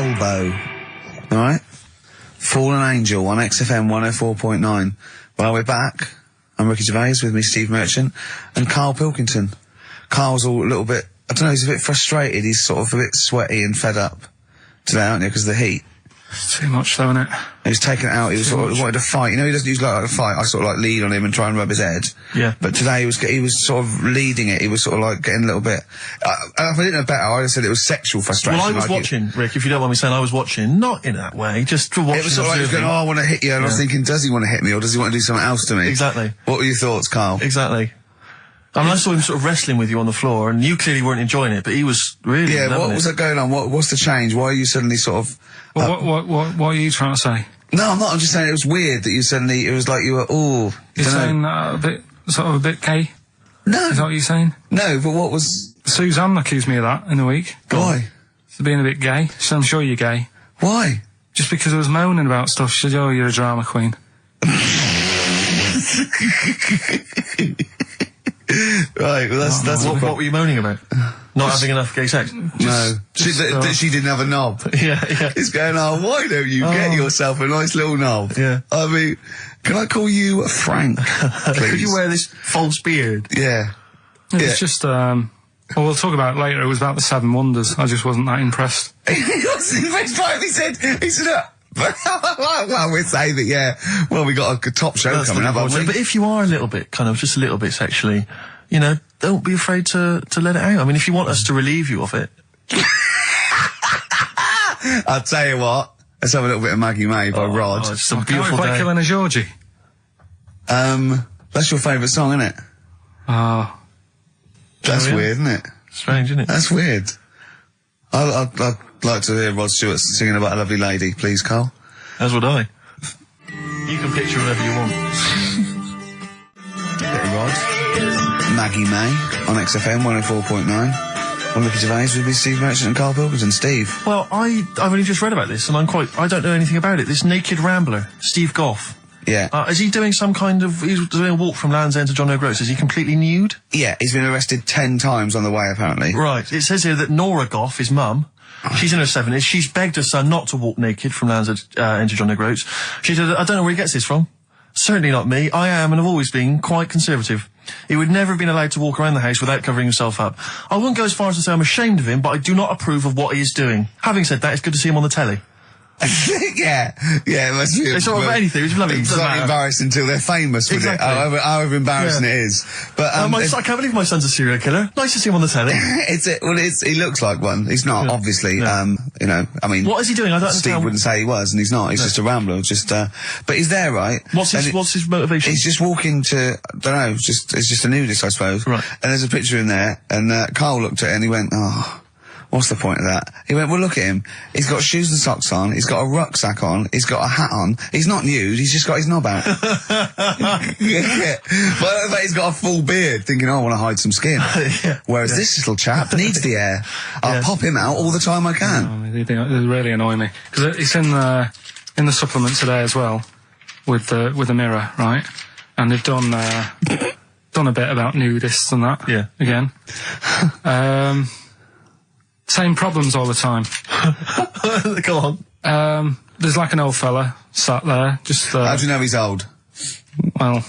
Elbow. Alright? Fallen Angel on XFM 104.9. Well, we're back. I'm Ricky Gervais, with me Steve Merchant and Karl Pilkington. Karl's all a little bit, I don't know, he's a bit frustrated. He's sort of a bit sweaty and fed up today, aren't you, because of the heat. It's too much, though, isn't it? He's taken it out. He was sort of wanted to fight. You know, he doesn't usually like to fight. I sort of like lead on him and try and rub his head. Yeah. But today he was sort of leading it. He was sort of like getting a little bit. If I didn't know better, I'd have said it was sexual frustration. Well, I was watching, Rick, if you don't mind me saying, I was watching, not in that way, just to watch. It was sort of like he was going, I want to hit you, and I was thinking, does he want to hit me, or does he want to do something else to me? Exactly. What were your thoughts, Karl? Exactly. I mean, I saw him sort of wrestling with you on the floor, and you clearly weren't enjoying it, but he was really what was that going on? What's the change? Why are you suddenly sort of... Well, what are you trying to say? No, I'm not. I'm just saying it was weird that you suddenly... It was like you were, You're saying a bit gay? No. Is that what you're saying? No, but what was... Suzanne accused me of that in the week. Why? For being a bit gay. She said, I'm sure you're gay. Why? Just because I was moaning about stuff. She said, oh, you're a drama queen. Right, well that's what were you moaning about? Not having enough gay sex? That she didn't have a knob. Yeah. It's going, why don't you get yourself a nice little knob? Yeah. I mean, can I call you Frank, please? Could you wear this false beard? Yeah. It's just, well, we'll talk about it later. It was about the Seven Wonders. I just wasn't that impressed. He wasn't impressed by it. He said, well, we'd say that, well, we got a top show coming up, haven't we? But if you are a little bit, just a little bit sexually, you know, don't be afraid to let it out. I mean, if you want us to relieve you of it. I'll tell you what, let's have a little bit of Maggie May by Rod. Oh, it's a beautiful day. Killing a Georgie. That's your favourite song, isn't it? Oh. That's weird, isn't it? Strange, isn't it? That's weird. I'd like to hear Rod Stewart singing about a lovely lady, please, Karl. As would I. You can picture whatever you want. Bit of Rod. Maggie May on XFM 104.9. I'm Ricky Gervais, with me Steve Merchant and Karl Pilkington. Steve. Well, I've only just read about this, and I don't know anything about it. This naked rambler, Steve Goff. Yeah. Is he doing he's doing a walk from Land's End to John O'Groats? Is he completely nude? Yeah, he's been arrested 10 times on the way, apparently. Right. It says here that Nora Goff, his mum, she's in her 70s, she's begged her son not to walk naked from Land's End to John O'Groats. She said, I don't know where he gets this from. Certainly not me. I am and have always been quite conservative. He would never have been allowed to walk around the house without covering himself up. I wouldn't go as far as to say I'm ashamed of him, but I do not approve of what he is doing. Having said that, it's good to see him on the telly. yeah, it must be. It's not about anything. It's lovely. It's not embarrassing until they're famous with it. However embarrassing it is. But I can't believe my son's a serial killer. Nice to see him on the telly. He looks like one. He's not, obviously. No. You know, I mean, what is he doing? I don't Steve understand. wouldn't say he was, and he's not. He's just a rambler. But he's there, right? What's his motivation? He's just walking to, I don't know. It's just a nudist, I suppose. Right. And there's a picture in there, and Karl looked at it and he went, what's the point of that? He went, well, look at him. He's got shoes and socks on. He's got a rucksack on. He's got a hat on. He's not nude. He's just got his knob out. Yeah. But he's got a full beard, thinking, I want to hide some skin. Whereas this little chap needs the air. I'll pop him out all the time I can. They really annoy me. Because it's in the supplement today as well, with the Mirror, right? And they've done a bit about nudists and that. Yeah. Again. Same problems all the time. Go on. There's like an old fella sat there, just... How do you know he's old? Well...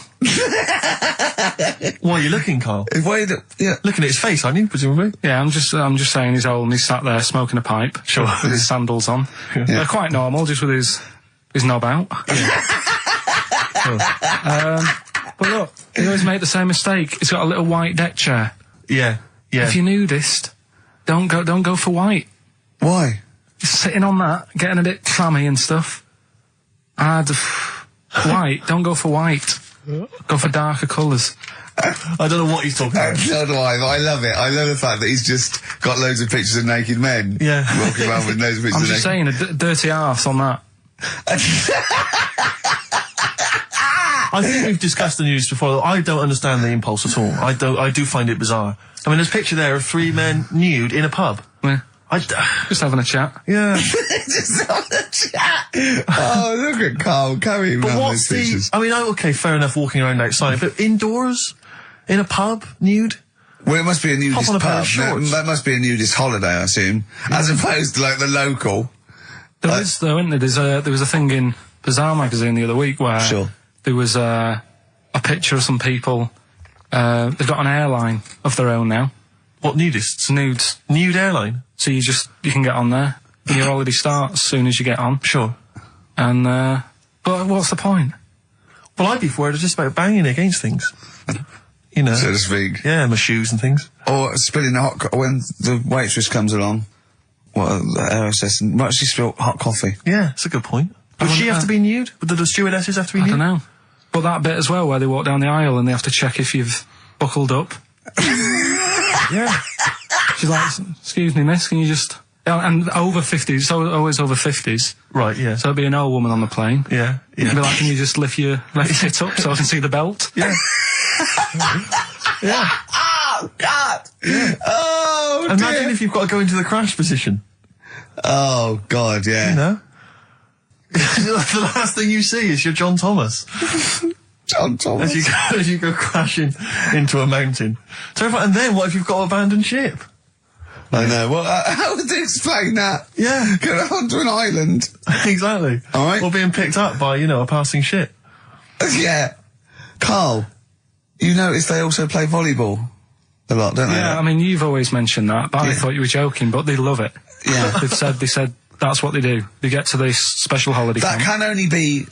Why are you looking, Karl? Looking at his face, aren't you, presumably? Yeah, I'm just saying he's old and he's sat there smoking a pipe. Sure. With his sandals on. Yeah. They're quite normal, just with his knob out. But look, he always make the same mistake. He's got a little white deck chair. Yeah. If you're nudist... Don't go for white. Why? Sitting on that, getting a bit clammy and stuff. White, don't go for white. Go for darker colours. I don't know what he's talking about. So do I, but I love it. I love the fact that he's just got loads of pictures of naked men. Yeah. Walking around with loads of pictures I'm just saying, a dirty arse on that. I think we've discussed the news before. I don't understand the impulse at all. I do find it bizarre. I mean, there's a picture there of 3 men nude in a pub. Yeah. Just having a chat. Yeah. Just having a chat. Oh, look at Karl carrying around those pictures. I mean, okay, fair enough walking around outside, but indoors? In a pub? Nude? Well, it must be a nudist Pop on a pair pub. of shorts. That must be a nudist holiday, I assume. As opposed to, like, the local. There is, though, isn't there? There was a thing in Bazaar magazine the other week where Sure. there was a picture of some people. They've got an airline of their own now. What, nudists? Nudes. Nude airline? So you can get on there. Your holiday starts as soon as you get on. Sure. And, but what's the point? Well, I'd be worried just about banging against things. You know. So to speak. Yeah, my shoes and things. Or spilling the when the waitress comes along. What, the air might she spill hot coffee? Yeah, that's a good point. Would she have to be nude? Would the stewardesses have to be nude? I don't know. But that bit as well, where they walk down the aisle and they have to check if you've buckled up. Yeah. She's like, excuse me, miss, can you just... And over 50s, it's always over 50s. Right, yeah. So it'd be an old woman on the plane. Yeah, yeah. It'd be like, can you just lift your left foot up so I can see the belt? Yeah. Yeah. Oh, God! Yeah. Oh, Imagine dear. if you've got to go into the crash position. Oh, God, yeah. You know? The last thing you see is your John Thomas. John Thomas. As you go crashing into a mountain. Terrifying. And then what if you've got to abandon ship? I know. Well, how would they explain that? Yeah. Go onto an island. Exactly. All right. Or being picked up by, a passing ship. Yeah. Carl, you notice they also play volleyball a lot, don't they? Yeah, I mean, you've always mentioned that, but I thought you were joking, but they love it. Yeah. They said that's what they do. They get to this special holiday That camp. can only be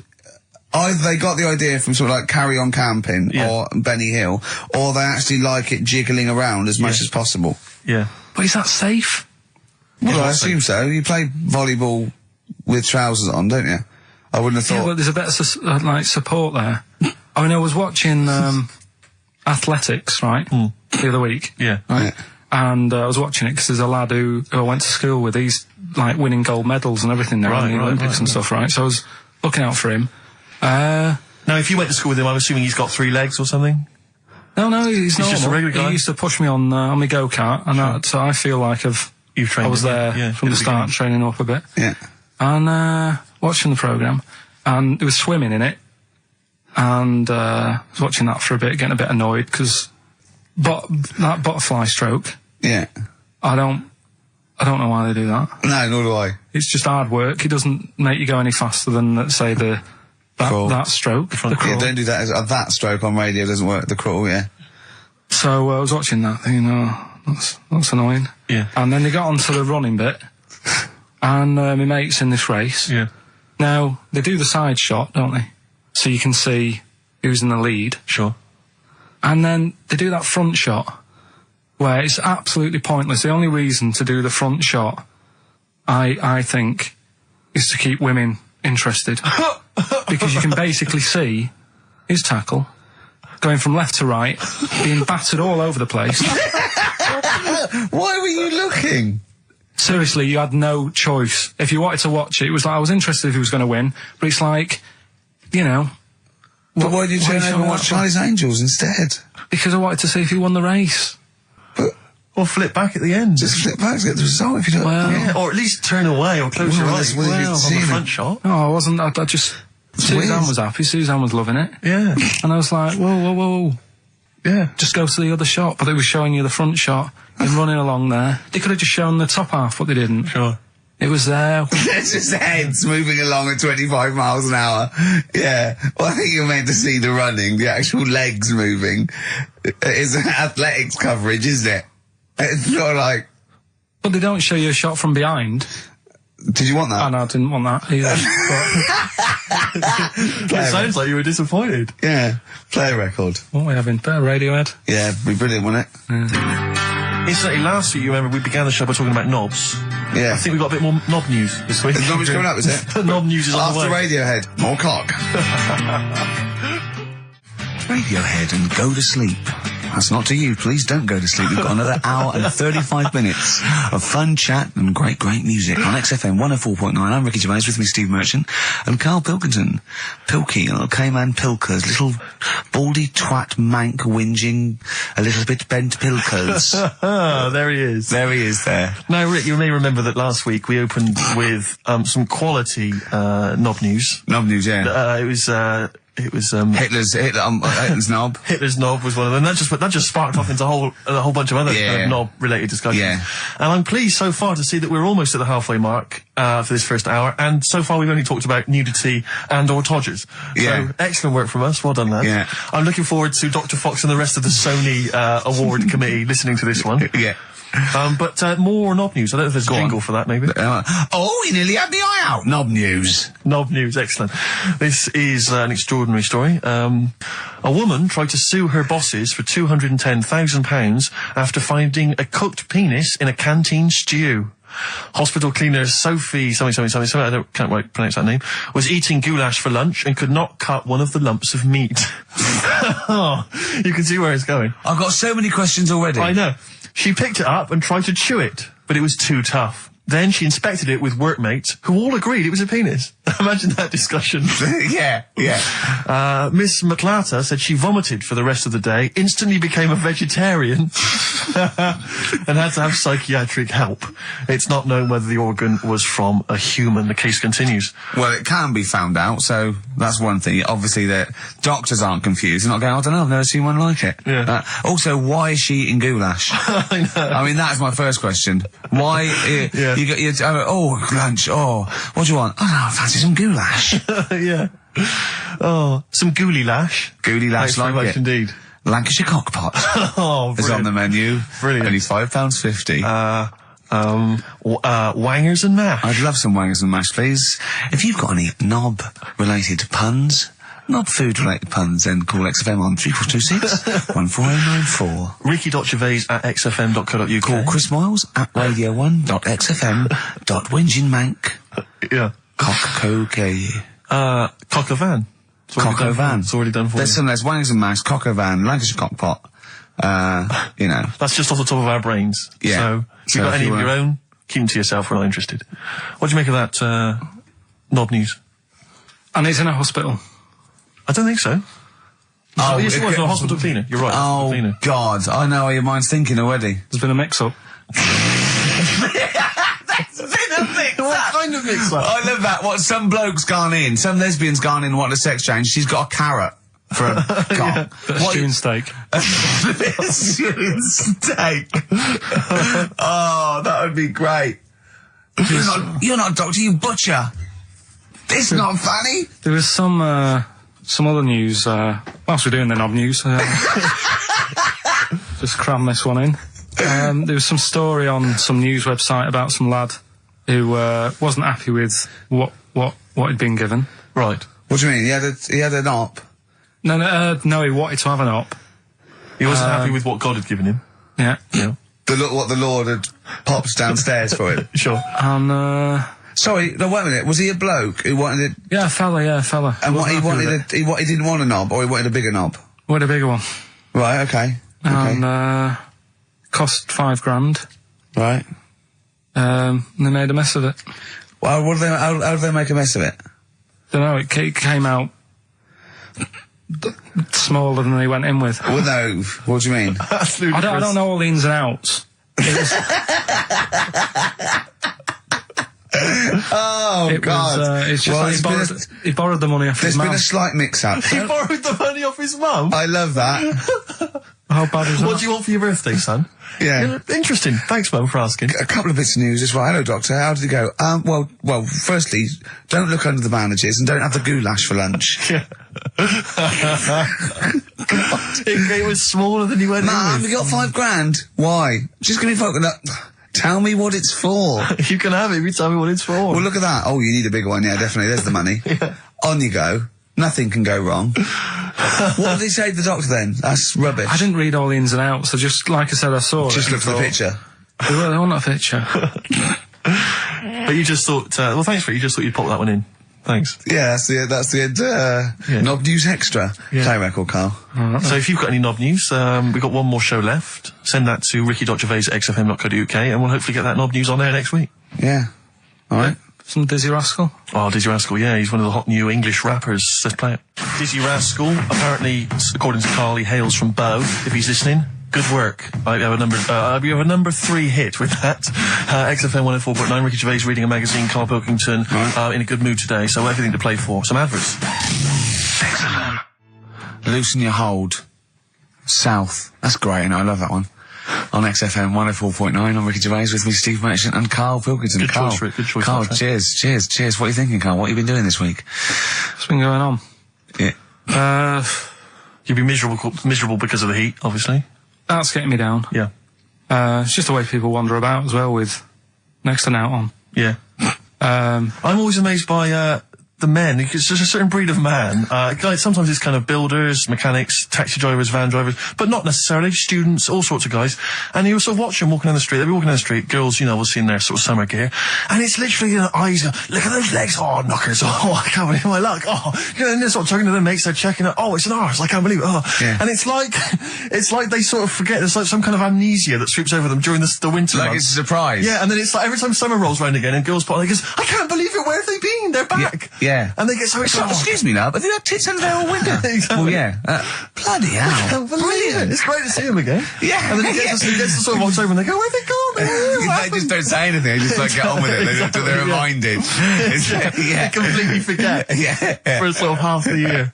either they got the idea from sort of like Carry On Camping Yeah. or Benny Hill, or they actually like it jiggling around as much as possible. Yeah. But is that safe? Well, I assume so. You play volleyball with trousers on, don't you? I wouldn't have Yeah, thought. but there's a bit of support there. I mean, I was watching athletics, right, the other week. Yeah. Right? Yeah. And I was watching it because there's a lad who I went to school with. He's like winning gold medals and everything now in the Olympics and stuff, right? So I was looking out for him. Now, if you went to school with him, I'm assuming he's got 3 legs or something? No, he's normal. just a regular guy? He used to push me on my go-kart, and so I feel like You've trained I was him, there yeah, from in the the start, training up a bit. Yeah. And watching the programme, and there was swimming in it, and I was watching that for a bit, getting a bit annoyed, because that butterfly stroke, Yeah. I don't know why they do that. No, nor do I. It's just hard work. It doesn't make you go any faster than, let's say, that stroke. The Yeah, crawl. don't do that. That stroke on radio doesn't work. The crawl, yeah. So I was watching that, thinking, that's annoying. Yeah. And then they got onto the running bit, and my mate's in this race. Yeah. Now, they do the side shot, don't they? So you can see who's in the lead. Sure. And then they do that front shot, where it's absolutely pointless. The only reason to do the front shot, I think, is to keep women interested. Because you can basically see his tackle going from left to right, being battered all over the place. Why were you looking? Seriously, you had no choice. If you wanted to watch it, it was like, I was interested if he was going to win, but it's like, But why did you turn over and watch that? Charlie's Angels instead? Because I wanted to see if he won the race. But Or flip back at the end. just flip back to get the result if you don't. Well, Yeah, or at least turn away or close your Well, eyes that's what you've on seen. the front shot. No, I wasn't. I just... Suzanne weird. was happy. Suzanne was loving it. Yeah. And I was like, whoa. Yeah. Just go to the other shot. But they were showing you the front shot and running along there. They could have just shown the top half, but they didn't. Sure. It was there. It's just heads moving along at 25 miles an hour. Yeah. Well, I think you're meant to see the running, the actual legs moving. It's athletics coverage, isn't it? It's not like... But they don't show you a shot from behind. Did you want that? And I didn't want that either. It sounds like you were disappointed. Yeah. Play a record. What are we having? Better Radiohead? Yeah, it'd be brilliant, wouldn't it? Incidentally, last week, you remember, we began the show by talking about knobs. Yeah. I think we've got a bit more knob news this week. There's not much coming up, is it? Knob news is on the After way. Radiohead, more cock. Radiohead and go to sleep. That's not to you. Please don't go to sleep. We've got another hour and 35 minutes of fun chat and great music on XFM 104.9. I'm Ricky Gervais, with me Steve Merchant and Karl Pilkington. Pilky, little K-Man Pilkers, little baldy twat mank whinging, a little bit bent Pilkers. There he is. There he is there. Now, Rick, you may remember that last week we opened with some quality knob news. Knob news, yeah. It was It was Hitler's knob. Hitler's knob was one of them. That just sparked off into a whole bunch of other knob-related discussions. Yeah. And I'm pleased so far to see that we're almost at the halfway mark for this first hour, and so far we've only talked about nudity and/or todgers. Yeah. So excellent work from us. Well done, lads. Yeah. I'm looking forward to Dr. Fox and the rest of the Sony award committee listening to this one. Yeah. But more knob news. I don't know if there's a jingle for that, maybe. You nearly had the eye out. Knob news. Knob news, excellent. This is an extraordinary story. A woman tried to sue her bosses for £210,000 after finding a cooked penis in a canteen stew. Hospital cleaner Sophie, something, can't quite pronounce that name, was eating goulash for lunch and could not cut one of the lumps of meat. Oh, you can see where it's going. I've got so many questions already. I know. She picked it up and tried to chew it, but it was too tough. Then she inspected it with workmates, who all agreed it was a penis. Imagine that discussion. Yeah. Miss McClarter said she vomited for the rest of the day, instantly became a vegetarian, and had to have psychiatric help. It's not known whether the organ was from a human. The case continues. Well, it can be found out, so that's one thing. Obviously, that doctors aren't confused. They're not going, I don't know, I've never seen one like it. Yeah. Also, why is she eating goulash? I know. I mean, that's my first question. Why? Yeah. You got lunch. What do you want? I fancy some goulash. Yeah. Oh, some gooly lash. Gooly lash, Thanks very like much it. indeed. Lancashire cockpot Oh, is on the menu. Brilliant. Only £5.50. Wangers and mash. I'd love some wangers and mash, please. If you've got any knob-related puns, knob-food-related puns, then call XFM on 3426 14094. Ricky.Gervais at xfm.co.uk. Call Chris Miles at radio1.xfm.winginmank. Yeah. Cock-co-gay. Cock a van. Cock-o-van. It's already done for you. There's wangers and mash, cock-o-van, Lancashire cockpot. That's just off the top of our brains. Yeah. So, if So you've got if any you of your wanna- own, keep them to yourself. We're not interested. What do you make of that, knob news? And he's in a hospital. I don't think so. Oh, Yes, it was a hospital cleaner. You're right. hospital Oh, cleaner. God. I know how your mind's thinking already. There's been a mix-up. What kind of mix-up? I love that. What, some bloke's gone in, some lesbian's gone in, wanting a sex change, she's got a carrot for a cock. Bit of stew and steak. Stewing steak. Oh, that would be great. You're not a doctor, you butcher. This is not funny. There was some other news, whilst we're doing the knob news, just cram this one in. There was some story on some news website about some lad who wasn't happy with what he'd been given. Right. What do you mean? He had an op? No, he wanted to have an op. He wasn't happy with what God had given him. Yeah. Yeah. What the Lord had popped downstairs for him. Sure. And, Sorry, no, wait a minute. Was he a bloke who wanted it? yeah, fella. And what he Wasn't happy wanted, with it. he didn't want a knob, or he wanted a bigger knob? Wanted a bigger one. Right, okay. And, cost £5,000. Right. And they made a mess of it. Well, how did they make a mess of it? Don't know, it came out smaller than they went in with. Well, no, what do you mean? That's I don't know all the ins and outs. Oh, God. It's just Well, like he borrowed the money off his There's mum. been a slight mix-up. He borrowed the money off his mum? I love that. How bad is that? What do you want for your birthday, son? Yeah. Interesting. Thanks, Mum, for asking. A couple of bits of news as well. Hello, Doctor. How did it go? Well, firstly, don't look under the bandages and don't have the goulash for lunch. It was smaller than you went Mum, in you got £5,000. Why? Just gonna be fucking up. Tell me what it's for. with. You can have it if you tell me what it's for. Well, look at that. Oh, you need a bigger one. Yeah, definitely. There's the money. Yeah. On you go. Nothing can go wrong. What did he say to the doctor then? That's rubbish. I didn't read all the ins and outs. I just, like I said, I saw Just it. look for the picture. They want a picture. But you just thought, well, thanks for it. You just thought you'd pop that one in. Thanks. Yeah, that's the end. Yeah. Knob News Extra. Yeah. Play record, Carl. So if you've got any knob news, we've got one more show left. Send that to ricky.gervais at xfm.co.uk and we'll hopefully get that knob news on there next week. Yeah. All right. Some Dizzy Rascal. Oh, Dizzy Rascal, yeah, he's one of the hot new English rappers. Let's play it. Dizzy Rascal, apparently, according to Carl, he hails from Bow, if he's listening. Good work. I have a number 3 hit with that. XFM 104.9, Ricky Gervais reading a magazine, Karl Pilkington, in a good mood today, so everything to play for. Some adverts. XFM. Loosen Your Hold. South. That's great, and I love that one. On XFM 104.9, I'm Ricky Gervais, with me Steve Merchant and Karl Pilkington. Good Karl, choice, Rick. Good choice. Karl, cheers. What are you thinking, Karl? What have you been doing this week? What's been going on? Yeah. You'd be miserable because of the heat, obviously. That's getting me down. Yeah. It's just the way people wander about as well, with next to an out on. Yeah. I'm always amazed by the men. It's just a certain breed of man. Guys, sometimes it's kind of builders, mechanics, taxi drivers, van drivers, but not necessarily students, all sorts of guys. And you sort of watch them walking down the street. They'll be walking down the street, girls, you know, will see in their sort of summer gear, and it's literally, you know, eyes go, look at those legs, oh, knockers, oh, I can't believe my luck, oh, you know, and they're sort of talking to their mates, they're checking it, oh, it's an arse, I can't believe it, oh. Yeah. And it's like they sort of forget, there's like some kind of amnesia that sweeps over them during the winter Like months. it's a surprise. Yeah, and then it's like every time summer rolls around again and girls pop on, they goes, I can't believe it, where have they been? They're back. Yeah. And they get so excited. Excuse me, love, but they have tits under their window. Exactly. Well, yeah. Bloody hell. Brilliant. It's great to see them again. Yeah. And then he gets to sort of walks over and they go, where'd they gone? They just don't say anything. They just like get on with it. Exactly, They're yeah. reminded. They completely forget. Yeah. For sort of half the year.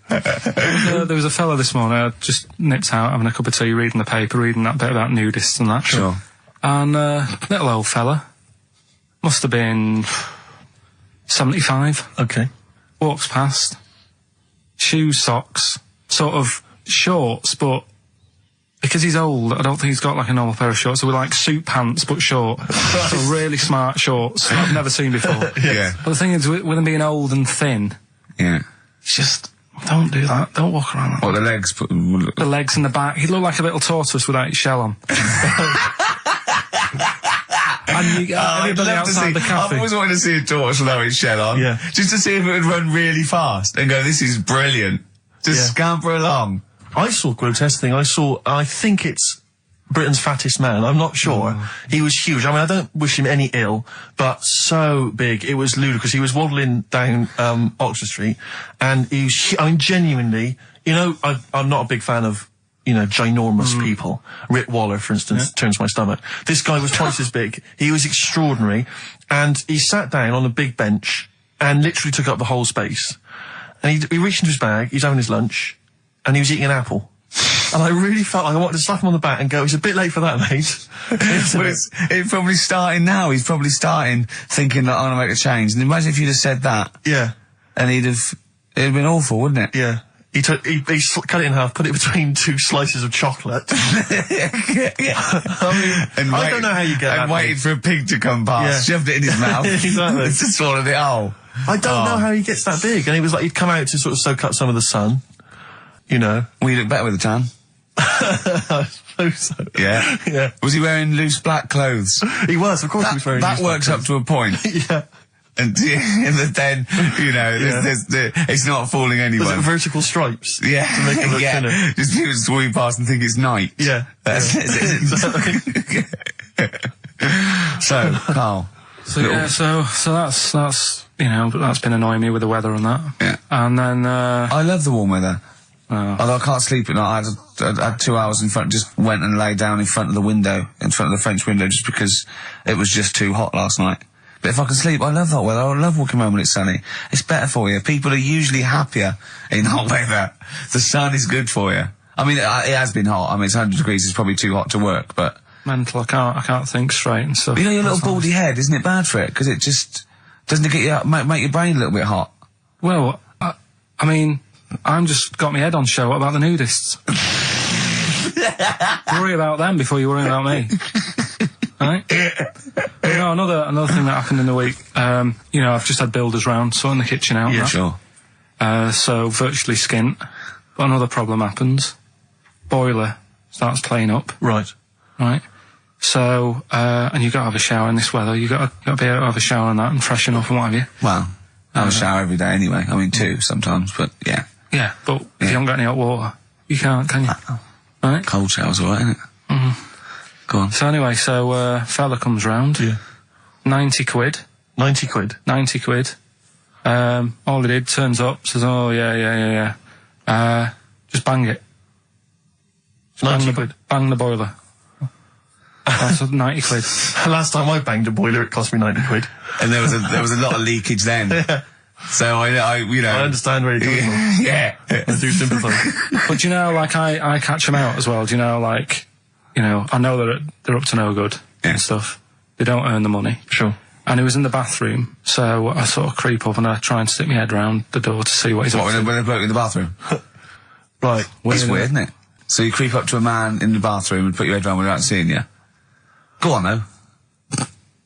There was a fella this morning, I just nipped out having a cup of tea, reading the paper, reading that bit about nudists and that. Sure. And little old fella, must have been 75, Okay. walks past, shoes, socks, sort of shorts, but because he's old, I don't think he's got like a normal pair of shorts. So we're like suit pants, but short. So really smart shorts that I've never seen before. Yeah. But the thing is, with him being old and thin, Yeah. it's just, don't do that. Don't walk around like that. What, the legs? The legs and the back. He'd look like a little tortoise without his shell on. And you, everybody outside the I've cafe. always wanted to see a tortoise without its shell on. Yeah. Just to see if it would run really fast and go, this is brilliant. Just Yeah. scamper along. I saw a grotesque thing. I think it's Britain's fattest man. I'm not sure. He was huge. I mean, I don't wish him any ill, but so big. It was ludicrous. He was waddling down Oxford Street, and he was, I mean, genuinely, you know, I'm not a big fan of, you know, ginormous people. Rick Waller, for instance, turns my stomach. This guy was twice as big. He was extraordinary. And he sat down on a big bench and literally took up the whole space. And he reached into his bag, he's having his lunch, and he was eating an apple. And I really felt like I wanted to slap him on the back and go, it's a bit late for that, mate. Well, it's probably starting now. He's probably starting thinking that I'm going to make a change. And imagine if you'd have said that. Yeah. And it'd have been awful, wouldn't it? Yeah. He cut it in half, put it between two slices of chocolate. Yeah. I I don't know how you get that. And waited for a pig to come past, shoved it in his mouth. Exactly. Just swallowed it whole. I don't know how he gets that big. And he was like, he'd come out to sort of soak up some of the sun, you know. Well, you look better with a tan. I suppose so. Yeah. Yeah. Was he wearing loose black clothes? He was, of course he was very That works up to a point. Yeah. And then, you know, it's not fooling Was it anyone. vertical stripes? Yeah. To make it look Yeah. thinner. Just people swimming past and think it's night. Yeah. That's Exactly. So, Karl. So yeah, so that's you know, that's been annoying me with the weather and that. Yeah. And then I love the warm weather. Although I can't sleep at night. I had 2 hours in front, just went and lay down in front of the window, in front of the French window, just because it was just too hot last night. But if I can sleep, I love hot weather. I love walking around when it's sunny. It's better for you. People are usually happier in hot weather. The sun is good for you. I mean, it has been hot. I mean, it's 100 degrees. It's probably too hot to work, but... mental. I can't think straight and stuff. You know, your little baldy head, isn't it bad for it? Because it just... Doesn't it get you make your brain a little bit hot? Well, I mean, I'm just got my head on show. What about the nudists? Worry about them before you worry about me. Right? You know, another thing that happened in the week, you know, I've just had builders round, sorting the kitchen out. Yeah, sure. So virtually skint. But another problem happens. Boiler starts playing up. Right. Right? So, and you've got to have a shower in this weather. You've got to be able to have a shower and that and freshen up and what have you. Well, I have a shower every day anyway. I mean, 2 sometimes, but yeah. Yeah, but if you haven't got any hot water, you can't, can you? Right? Cold shower's alright, isn't it? Mm-hmm. Go on. So anyway, fella comes round. Yeah. 90 quid. 90 quid. 90 quid. All he did, turns up, says, oh, yeah. Just bang it. 90 quid. Bang the boiler. That's 90 quid. Last time I banged a boiler, it cost me 90 quid. And there was a lot of leakage then. Yeah. So I you know. I understand where you're coming from. Yeah. I do sympathise. But do you know, like, I catch them out as well. Do you know, like, you know, I know they're up to no good Yeah. and stuff. They don't earn the money. Sure. And he was in the bathroom, so I sort of creep up and I try and stick my head round the door to see what he's up to. When a bloke in the bathroom? Right. It's weird, isn't it? So you creep up to a man in the bathroom and put your head round without seeing you. Go on, though.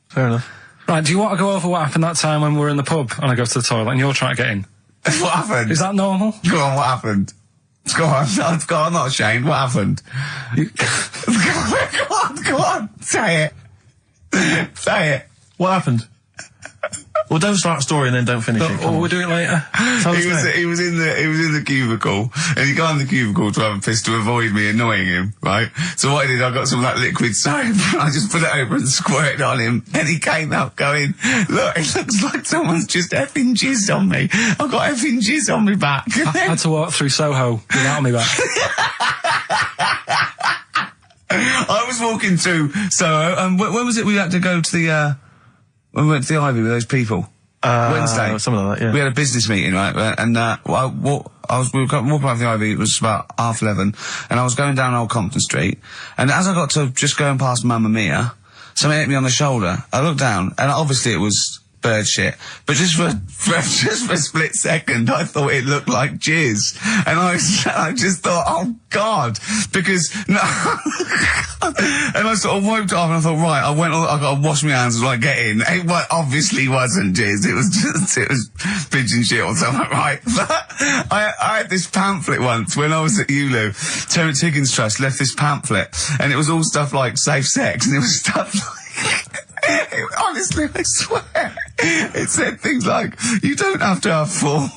Fair enough. Right, do you want to go over what happened that time when we were in the pub and I go to the toilet and you're trying to get in? What happened? Is that normal? Go on, what happened? Go on, go on, I'm not ashamed. What happened? Go on, say it. Say it. What happened? Well, don't start a story and then don't finish it. Or we'll do it later. Tell us now. He was in the cubicle, and he got in the cubicle to have a piss to avoid me annoying him, right? So what I did, I got some like liquid soap, and I just put it over and squirted on him, and he came out going, "Look, it looks like someone's just effing jizzed on me. I've got effing jizz on me back." I had to walk through Soho without me back. I was walking through Soho, when was it we had to go to the, when we went to the Ivy with those people? Wednesday. Something like that, yeah. We had a business meeting, right? And, we were walking around the Ivy, it was about 11:30, and I was going down Old Compton Street, and as I got to just going past Mamma Mia, something hit me on the shoulder. I looked down, and obviously it was bird shit, but just for a split second, I thought it looked like jizz, and I just thought, oh God, because no, and I sort of wiped it off, and I thought, right, I got to wash my hands when I get in. It obviously wasn't jizz; it was pigeon shit or something, right? But I had this pamphlet once when I was at ULU. Terence Higgins Trust left this pamphlet, and it was all stuff like safe sex, and it was stuff like. Honestly, I swear, it said things like, you don't have to have full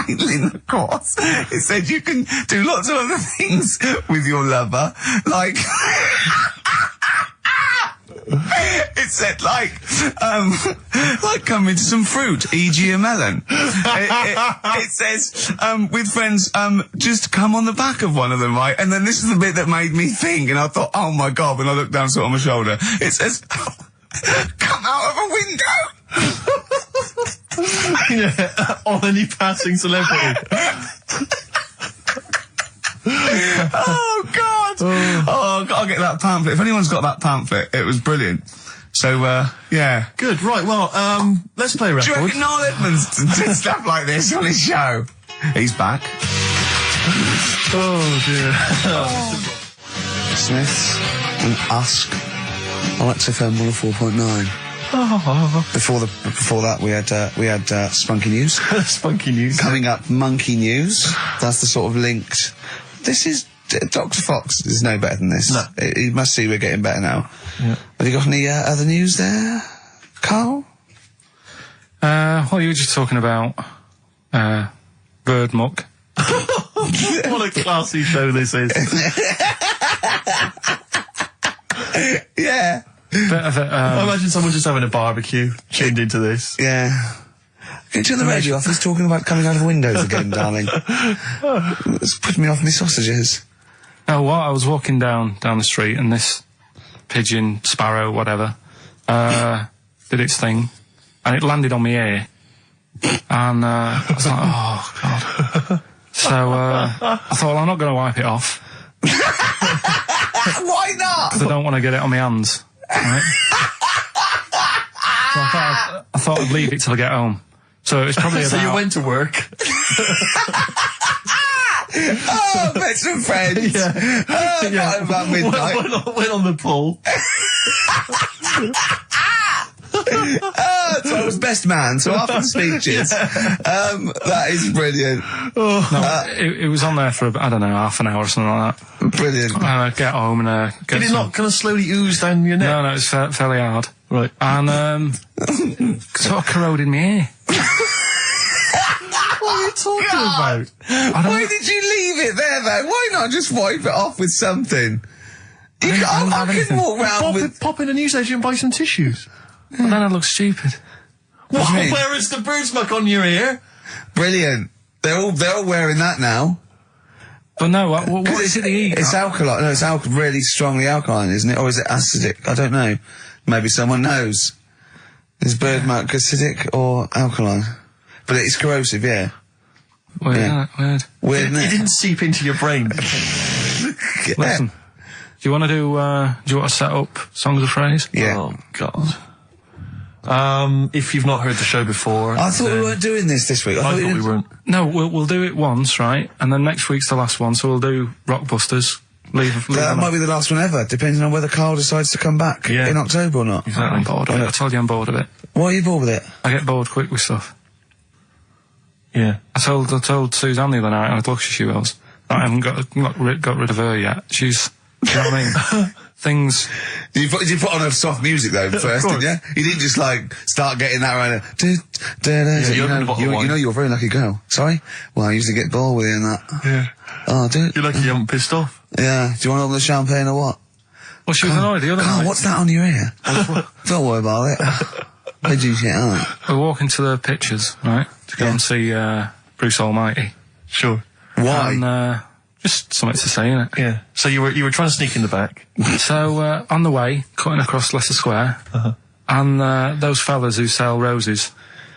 intercourse. It said you can do lots of other things with your lover, like... It said like come into some fruit, e.g. a melon. It says, with friends, just come on the back of one of them, right? And then this is the bit that made me think, and I thought, oh my God, when I looked down, sort of on my shoulder, it says, come out of a window. Yeah, on any passing celebrity. Oh God! Oh, I'll get that pamphlet. If anyone's got that pamphlet, it was brilliant. So, yeah. Good, right, well, let's play a record. Do you reckon Noel Edmonds did stuff like this on his show? He's back. Oh dear. Smiths and Usk on XFM 104.9. Before that, we had Spunky News. Spunky News. Coming up, Monkey News. That's the sort of linked. This is Dr. Fox is no better than this. No. You must see we're getting better now. Yeah. Have you got any other news there, Carl? Well, you were just talking about bird muck. What a classy show this is. Yeah. Bit of it, I imagine someone just having a barbecue, tuned into this. Yeah. Can you turn the radio off? He's talking about coming out of windows again, darling. It's putting me off my sausages. Oh, well, I was walking down the street and this pigeon, sparrow, whatever, did its thing, and it landed on my ear, and I was like, oh God. So I thought, well, I'm not going to wipe it off. Why not? Because I don't want to get it on my hands. Right? So I thought I'd leave it till I get home. So it's probably about... So you went to work. Oh, met some friends. Yeah. Oh, about midnight. Went on the pool. So I was best man, so after the speeches, that is brilliant. No, it was on there for, I don't know, half an hour or something like that. Brilliant. And I get home and get Did it not kind of slowly ooze down your neck? No, it's fairly hard. Right. And sort of corroded my ear. What are you talking about? Why did you leave it there, though? Why not just wipe it off with something? I can walk round with... Pop in a newsagent and buy some tissues. And then I look stupid. What? do you mean? Where is the bird smuck on your ear? Brilliant. They're all wearing that now. But no, what is it they eat? It's alkaline. No, it's really strongly alkaline, isn't it? Or is it acidic? I don't know. Maybe someone knows. Is bird milk acidic or alkaline? But it's corrosive, yeah. Weird, Yeah. weird. Weird, It isn't it? didn't seep into your brain. Yeah. Listen, do you want to do you want to set up Songs of Phrase? Yeah. Oh, God. If you've not heard the show before... I thought we weren't doing this week. I thought we weren't. No, we'll do it once, right? And then next week's the last one, so we'll do Rockbusters. Leave That them might be the last one ever, depending on whether Carl decides to come back Yeah. in October or not. I'm bored of it. I told you I'm bored of it. Why are you bored with it? I get bored quick with stuff. Yeah. I told Suzanne the other night, and I look she was, that I haven't got rid of her yet. She's, you know what I mean? Things. Did you put on a soft music though first, didn't you? You didn't just like start getting that right. you opened a bottle of wine. You're a very lucky girl. Sorry? Well, I usually get bored with you and that. Yeah. Oh, dude. You're lucky you haven't pissed off. Yeah. Do you want to open the champagne or what? Well, she was annoyed the other Carl, night. what's that on your ear? Don't worry about it. Where'd you get out? We're walking to the pictures, right? To go and see Bruce Almighty. Sure. Why? And just something to say, innit? Yeah. So you were trying to sneak in the back. So on the way, cutting across Leicester Square, and those fellas who sell roses,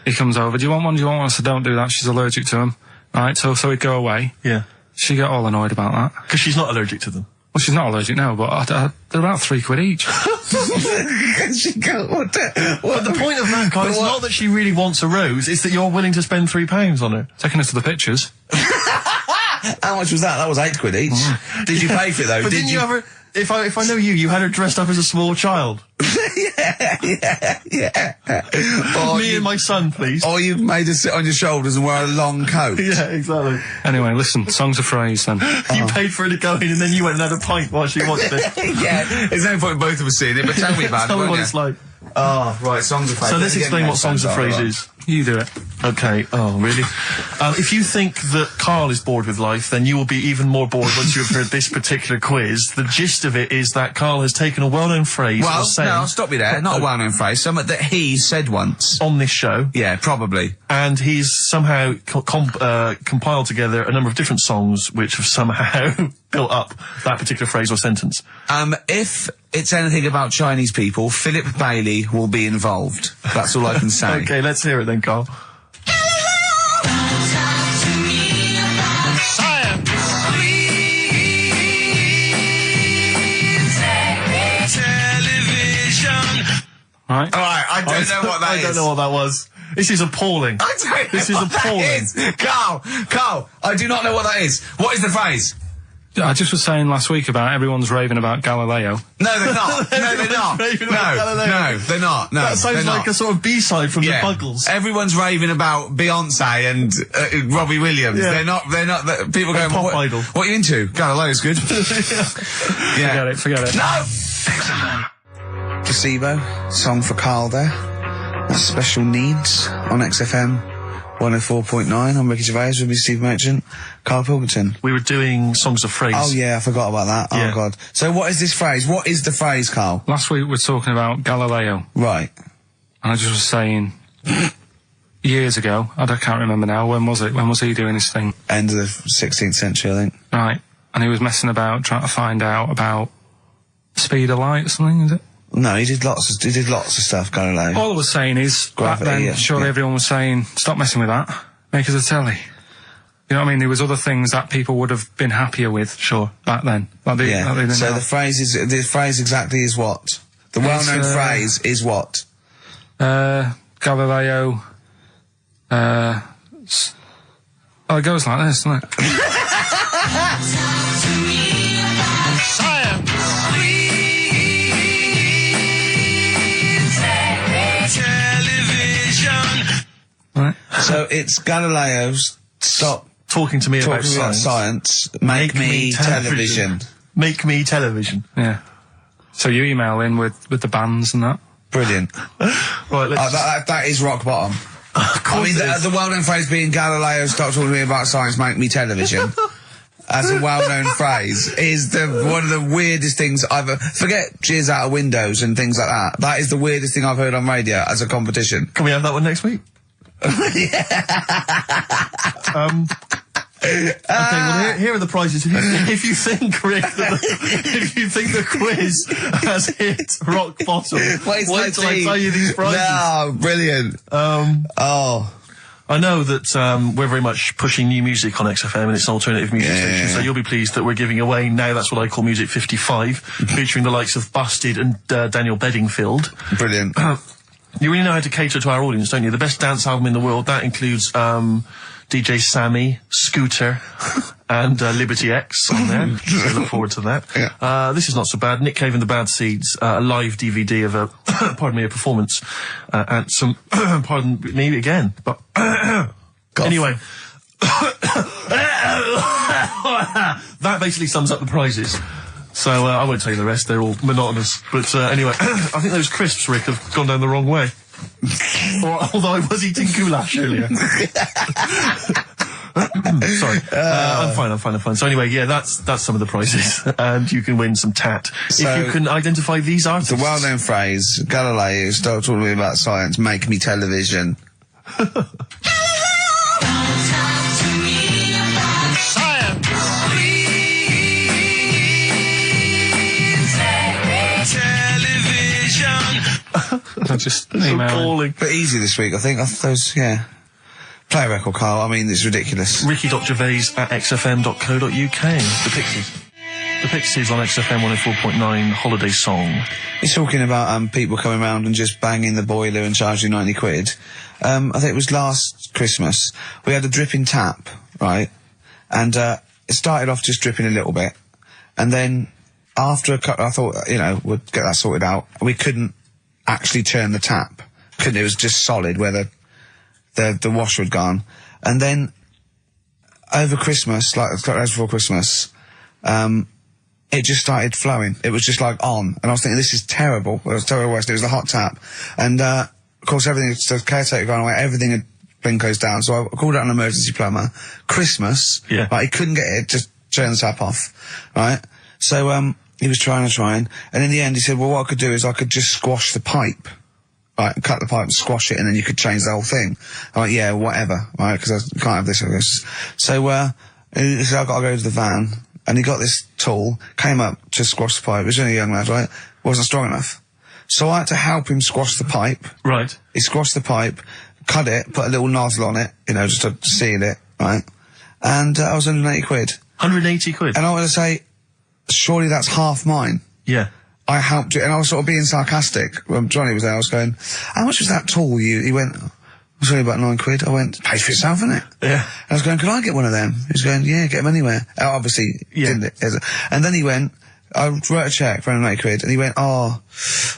he comes over. Do you want one? Do you want one? I said, don't do that. She's allergic to them. Right. So he'd go away. Yeah. She got all annoyed about that. Because she's not allergic to them. Well, she's not allergic now, but they're about £3 each. She go, what the, But the point of that, Carl, is not that she really wants a rose, it's that you're willing to spend £3 on her. Taking her to the pictures. How much was that? That was £8 each. Did you pay for it though? But didn't you ever... If I know you had her dressed up as a small child. yeah. Me and my son, please. Or you made her sit on your shoulders and wear a long coat. Yeah, exactly. Anyway, listen, Songs of Phrase then. You paid for her to go in and then you went and had a pint while she watched it. Yeah, there's no point in both of us seeing it, but tell me about Tell it, me won't what you? it's like. Oh, right, Songs of Phrase. So let's explain what Songs of Phrase is. You do it. Okay. Oh, really? If you think that Carl is bored with life, then you will be even more bored once you have heard this particular quiz. The gist of it is that Carl has taken a well-known phrase Well, or saying no, stop you there. Not a well-known phrase. Something that he said once. on this show, Yeah, probably. and he's somehow compiled together a number of different songs which have somehow built up that particular phrase or sentence. If it's anything about Chinese people, Philip Bailey will be involved. That's all I can say. Okay, let's hear it then, Carl. Right? Alright, I don't know what that is. I don't know what that was. This is appalling. I don't know This is what that appalling. is. Carl, I do not know what that is. What is the phrase? I just was saying last week about everyone's raving about Galileo. No, they're not. No, they're not. Raving about Galileo. No, they're not. No, That sounds they're like not. a sort of B-side from Yeah. the Buggles. Everyone's raving about Beyonce and Robbie Williams. Yeah. They're not, people going, Pop what, Idol. what are you into? Galileo's good. Yeah. Forget it. No! Placebo, song for Carl there. That's Special Needs on XFM 104.9. I'm Ricky Gervais with me, Steve Merchant, Karl Pilkington. We were doing Songs of Phrase. Oh yeah, I forgot about that. Yeah. Oh god. So what is this phrase? What is the phrase, Carl? Last week we were talking about Galileo, Right. and I just was saying, years ago, I can't remember now, when was it? When was he doing his thing? End of the 16th century, I think. Right. And he was messing about, trying to find out about speed of light or something, is it? No, he did lots of stuff, Galileo. All I was saying is, Gravity, back then, yeah, surely yeah. everyone was saying, stop messing with that, make us a telly. You know what I mean? There was other things that people would have been happier with, Sure. back then. Like they Yeah. didn't So now. the phrase exactly is what? The well-known phrase is what? Galileo, oh, it goes like this, doesn't it? Right. So it's Galileo's stop Talking to me about talking about science. science, make me television. Make me television. Yeah. So you email in with the bands and that. Brilliant. Right, let's... That is rock bottom. I mean, the well-known phrase being Galileo, stop talking to me about science, make me television. As a well-known phrase is one of the weirdest things I've forget cheers out of windows and things like that. That is the weirdest thing I've heard on radio as a competition. Can we have that one next week? Okay, well here are the prizes. If you think, Rick, if you think the quiz has hit rock bottom, wait till I tell you these prizes. No, brilliant. Oh. I know that we're very much pushing new music on XFM, and it's an alternative music station, so you'll be pleased that we're giving away now That's What I Call Music 55, featuring the likes of Busted and Daniel Bedingfield. Brilliant. You really know how to cater to our audience, don't you? The best dance album in the world, that includes DJ Sammy, Scooter, and Liberty X on there. So look forward to that. Yeah. This is not so bad. Nick Cave and the Bad Seeds, a live DVD of a, pardon me, a performance, and some, pardon me again, but, anyway. That basically sums up the prizes. So, I won't tell you the rest, they're all monotonous. But, anyway, I think those crisps, Rick, have gone down the wrong way. Although I was eating goulash earlier. Sorry. I'm fine. So anyway, yeah, that's some of the prizes. And you can win some tat. So, if you can identify these artists. The well-known phrase, Galileo, start talking to me about science, make me television. I just emailing. But easy this week, I think. Those, yeah. Play a record, Carl. I mean, it's ridiculous. Ricky.Gervais at xfm.co.uk. The Pixies on XFM 104.9 Holiday Song. He's talking about people coming round and just banging the boiler and charging 90 quid. I think it was last Christmas. We had a dripping tap, right? And it started off just dripping a little bit. And then after a couple, I thought, we'd get that sorted out. We couldn't actually turn the tap. It was just solid where the washer had gone. And then over Christmas, like a couple days before Christmas, it just started flowing. It was just like on. And I was thinking, this is terrible. It was terrible. It was the hot tap. And of course, the caretaker gone away, everything had been closed down. So I called out an emergency plumber. Christmas, like, he couldn't get it to turn the tap off, right? So he was trying. And in the end, he said, well, what I could do is I could just squash the pipe. Right, cut the pipe and squash it, and then you could change the whole thing. I'm like, yeah, whatever, right, because I can't have this. So, he said, I've got to go to the van, and he got this tool, came up to squash the pipe. He was only a young lad, right? Wasn't strong enough. So I had to help him squash the pipe. Right. He squashed the pipe, cut it, put a little nozzle on it, just to seal it, right? And I was 180 quid. 180 quid? And I want to say, surely that's half mine. Yeah. I helped it, and I was sort of being sarcastic. When Johnny was there, I was going, how much was that tool? He went, it was only about 9 quid. I went, pays for itself, isn't it? Yeah. And I was going, can I get one of them? He was going, yeah, get them anywhere. Obviously, didn't it? And then he went, I wrote a cheque for 180 quid, and he went, oh,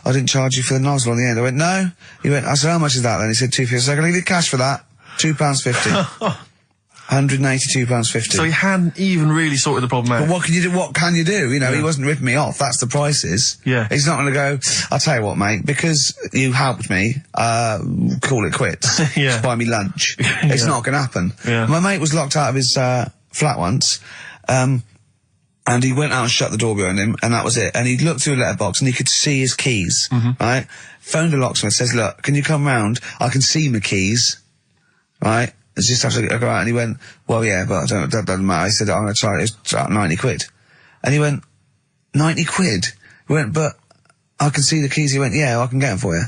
I didn't charge you for the nozzle on the end. I went, no. He went, I said, how much is that then? He said, £2.50. So I can leave you cash for that. £2.50. £182.50. So he hadn't even really sorted the problem out. But what can you do? What can you do? He wasn't ripping me off. That's the prices. Yeah. He's not going to go, I'll tell you what, mate, because you helped me, call it quits. Just buy me lunch. It's not going to happen. Yeah. My mate was locked out of his flat once, and he went out and shut the door behind him, and that was it. And he looked through a letterbox, and he could see his keys, right? Phoned the locksmith, says, look, can you come round? I can see my keys, right? It's just have to go out. And he went, well, yeah, but that doesn't matter. I said, I'm going to try it. It's 90 quid. And he went, 90 quid? He went, but I can see the keys. He went, yeah, I can get them for you.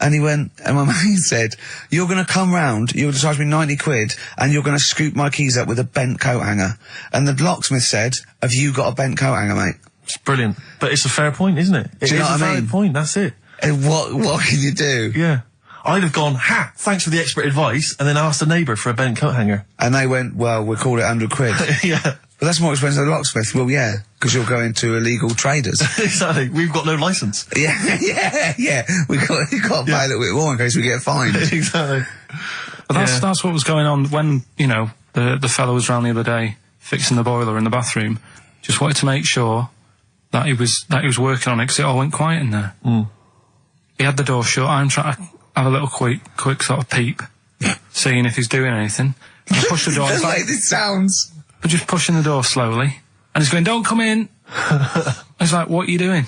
And he went, and my mate said, you're going to come round, you're going to charge me 90 quid, and you're going to scoop my keys up with a bent coat hanger. And the locksmith said, have you got a bent coat hanger, mate? It's brilliant. But it's a fair point, isn't it? Do you know what I mean? It's a fair point, that's it. And what can you do? Yeah. I'd have gone, thanks for the expert advice, and then asked a neighbour for a bent coat hanger. And they went, well, we'll call it 100 quid. Yeah. But that's more expensive than a locksmith. Well, yeah, because you're going to illegal traders. Exactly. We've got no licence. Yeah. We've got to pay a little bit more in case we get fined. Exactly. But that's what was going on when, the fellow was round the other day fixing the boiler in the bathroom. Just wanted to make sure that he was working on it, because it all went quiet in there. Mm. He had the door shut. I'm trying to have a little quick sort of peep, seeing if he's doing anything. And I push the door. It's like this sounds. But just pushing the door slowly, and he's going, "Don't come in." I was like, "What are you doing?"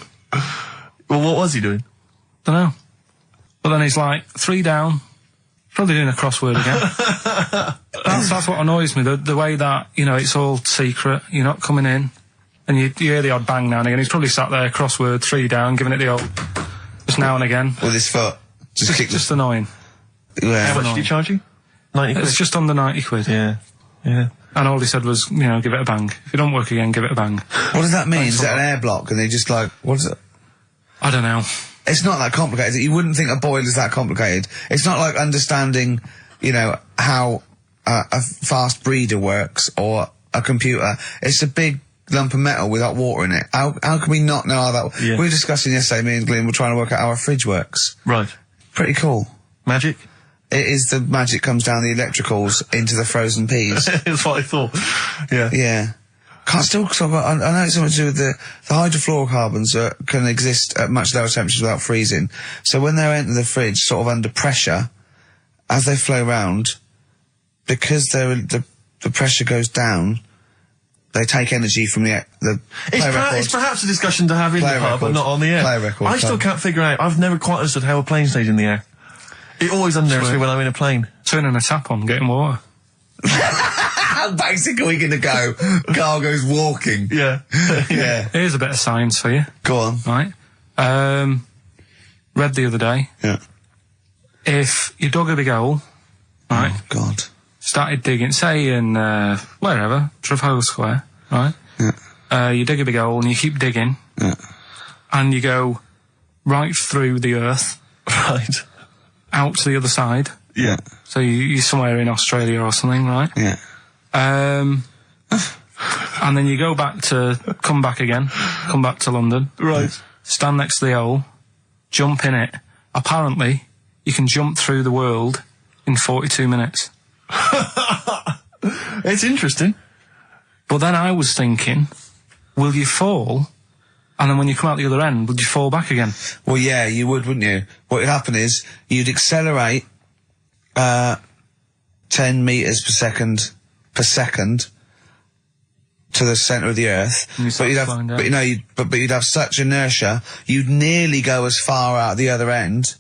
Well, what was he doing? Don't know. But then he's like, 3 down, probably doing a crossword again. That's what annoys me. The way that it's all secret. You're not coming in, and you hear the odd bang now and again. He's probably sat there, crossword, 3 down, giving it the old just now and again with his foot. Just annoying. Yeah. How much did he charge you? 90 quid. It's just under 90 quid. Yeah. Yeah. And all he said was, give it a bang. If it don't work again, give it a bang. What does that mean? Is that an air block? And they just like, what is it? I don't know. It's not that complicated. You wouldn't think a boiler's that complicated. It's not like understanding, how a fast breeder works or a computer. It's a big lump of metal without water in it. How can we not know how that... Yeah. We were discussing yesterday, me and Glenn were trying to work out how a fridge works. Right. Pretty cool. Magic? It is the magic comes down the electricals into the frozen peas. That's what I thought. Yeah. Yeah. Can't still talk about... I know it's something to do with the hydrofluorocarbons can exist at much lower temperatures without freezing. So when they enter the fridge, sort of under pressure, as they flow round, because the pressure goes down, they take energy from the It's perhaps a discussion to have in the pub, but not on the air. I still can't figure out. I've never quite understood how a plane stays in the air. It always unnerves me when I'm in a plane. Turning a tap on, getting water. How basic are we going to go? Carl goes walking. Yeah. Yeah. Here's a bit of science for you. Go on. Right. Read the other day. Yeah. If you dug a big hole, right? Oh, God. Started digging, say in, wherever, Trafalgar Square, right? Yeah. You dig a big hole and you keep digging. Yeah. And you go right through the earth. Right. Out to the other side. Yeah. So you're somewhere in Australia or something, right? Yeah. And then you come back to London. Right. Stand next to the hole, jump in it. Apparently, you can jump through the world in 42 minutes. It's interesting. But then I was thinking, will you fall? And then when you come out the other end, would you fall back again? Well, yeah, you would, wouldn't you? What would happen is you'd accelerate 10 metres per second to the centre of the Earth. But you'd have such inertia, you'd nearly go as far out the other end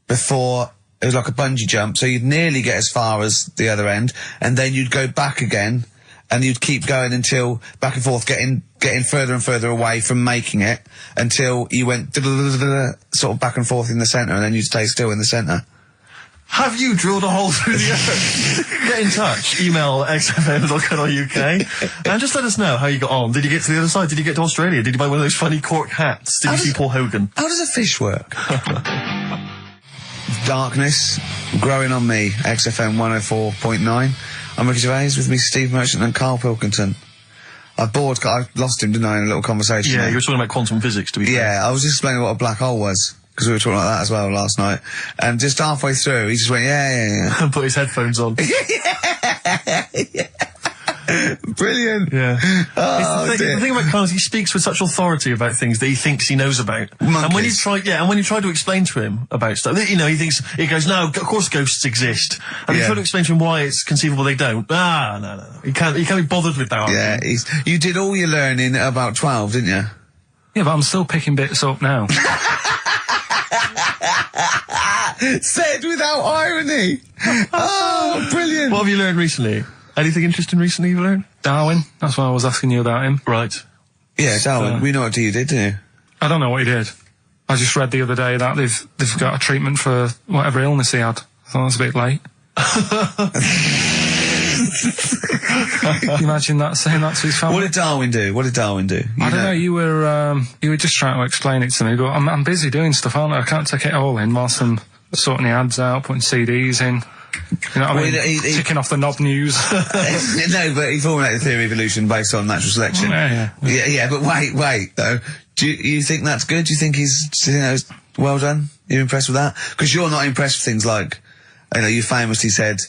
before it was like a bungee jump. So you'd nearly get as far as the other end, and then you'd go back again, and you'd keep going until back and forth, getting further and further away from making it until you went sort of back and forth in the centre, and then you'd stay still in the centre. Have you drilled a hole through the earth? Get in touch. Email xfm.co.uk and just let us know how you got on. Did you get to the other side? Did you get to Australia? Did you buy one of those funny cork hats? Did you see Paul Hogan? How does a fish work? Darkness, growing on me, XFM 104.9. I'm Ricky Gervais, with me Steve Merchant and Karl Pilkington. I lost him, didn't I, in a little conversation? Yeah, you were talking about quantum physics, to be fair. Yeah, I was just explaining what a black hole was, because we were talking like that as well last night. And just halfway through, he just went, yeah. And put his headphones on. Yeah. Brilliant. Yeah. Oh, the thing about Carl is he speaks with such authority about things that he thinks he knows about. Monkeys. And when you try to explain to him about stuff, he goes, no, of course ghosts exist. And you try to explain to him why it's conceivable they don't. No. He can't be bothered with that. Yeah, you did all your learning at about 12, didn't you? Yeah, but I'm still picking bits up now. Said without irony. Oh, brilliant. What have you learned recently? Anything interesting recently you've learned? Darwin, that's why I was asking you about him. Right. Yeah, Darwin, we know what you did, didn't you? I don't know what he did. I just read the other day that they've got a treatment for whatever illness he had. I thought it was a bit late. Can you imagine that, saying that to his family? What did Darwin do? I don't know, you were just trying to explain it to me, but I'm busy doing stuff, aren't I? I can't take it all in whilst I'm sorting the ads out, putting CDs in. You know what I mean? Ticking off the knob news. No, but he formulated the theory of evolution based on natural selection. Yeah, but wait, though. Do you think that's good? Do you think he's, well done? You're impressed with that? Because you're not impressed with things like, you famously said,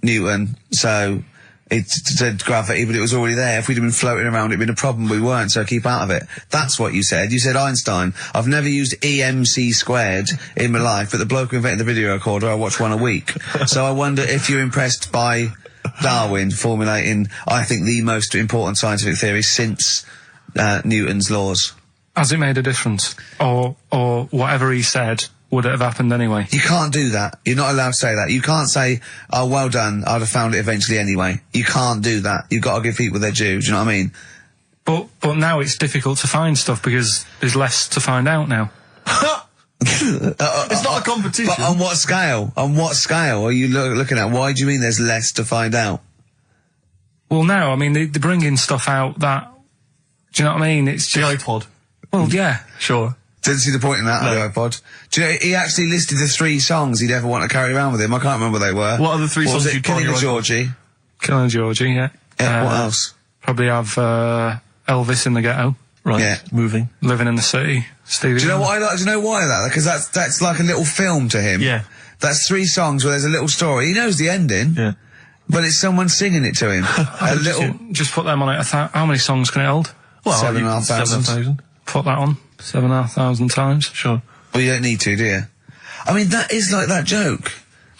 Newton, so it said gravity, but it was already there. If we'd have been floating around, it'd been a problem. We weren't, so keep out of it. That's what you said. You said Einstein. I've never used EMC squared in my life, but the bloke who invented the video recorder, I watch one a week. So I wonder if you're impressed by Darwin formulating, I think, the most important scientific theory since Newton's laws. Has it made a difference? Or whatever he said, would it have happened anyway? You can't do that. You're not allowed to say that. You can't say, oh, well done, I'd have found it eventually anyway. You can't do that. You've got to give people their due, do you know what I mean? But now it's difficult to find stuff because there's less to find out now. It's not a competition. But on what scale? On what scale are you looking at? Why do you mean there's less to find out? Well, no, I mean, they're bringing stuff out that... Do you know what I mean? It's The just... iPod. Well, yeah. Sure. Didn't see the point in that, No. the iPod. Do you know, he actually listed the 3 songs he'd ever want to carry around with him. I can't remember what they were. What are the 3 What songs was it? you'd put on Killing your a iPod? Georgie. Killing Georgie, yeah. Yeah, what else? Probably have Elvis in the Ghetto. Right. Yeah. Moving. Living in the City. Stevie. Do you know what I like? Do you know why that? Because that's like a little film to him. Yeah. That's 3 songs where there's a little story. He knows the ending. Yeah. But it's someone singing it to him. A little... Just put them on it. How many songs can it hold? Well, 7,500. 7,500. Put that on 7,500 times. Sure. Well, you don't need to, do you? I mean, that is like that joke.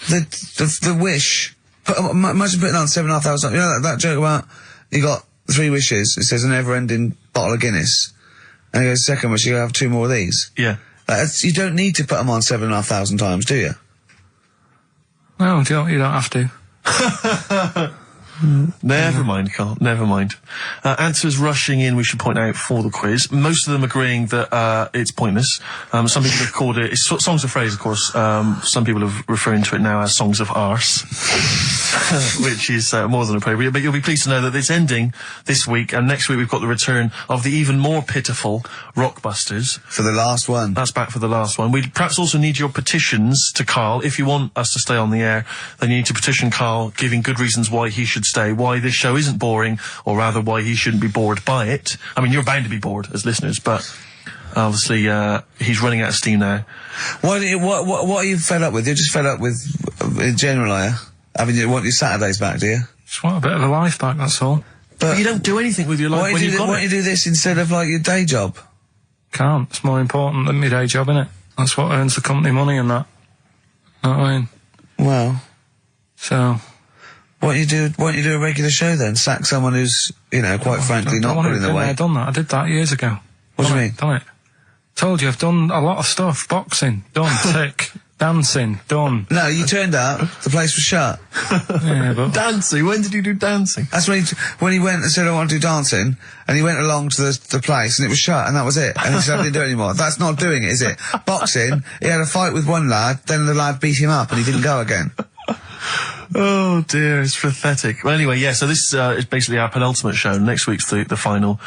The wish. Imagine putting on 7,500. You know that joke about you got 3 wishes. It says a never-ending bottle of Guinness. And he goes, second wish, you have 2 more of these. Yeah. You don't need to put them on 7,500 times, do you? No, you don't have to. Never mind, Carl. Never mind. Answers rushing in, we should point out, for the quiz. Most of them agreeing that it's pointless. Some people have called it... It's songs of phrase, of course. Some people are referring to it now as songs of arse. Which is more than appropriate. But you'll be pleased to know that it's ending this week, and next week we've got the return of the even more pitiful Rockbusters. For the last one. That's back for the last one. We perhaps also need your petitions to Carl. If you want us to stay on the air, then you need to petition Carl, giving good reasons why he should stay, why this show isn't boring, or rather why he shouldn't be bored by it. I mean, you're bound to be bored as listeners, but obviously he's running out of steam now. What are you fed up with? You're just fed up with, in general, are you? I mean, you want your Saturdays back, do you? Just want a bit of a life back, that's all. But you don't do anything with your life when you've got why it. don't you do this instead of, like, your day job? Can't. It's more important than my day job, innit? That's what earns the company money and that. Know what I mean? Well... So... Why don't you do a regular show then? Sack someone who's, you know, quite frankly not putting in the weight. I've done that. I did that years ago. What do you mean? Done it. Told you, I've done a lot of stuff. Boxing, done. Tick. Dancing, done. No, you turned up, the place was shut. Yeah, but... Dancing? When did you do dancing? That's when he went and said, I want to do dancing, and he went along to the place, and it was shut, and that was it. And he said, I didn't do it anymore. That's not doing it, is it? Boxing, he had a fight with one lad, then the lad beat him up, and he didn't go again. Oh dear, it's pathetic. Well, anyway, yeah, so this is basically our penultimate show. Next week's the final,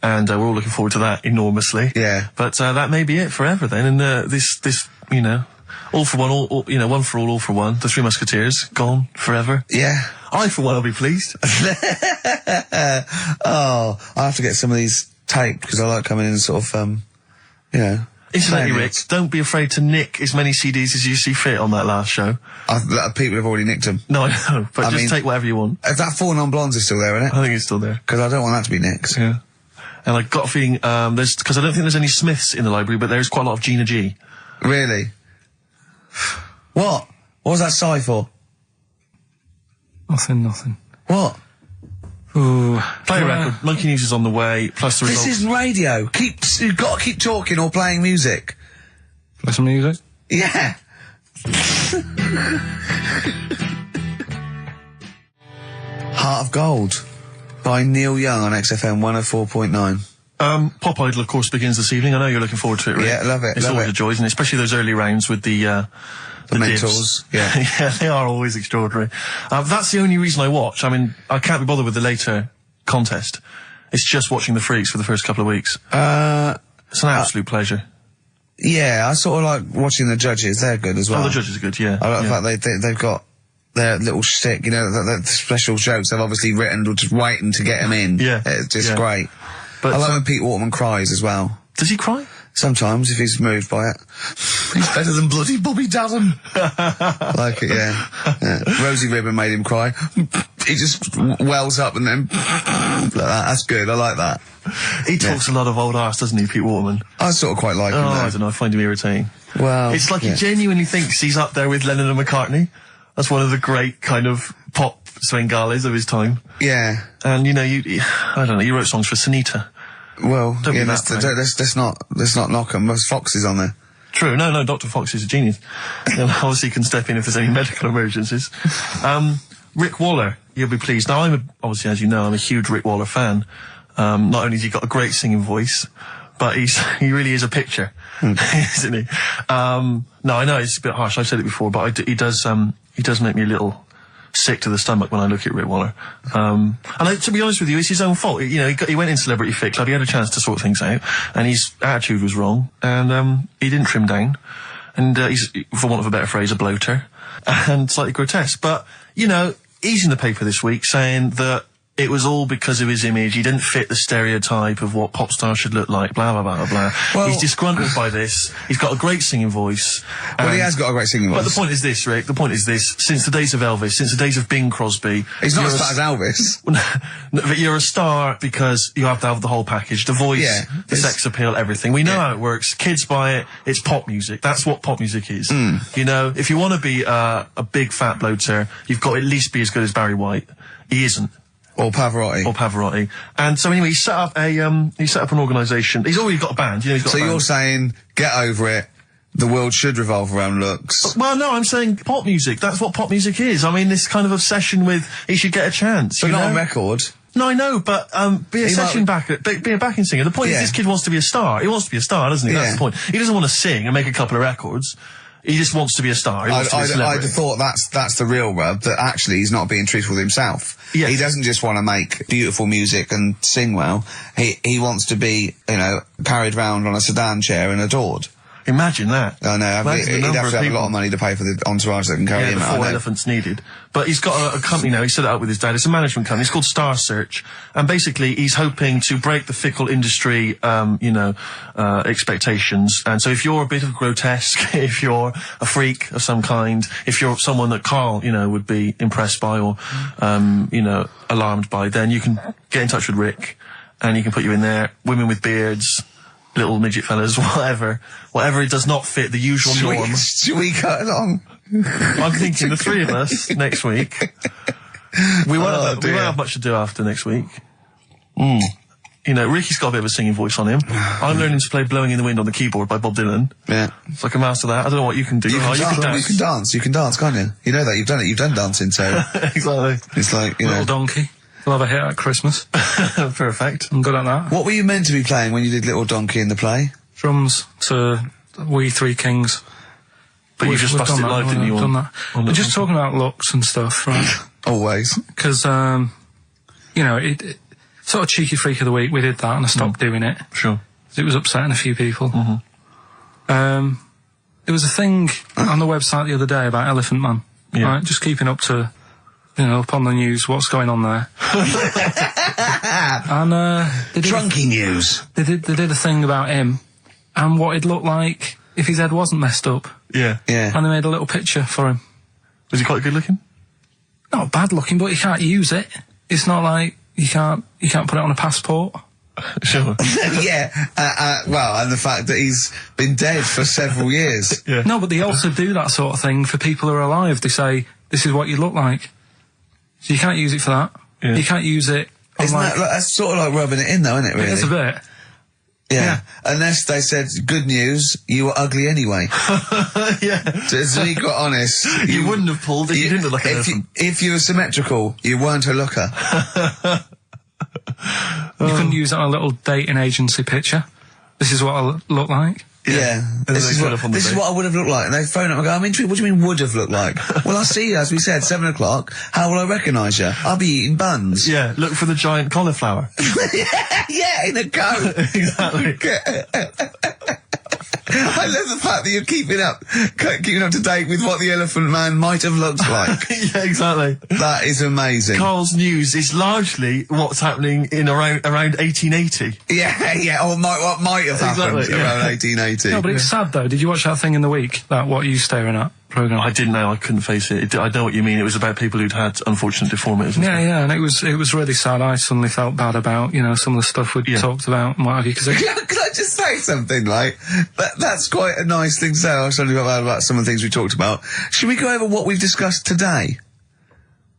and we're all looking forward to that enormously. Yeah. But that may be it forever then, and this, you know, all for one, all, you know, one for all for one. The Three Musketeers, gone forever. Yeah. I, for one, will be pleased. Oh, I have to get some of these taped, because I like coming in and sort of, you know... Incidentally, Rick, don't be afraid to nick as many CDs as you see fit on that last show. People have already nicked them. No, I know, but just take whatever you want. If that 4 Non-Blondes is still there, isn't it? I think it's still there. Because I don't want that to be nicked. Yeah. And I got a feeling, because I don't think there's any Smiths in the library, but there's quite a lot of Gina G. Really? What? What was that sigh for? Nothing. What? Ooh. Play a record. Monkey News is on the way, plus the This results. isn't radio. You've got to keep talking or playing music. Play some music? Yeah. Heart of Gold by Neil Young on XFM 104.9. Pop Idol, of course, begins this evening. I know you're looking forward to it, Rick. Yeah, love it, It's love always it. a joy, and especially those early rounds with the mentors, divs. yeah. Yeah, they are always extraordinary. That's the only reason I watch. I mean, I can't be bothered with the later contest. It's just watching the freaks for the first couple of weeks. It's an absolute pleasure. Yeah, I sort of like watching the judges. They're good as well. Oh, the judges are good, yeah. I like the fact they've got their little shtick, you know, the special jokes they've obviously written or just waiting to get them in. Yeah. It's just Yeah. great. But I like when Pete Waterman cries as well. does he cry? Sometimes, if he's moved by it. He's better than bloody Bobby Daddon. Like it, yeah. Rosie Ribbon made him cry. He just wells up and then... like that. That's good, I like that. He talks a lot of old arse, doesn't he, Pete Waterman? I sort of quite like him, Oh, though. I don't know, I find him irritating. Well... It's like he genuinely thinks he's up there with Lennon and McCartney. That's one of the great kind of pop swingales of his time. Yeah. And, you know, I don't know, you wrote songs for Sunita. Well, Don't yeah, be that let's not knock him. There's Foxes on there. True, no, Dr. Fox is a genius. And obviously can step in if there's any medical emergencies. Rick Waller, you'll be pleased. Now, obviously, as you know, I'm a huge Rick Waller fan. Not only has he got a great singing voice, but he really is a picture, isn't he? No, I know it's a bit harsh. I've said it before, but he does make me a little sick to the stomach when I look at Rick Waller. And to be honest with you, it's his own fault. You know, he went in Celebrity Fit Club, he had a chance to sort things out, and his attitude was wrong, and he didn't trim down. And he's, for want of a better phrase, a bloater, and slightly grotesque. But, you know, he's in the paper this week saying that it was all because of his image. He didn't fit the stereotype of what pop stars should look like, blah, blah, blah, blah. Well, he's disgruntled by this. He's got a great singing voice. Well, he has got a great singing voice. But the point is this, Rick, the point is this. Since the days of Elvis, since the days of Bing Crosby... He's not as fat as Elvis. But you're a star because you have to have the whole package. The voice, the sex appeal, everything. We know how it works. Kids buy it. It's pop music. That's what pop music is. You know, if you want to be a big fat bloater, you've got to at least be as good as Barry White. He isn't. Or Pavarotti. And so anyway, he set up an organisation. He's already got a band. You know, he's got a band. You're saying, get over it. The world should revolve around looks. Well, no, I'm saying pop music. That's what pop music is. I mean, this kind of obsession with he should get a chance. But not on record. No, I know, but be a backing singer. The point is, this kid wants to be a star. He wants to be a star, doesn't he? That's the point. He doesn't want to sing and make a couple of records. He just wants to be a star. He wants to be a celebrity. I'd have thought that's the real rub, that actually he's not being truthful with himself. Yes. He doesn't just want to make beautiful music and sing well. He wants to be, you know, carried round on a sedan chair and adored. Imagine that. I know. He'd have to have a lot of money to pay for the entourage that can carry him out. 4 elephants needed. But he's got a company now. He set it up with his dad. It's a management company. It's called Star Search. And basically, he's hoping to break the fickle industry, expectations. And so if you're a bit of grotesque, if you're a freak of some kind, if you're someone that Karl, you know, would be impressed by or, alarmed by, then you can get in touch with Rick and he can put you in there. Women with beards, little midget fellas, whatever it does not fit the usual norm. Should we cut along? I'm thinking the three of us next week. We won't have much to do after next week. You know, Ricky's got a bit of a singing voice on him. I'm learning to play Blowing in the Wind on the keyboard by Bob Dylan. Yeah. So I can master that. I don't know what you can do. You can dance. You can dance, can't you? You know that. You've done it. You've done dancing, so... Exactly. It's like, you know... Little Donkey. We'll have a hit at Christmas. Perfect. I'm good at that. What were you meant to be playing when you did Little Donkey in the play? Drums to We Three Kings. But you just busted live, didn't you? Done that. We're just talking about looks and stuff, right? Always. Because, you know, it sort of cheeky freak of the week, we did that and I stopped doing it. Sure. It was upsetting a few people. There was a thing on the website the other day about Elephant Man. Yeah. Right? Just keeping up to, you know, up on the news, what's going on there. And, Drunky news. They did a thing about him and what he'd look like if his head wasn't messed up. Yeah. Yeah. And they made a little picture for him. Was he quite good looking? Not bad looking, but you can't use it. It's not like you can't put it on a passport. Sure. Yeah. Well, and the fact that he's been dead for several years. Yeah. No, but they also do that sort of thing for people who are alive. They say, this is what you look like. So you can't use it for that. Yeah. You can't use it on that's sort of like rubbing it in though, isn't it, really? It is a bit. Yeah. Unless they said, good news, you were ugly anyway. Yeah. So he got honest. You wouldn't have pulled it. You didn't look like an elephant. If you were symmetrical, you weren't a looker. You couldn't use it on a little dating agency picture. This is what I look like. Yeah. This is what I would have looked like. And they phone up and go, I'm intrigued. What do you mean would have looked like? Well, I'll see you, as we said, 7 o'clock. How will I recognise you? I'll be eating buns. Yeah, look for the giant cauliflower. Yeah, in a coat. Exactly. I love the fact that you're keeping up to date with what the Elephant Man might have looked like. Yeah, exactly. That is amazing. Karl's news is largely what's happening in around 1880. Yeah, or what might have happened around 1880. No, but it's sad though. Did you watch that thing in the week? That What Are You Staring At programme? I didn't know. I couldn't face it. I know what you mean. It was about people who'd had unfortunate deformities. Yeah, and it was really sad. I suddenly felt bad about, you know, some of the stuff we'd talked about and what have you. Cause Can I just say something, like, that's quite a nice thing to say. I suddenly felt bad about some of the things we talked about. Should we go over what we've discussed today?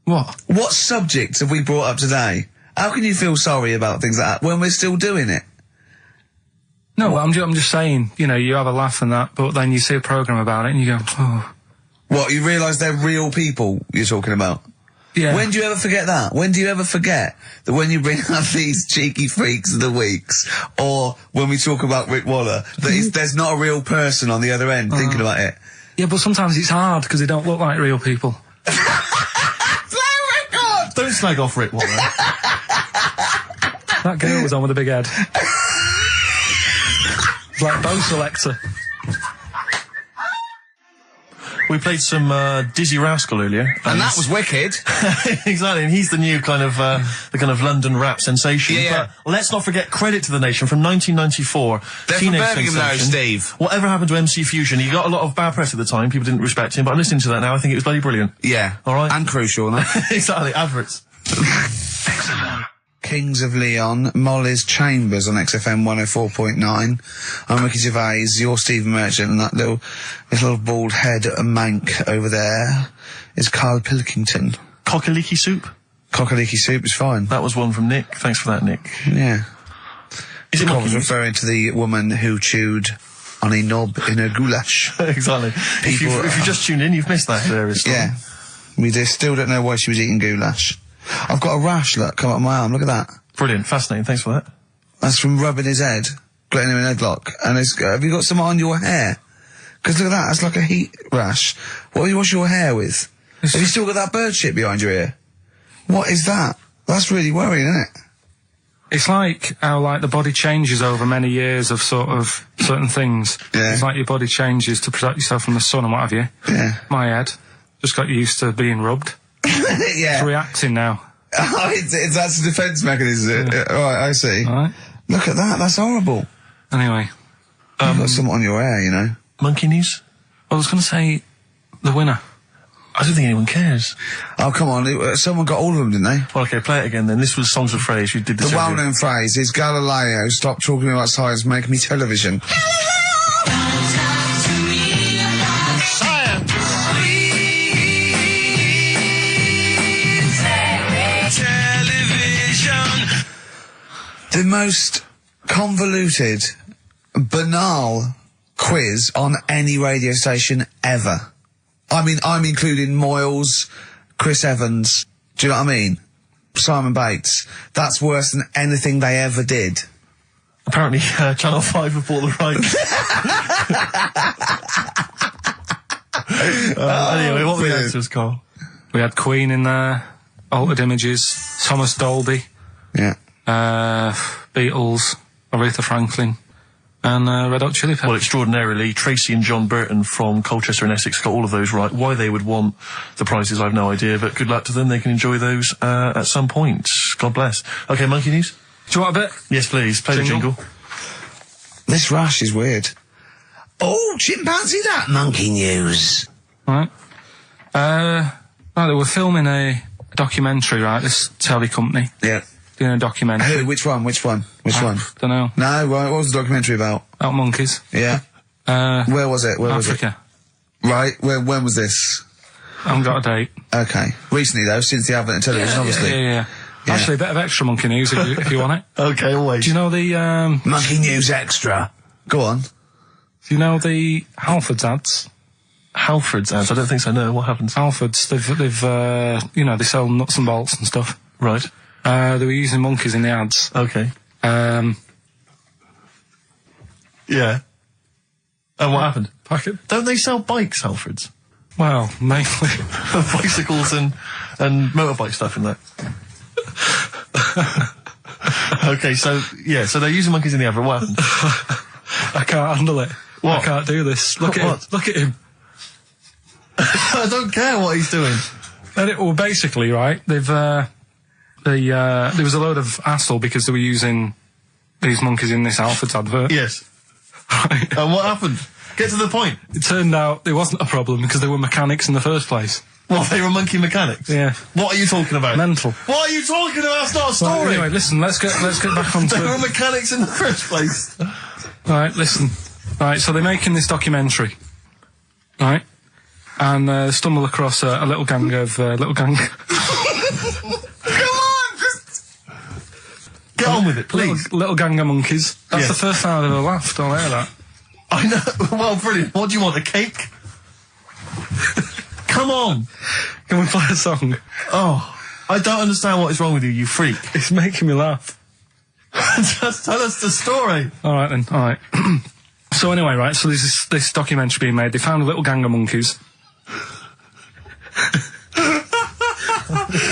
What? What subjects have we brought up today? How can you feel sorry about things like that when we're still doing it? No, I'm just saying, you know, you have a laugh and that, but then you see a programme about it and you go, oh. What, you realise they're real people you're talking about? Yeah. When do you ever forget that? When do you ever forget that when you bring up these cheeky freaks of the weeks, or when we talk about Rick Waller, that there's not a real person on the other end thinking about it? Yeah, but sometimes it's hard because they don't look like real people. Don't slag off Rick Waller. That girl was on with a big head. It's like Bo Selector. We played some Dizzy Rascal earlier, And that was wicked. exactly. And he's the new kind of the kind of London rap sensation. Yeah. But let's not forget Credit to the Nation from 1994. They're from Teenage Birmingham now, sensation. Steve. Whatever happened to MC Fusion? He got a lot of bad press at the time. People didn't respect him. But I'm listening to that now. I think it was bloody brilliant. Yeah. All right. And crucial, no? exactly. Adverts. Kings of Leon, Molly's Chambers on XFM 104.9. I'm Ricky Gervais, you're Stephen Merchant, and that little bald head mank over there is Karl Pilkington. Cockaliki soup. Cockaliki soup is fine. That was one from Nick. Thanks for that, Nick. Yeah. Is it I monkey was news? referring to the woman who chewed on a knob in a goulash. exactly. If you just tuned in, you've missed that hilarious story. Yeah. We just still don't know why she was eating goulash. I've got a rash, look, come up my arm, look at that. Brilliant. Fascinating. Thanks for that. That's from rubbing his head, getting him in a headlock. And have you got some on your hair? Because look at that, that's like a heat rash. What do you wash your hair with? Have you still got that bird shit behind your ear? What is that? That's really worrying, isn't it? It's like how, like, the body changes over many years of sort of certain things. Yeah. It's like your body changes to protect yourself from the sun and what have you. Yeah. My head just got used to being rubbed. It's Yeah. reacting now. Oh, that's a defence mechanism. Yeah. Right, I see. All right. Look at that, that's horrible. Anyway, You've got something on your hair, you know. Monkey news? I was going to say the winner. I don't think anyone cares. Oh, come on, someone got all of them, didn't they? Well, okay, play it again then. This was Songs of Phrase. You did this The earlier. well-known phrase is Galileo, stop talking about science, make me television. The most convoluted, banal quiz on any radio station ever. I mean, I'm including Moyles, Chris Evans, do you know what I mean? Simon Bates. That's worse than anything they ever did. Apparently, Channel 5 have bought the rights. Anyway, what were the brilliant. answers, Carl? We had Queen in there, Altered Images, Thomas Dolby, Yeah. Beatles, Aretha Franklin, and Red Hot Chili Well, Peppers. extraordinarily, Tracy and John Burton from Colchester and Essex got all of those right. Why they would want the prizes, I've no idea, but good luck to them. They can enjoy those at some point. God bless. Okay, Monkey News? Do you want a bit? Yes, please. Play the Jingle? jingle. This rash is weird. Oh, chimpanzee that monkey news. Right. Right, they were filming a documentary, right, this telly company, Yeah. doing a documentary. Who? Which one? Which one? Which one? Don't know. No, right, what was the documentary about? About monkeys. Yeah. Where was it? Where was it? Africa. Right, when was this? I haven't got a date. Okay. Recently though, since the advent of television, obviously. Yeah. Yeah. Actually, a bit of extra monkey news if you want it. Okay, always. Do you know the, Monkey News Extra. Go on. do you know the Halfords ads? Halford's ads? I don't think so, no. What happens? Halfords, they've you know, they sell nuts and bolts and stuff. Right. They were using monkeys in the ads. Okay. Um, Yeah. And what happened? packet. Don't they sell bikes, Halford's? Well, mainly. Bicycles and motorbike stuff in that. Okay, so they're using monkeys in the advert. What happened? I can't handle it. What? I can't do this. Look at What? him. Look at him. I don't care what he's doing. Well, basically, right, they've, there was a load of hassle because they were using these monkeys in this Halfords advert. Yes. Right. And what happened? Get to the point. It turned out it wasn't a problem because they were mechanics in the first place. Well, they were monkey mechanics. Yeah. What are you talking about? Mental. What are you talking about? That's not a story. Right, anyway, listen, let's get back onto They were it. mechanics in the first place. Right, listen. Right, so they're making this documentary. Right? And stumble across a little gang of, Come on! Get on with it, please. little gang of monkeys. That's Yes. the first time I've ever laughed, I'll hear that. I know. Well, brilliant. What do you want? A cake? Come on! Can we play a song? Oh, I don't understand what is wrong with you, you freak. It's making me laugh. Just tell us the story. All right then. All right. So anyway, right. So there's this documentary being made. They found a little gang of monkeys.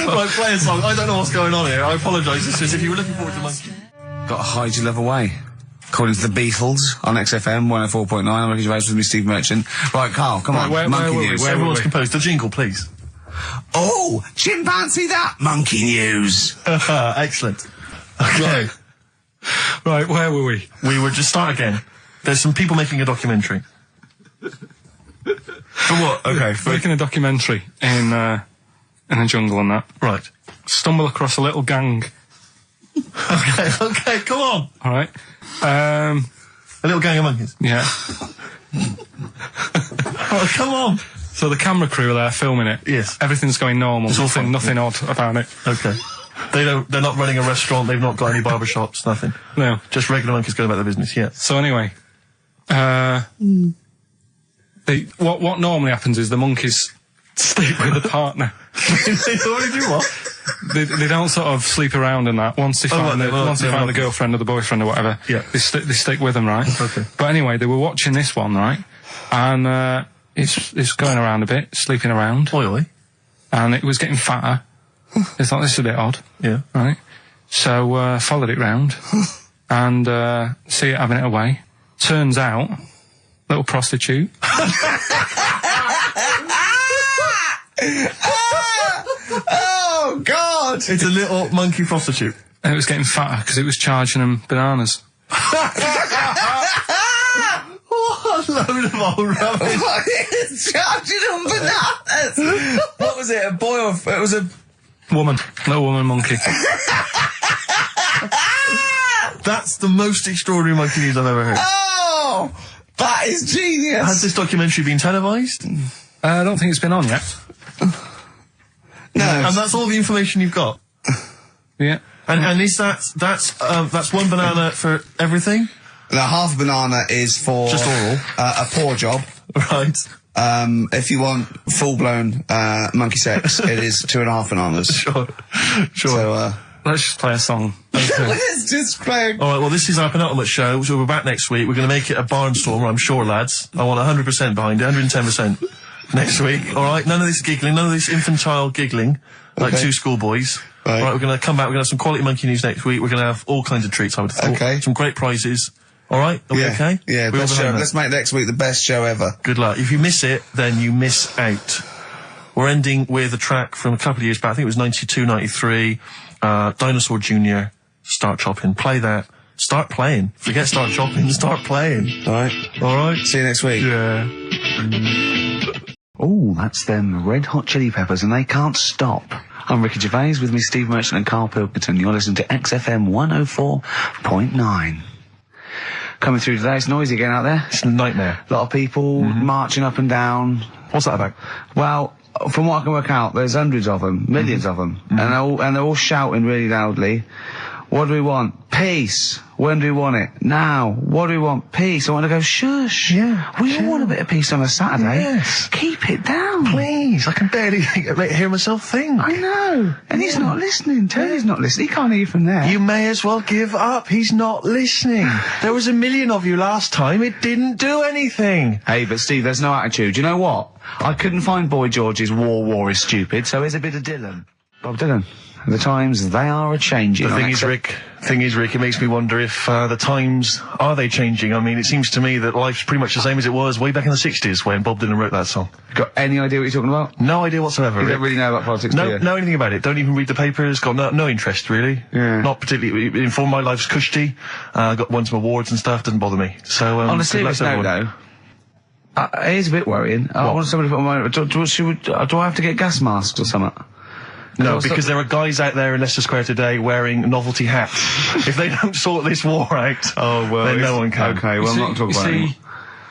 Right, play a song. I don't know what's going on here. I apologise. It's just if you were looking forward to monkey. Got to hide your love away. According to the Beatles on XFM 104.9. I'm Ricky Gervais with me, Steve Merchant. Right, Carl, come on. Monkey news. Everyone's composed. The jingle, please. Oh, chimpanzee that monkey news. Excellent. Okay. Right, where were we? We were just start again. There's some people making a documentary. For what? Okay. Making a documentary in a jungle and that. Right. Stumble across a little gang. Okay, come on. All right. A little gang of monkeys. Yeah. Oh, come on. So the camera crew are there filming it. Yes. Everything's going normal. It's all fine. Nothing odd about it. Okay. They're not running a restaurant, they've not got any barber shops, nothing. No. Just regular monkeys going about their business, yeah. So anyway, what normally happens is the monkeys sleep with a partner. They already do what? They don't sort of sleep around and that. Once they find the girlfriend or the boyfriend or whatever, yeah. they stick with them, right? Okay. But anyway, they were watching this one, right? And it's going around a bit, sleeping around. Oily. And it was getting fatter. They thought, this is a bit odd. Yeah. Right? So, followed it round. And, see it having it away. Turns out, little prostitute. Oh, God! It's a little monkey prostitute. And it was getting fatter because it was charging them bananas. What a load of old rubbish. It's charging them bananas! What was it, a boy or... It was a... Woman. Little woman monkey. That's the most extraordinary monkey news I've ever heard. Oh! That is genius! Has this documentary been televised? I don't think it's been on yet. No. And that's all the information you've got? Yeah. And is that's one banana for everything? Now, half a banana is for... Just oral? A paw job. Right. If you want full-blown monkey sex, it is 2.5 bananas. Sure. So, Let's just play a song. let's just play... All right, well, this is our penultimate show, so we're back next week. We're going to make it a barnstormer, I'm sure, lads. I want 100% behind it, 110% next week. All right, none of this giggling, none of this infantile giggling, like two schoolboys. Right. All right, we're going to come back, we're going to have some quality monkey news next week. We're going to have all kinds of treats, I would have thought. Okay. Some great prizes. All right, are we okay? Yeah, We all best show. behind that? Let's make next week the best show ever. Good luck. If you miss it, then you miss out. We're ending with a track from a couple of years back. I think it was 92, 93. Dinosaur Jr. Start Chopping. Play that. Start playing. Forget start chopping. Start playing. All right. All right. See you next week. Yeah. Oh, that's them Red Hot Chili Peppers, and they can't stop. I'm Ricky Gervais with me, Steve Merchant and Karl Pilkington. You're listening to XFM 104.9. Coming through today, it's noisy again out there. It's a nightmare. A lot of people marching up and down. What's that about? Well, from what I can work out, there's hundreds of them, millions of them, and they're all shouting really loudly. What do we want? Peace. When do we want it? Now. What do we want? Peace. I want to go, shush. Yeah. We all want a bit of peace on a Saturday. Yes. Keep it down. Please, I can barely hear myself think. I know. And he's not listening. Tony's not listening. He can't hear you from there. You may as well give up. He's not listening. There was 1 million of you last time. It didn't do anything. Hey, but Steve, there's no attitude. You know what? I couldn't find Boy George's War is Stupid, so here's a bit of Dylan. Bob Dylan. The times, they are a-changing. The thing is, Rick, it makes me wonder if the times, are they changing? I mean, it seems to me that life's pretty much the same as it was way back in the 60s when Bob Dylan wrote that song. Got any idea what you're talking about? No idea whatsoever, You Rick. don't really know about politics, do you? Know anything about it. Don't even read the papers. Got no interest, really. Yeah. Not particularly. Informed my life's cushy. Got won some awards and stuff. Doesn't bother me. So, On a good luck serious to note, everyone. though, it is a bit worrying. I want somebody to put my... Do I have to get gas masks or something? No, because there are guys out there in Leicester Square today wearing novelty hats. If they don't sort this war out, then no one can. Okay, well, I'm not talking about it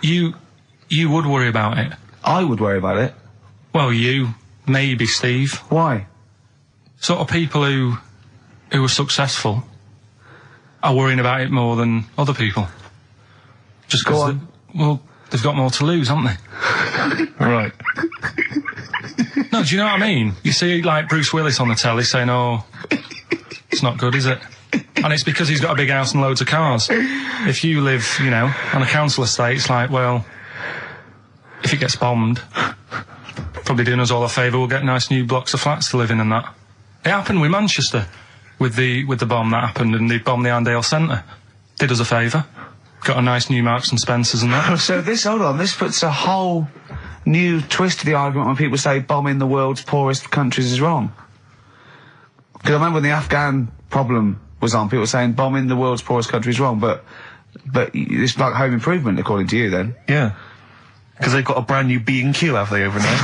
anymore. You would worry about it. I would worry about it. Well, you, maybe Steve. Why? Sort of people who are successful are worrying about it more than other people. Just Go because, on. well, they've got more to lose, haven't they? Right. No, do you know what I mean? You see, like, Bruce Willis on the telly saying, oh, it's not good, is it? And it's because he's got a big house and loads of cars. If you live, you know, on a council estate, it's like, well, if it gets bombed, probably doing us all a favour, we'll get nice new blocks of flats to live in and that. It happened with Manchester, with the bomb that happened, and they bombed the Arndale Centre. Did us a favour. Got a nice new Marks and Spencers and that. So this puts a whole new twist to the argument when people say bombing the world's poorest countries is wrong. Because I remember when the Afghan problem was on, people were saying bombing the world's poorest country is wrong, but it's like home improvement, according to you, then. Yeah. Because they've got a brand new B&Q, have they, over there?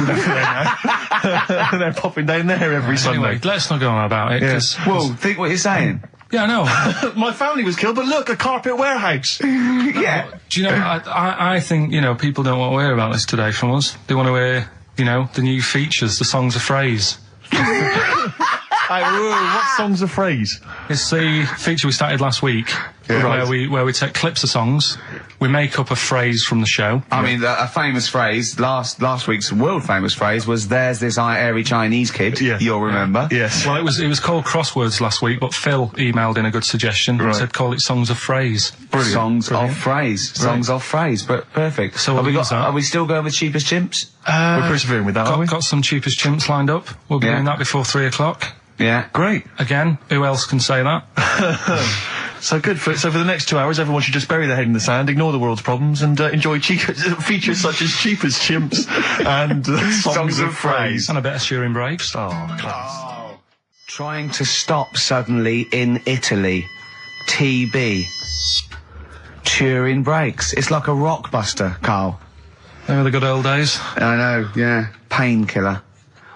They're popping down there every Sunday. Anyway, let's not go on about it, because... Yeah. Well, think what you're saying. Yeah, I know. My family was killed, but look, a carpet warehouse. Yeah. Do you know, I think, you know, people don't want to hear about this today from us. They want to hear, you know, the new features, the songs of phrase. What song's a phrase? It's the feature we started last week, where we take clips of songs, we make up a phrase from the show. I mean, a famous phrase, last week's world famous phrase was, there's this airy Chinese kid, you'll remember. Yes. Well, it was called Crosswords last week, but Phil emailed in a good suggestion and said call it Songs of Phrase. Brilliant. Songs of phrase. Songs of phrase, but perfect. So are we still going with Cheapest Chimps? We're persevering with that, aren't we? Got some Cheapest Chimps lined up. We'll be doing that before 3 o'clock. Yeah. Great. Again, who else can say that? So good. So for the next 2 hours, everyone should just bury their head in the sand, ignore the world's problems, and enjoy features such as Cheapest Chimps and songs of phrase. And a bit of Shearing Breaks. Oh, class. Trying to stop suddenly in Italy. TB. Turing Breaks. It's like a rockbuster, Carl. They were the good old days. I know, yeah. Painkiller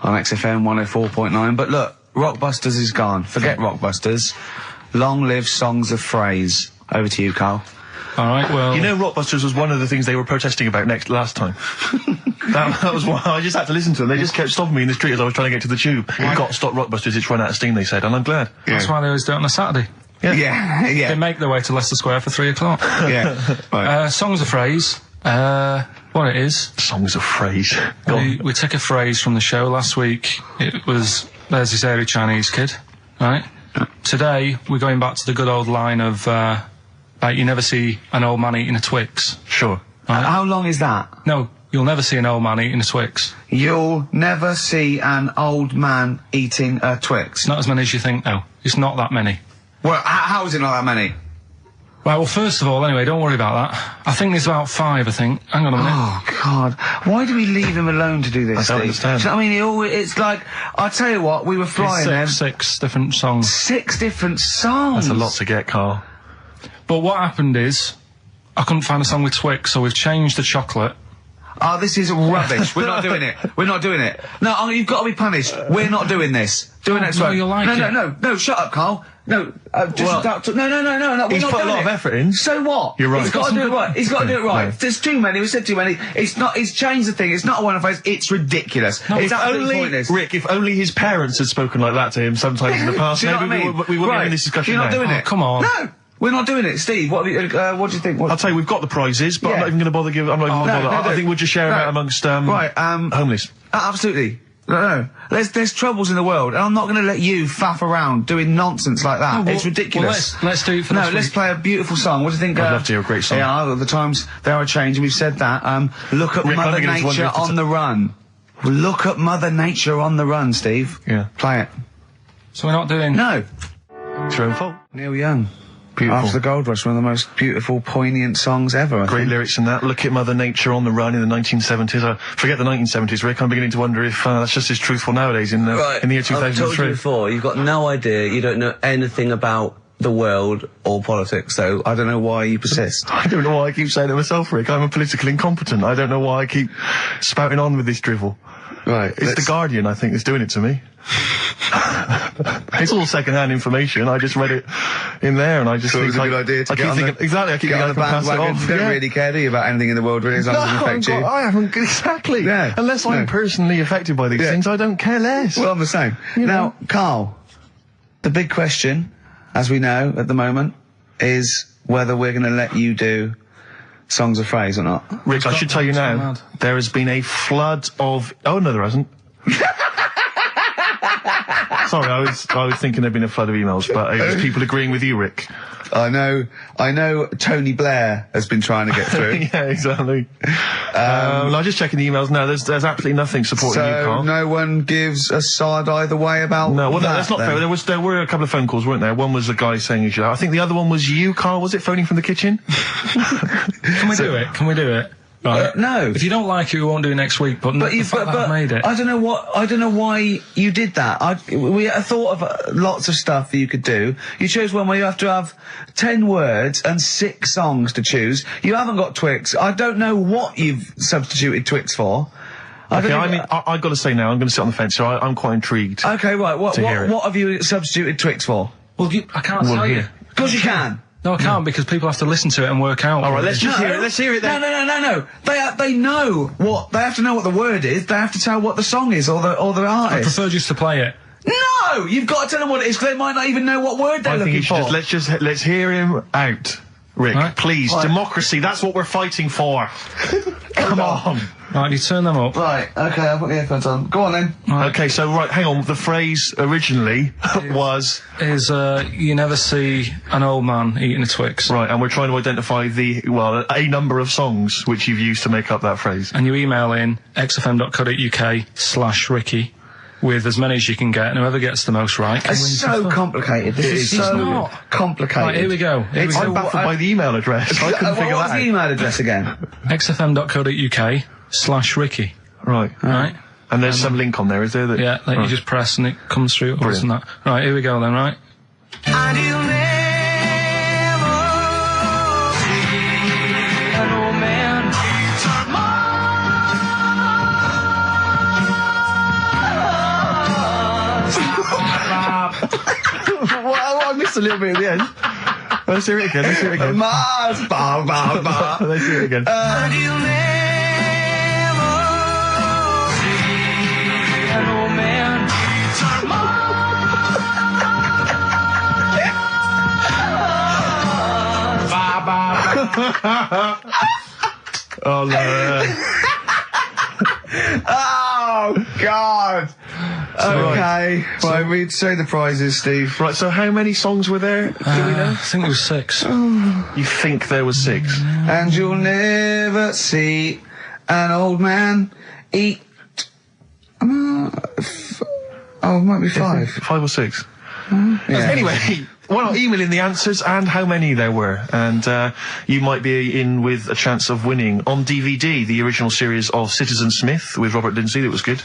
on XFM 104.9. But look, Rockbusters is gone. Forget Rockbusters. Long live Songs of Phrase. Over to you, Carl. All right, well... You know, Rockbusters was one of the things they were protesting about last time. that was why I just had to listen to them. They just kept stopping me in the street as I was trying to get to the tube. You've got to stop Rockbusters, it's run out of steam, they said, and I'm glad. Yeah. That's why they always do it on a Saturday. Yeah. They make their way to Leicester Square for 3 o'clock. Yeah. Right. Songs of Phrase. What it is... Songs of Phrase. We took a phrase from the show last week. It was, there's this airy Chinese kid, right? Today, we're going back to the good old line of, you never see an old man eating a Twix. Sure. Right? How long is that? No, you'll never see an old man eating a Twix. You'll never see an old man eating a Twix. Not as many as you think, though. It's not that many. Well, how is it not that many? Right, well, first of all, anyway, don't worry about that. I think there's about 5, I think. Hang on a minute. Oh, God. Why do we leave him alone to do this, I don't Steve? understand. Do you know what I mean? It's like, I'll tell you what, we were flying them. 6 different songs. 6 different songs? That's a lot to get, Carl. But what happened is, I couldn't find a song with Twix, so we've changed the chocolate. Oh, this is rubbish. We're not doing it. We're not doing it. No, you've got to be punished. We're not doing this. Do it next no, week. you'll like it. No, shut up, Carl. No, just no. We're He's not put a doing lot of effort in. So what? You're right. He's got to do it right. He's got to do it right. No. There's too many. We said too many. It's not. He's changed the thing. It's not a one-off phrase. It's ridiculous. No, it's absolutely pointless. Rick, if only his parents had spoken like that to him sometimes in the past, maybe we wouldn't be having this discussion You're not doing it. Come on. No. We're not doing it, Steve. What do you think? I'll tell you, we've got the prizes, but I'm not even going to bother giving. I'm not even going to bother. I think we'll just share them out amongst homeless. Absolutely. No. There's troubles in the world, and I'm not going to let you faff around doing nonsense like that. It's ridiculous. Well, let's do it for this week. Let's play a beautiful song. What do you think? I'd love to hear a great song. Yeah, the times they are changing. We've said that. Look at Mother Nature on the run. Look at Mother Nature on the run, Steve. Yeah. Play it. So we're not doing... No. It's your own fault. Neil Young. Beautiful. After the Gold Rush, one of the most beautiful, poignant songs ever. Great lyrics in that. Look at Mother Nature on the run in the 1970s. I forget the 1970s, Rick. I'm beginning to wonder if that's just as truthful nowadays in the year 2003. I've told you before, you've got no idea, you don't know anything about the world or politics, so I don't know why you persist. I don't know why I keep saying it myself, Rick. I'm a political incompetent. I don't know why I keep spouting on with this drivel. Right. It's The Guardian, I think, that's doing it to me. It's all second-hand information. I just read it in there, and I just think it's a good idea to get on the bandwagon. You don't really care, do you, about anything in the world, really, as long as it affects you? I haven't, exactly. Yeah. Unless I'm personally affected by these things, I don't care less. Well, I'm the same. Now, Carl, the big question, as we know at the moment, is whether we're going to let you do Songs of Phrase or not. Rick, I should tell you now, there has been a flood of... Oh, no, there hasn't. Sorry, I was thinking there'd been a flood of emails, but it was people agreeing with you, Rick. I know Tony Blair has been trying to get through. Yeah, exactly. I'm just checking the emails now. There's absolutely nothing supporting you, Carl. No one gives a side either way about No, well, that's not then. fair. There were a couple of phone calls, weren't there? One was a guy saying you should. I think the other one was you, Carl. Was it phoning from the kitchen? Can we do it? Can we do it? Right. No. If you don't like it, we won't do it next week. But the fact that I've made it. I don't know why you did that. We thought of lots of stuff that you could do. You chose one where you have to have 10 words and 6 songs to choose. You haven't got Twix. I don't know what you've substituted Twix for. I've got to say now, I'm going to sit on the fence, so I'm quite intrigued. Okay, right. What have you substituted Twix for? Well, I can't tell you. Of course you can. No, I can't because people have to listen to it and work out. All right, let's just hear it. Let's hear it then. No. They know what they have to know what the word is. They have to tell what the song is or the artist. I prefer just to play it. No, you've got to tell them what it is because they might not even know what word they're looking for. Let's hear him out, Rick. Right. Please, democracy. That's what we're fighting for. Come on. Right, you turn them up. Right, okay, I'll put the earphones on. Go on then. Right. Okay, so hang on. The phrase originally was you never see an old man eating a Twix. right, and we're trying to identify a number of songs which you've used to make up that phrase. And you email in xfm.co.uk/Ricky with as many as you can get, and whoever gets the most right. It's so complicated. This is so complicated. Right, here we go. I'm baffled by the email address. I couldn't figure that What's out. the email address again? xfm.co.uk/Ricky. Right. Right? And there's some link on there, is there? That, Yeah, that you just press and it comes through. Brilliant. That. Right, here we go then, right? And you'll never see an old man Well, I missed a little bit at the end. Let's hear it again. Mars, ba ba ba. Let's hear it again. And you'll never see an old man Oh, no. Oh, God. Okay. Right, we'd say the prizes, Steve. Right, so how many songs were there? Do we know? I think there was 6. You think there was 6? And you'll never see an old man eat. It might be 5. 5 or 6? Yeah. Anyway, why not email in the answers and how many there were, and you might be in with a chance of winning on DVD the original series of Citizen Smith with Robert Lindsay. That was good.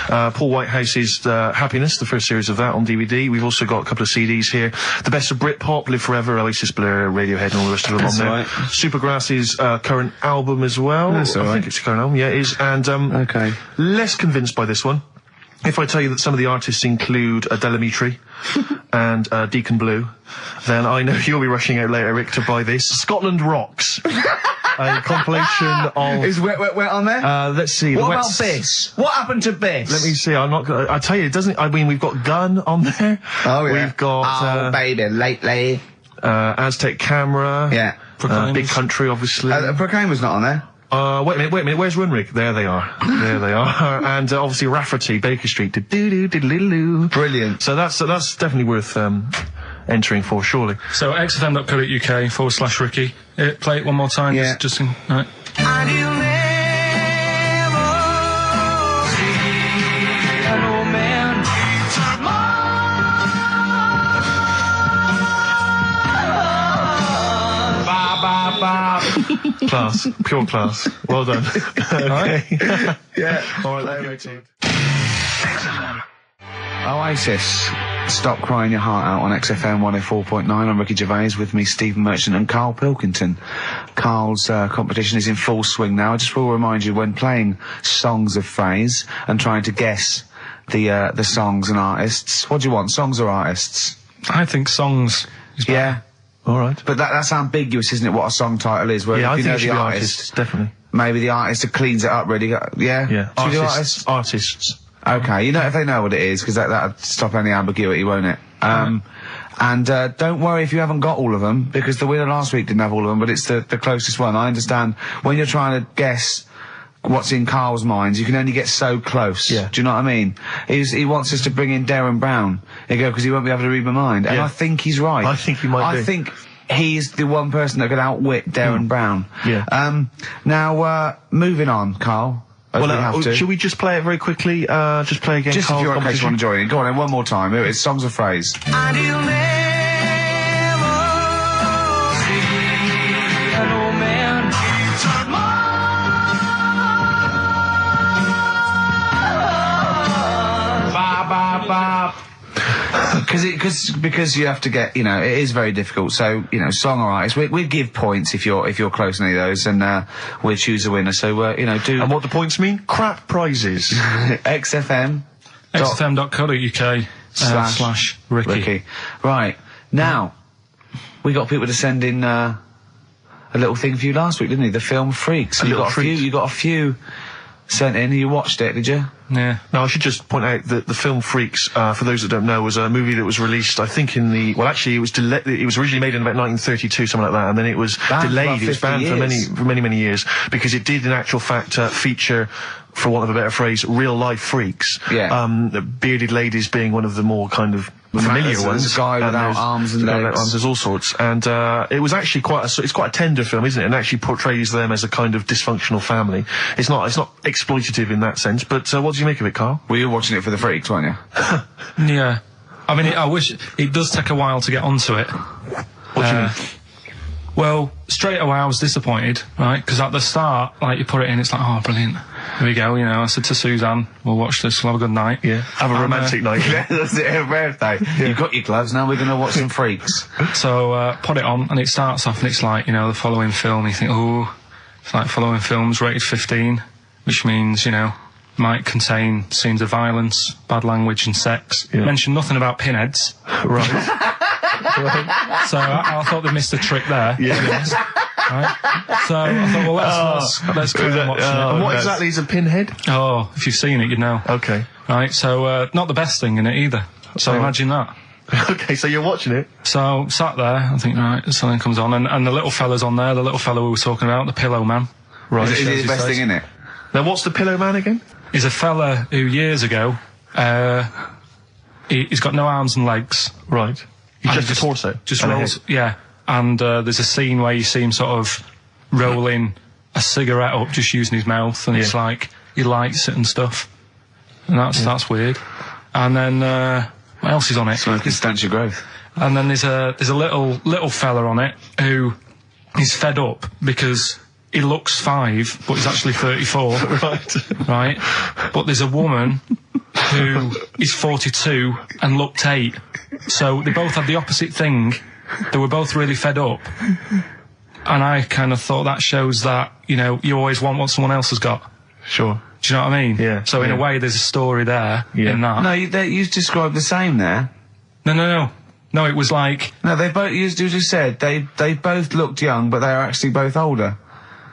Paul Whitehouse's Happiness, the first series of that on DVD. We've also got a couple of CDs here. The Best of Britpop, Live Forever, Oasis, Blur, Radiohead, and all the rest of them on there. Right. Supergrass's current album as well. That's all I right. think it's a current album. Yeah, it is. And Okay. less convinced by this one. If I tell you that some of the artists include Delamitri and Deacon Blue, then I know you'll be rushing out later, Rick, to buy this. Scotland Rocks. A compilation of... Is Wet on there? let's see. What about Biss? What happened to Biss? Let me see. I'm not gonna... I tell you, it doesn't... I mean, we've got Gun on there. Oh, yeah. We've got... baby, lately. Aztec Camera. Yeah. Big Country, obviously. Proclaimer's not on there. Wait a minute, where's Runrig? There they are. And obviously Rafferty, Baker Street. Do-do-do-do-do-do. Brilliant. So that's definitely worth entering for, surely. So xfm.co.uk/Ricky. Play it one more time. Yeah. Just in, right. And you'll never see an old man Class. Pure class. Well done. Okay. Yeah. All right, let me Oasis. Stop Crying Your Heart Out on XFM 104.9. I'm Ricky Gervais, with me Stephen Merchant and Karl Pilkington. Karl's competition is in full swing now. I just will remind you, when playing songs of phrase and trying to guess the songs and artists, what do you want, songs or artists? I think songs is better. Yeah. All right. But that's ambiguous, isn't it, what a song title is? Where Yeah, I if you think know it should the be artist, artists, definitely. maybe the artist cleans it up really. Yeah? Yeah. Should we do artists? Artists. Okay, you know if they know what it is, because that'll stop any ambiguity, won't it? And don't worry if you haven't got all of them, because the winner last week didn't have all of them, but it's the closest one. I understand when you're trying to guess what's in Carl's mind. You can only get so close. Yeah. Do you know what I mean? He wants us to bring in Darren Brown. He go, because he won't be able to read my mind. And Yeah. I think he's right. I think he might be. I think he's the one person that could outwit Darren Brown. Yeah. Now, moving on, Carl. As we have to. Should we just play it very quickly? Just play again. Just if Carl's you're in case you competition? want to join in. Go on then, one more time. Here it is, Songs of Phrase. And you'll never see an old man Because you have to get, you know, it is very difficult. So, you know, song or artist, we give points if you're close to any of those, and we'll choose a winner. So, you know, do And what the points mean? Crap prizes. XFM. XFM.co.uk slash Ricky. Right now, we got people to send in a little thing for you last week, didn't we? The film Freaks. A little treat. You got a few sent in. You watched it, did you? Yeah. Now, I should just point out that the film Freaks, for those that don't know, was a movie that was released, I think, it was originally made in about 1932, something like that, and then it was Banned for delayed. about It was 50 banned years. for many years, because it did, in actual fact, feature, for want of a better phrase, real-life freaks. Yeah. The bearded ladies being one of the more kind of familiar There's ones. a guy And without there's- arms and without legs. arms, there's all sorts. And it was actually it's quite a tender film, isn't it? And actually portrays them as a kind of dysfunctional family. It's not exploitative in that sense, but what do you make of it, Carl? Well, you were watching it for the Freaks, weren't you? Yeah. I mean, I wish it does take a while to get onto it. What do you mean? Well, straight away I was disappointed, right? Because at the start, like, you put it in, it's like, oh, brilliant. Here we go, you know. I said to Suzanne, we'll watch this, we'll have a good night. Yeah. Have a romantic night. That's it, her birthday. You've got your gloves, now we're going to watch some Freaks. So, put it on, and it starts off, and it's like, you know, the following film, you think, oh, it's like following films rated 15, which means, you know, might contain scenes of violence, bad language and sex. Yeah. Mention nothing about pinheads. Right. So I thought they missed a trick there. Yeah. To be honest. Right? So I thought, well, let's go and watch it. And what exactly is a pinhead? Oh, if you've seen it, you'd know. Okay. Right, so not the best thing in it either. So Oh. imagine that. Okay, so you're watching it. So sat there, I think, right, something comes on, and the little fella's on there, the little fella we were talking about, the Pillow Man. Right. Is it the best thing in it? Now, what's the Pillow Man again? He's a fella who years ago, he's got no arms and legs. Right. He's And just a torso. Just and a rolls, head. yeah. And there's a scene where you see him sort of rolling a cigarette up, just using his mouth, and it's Yeah. like he lights it and stuff. And that's weird. And then what else is on it? Smoking stench of growth. And then there's a little fella on it who is fed up because he looks 5, but he's actually 34. Right. Right? But there's a woman who is 42 and looked 8. So they both had the opposite thing. They were both really fed up. And I kind of thought that shows that, you know, you always want what someone else has got. Sure. Do you know what I mean? Yeah, So in yeah. a way, there's a story there Yeah. in that. No, you described the same there. No, it was like, No, they both, you just said, they both looked young, but they are actually both older.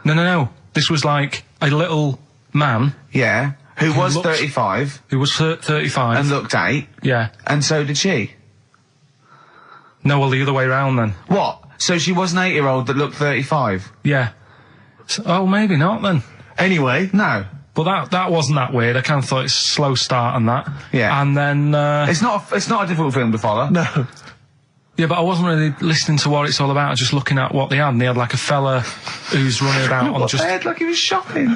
no. This was like a little man Yeah. Who was looked- 35 who was 35. and looked 8, Yeah. and so did she. No, well, the other way round then. What? So she was an 8-year-old that looked 35? Yeah. So, oh, maybe not then. Anyway. No. But that wasn't that weird. I kind of thought it's a slow start and that. Yeah. And then, It's not a difficult film to follow. No. yeah, but I wasn't really listening to what it's all about, just looking at what they had. And they had like a fella who's running about on What just, the head, like he was shopping.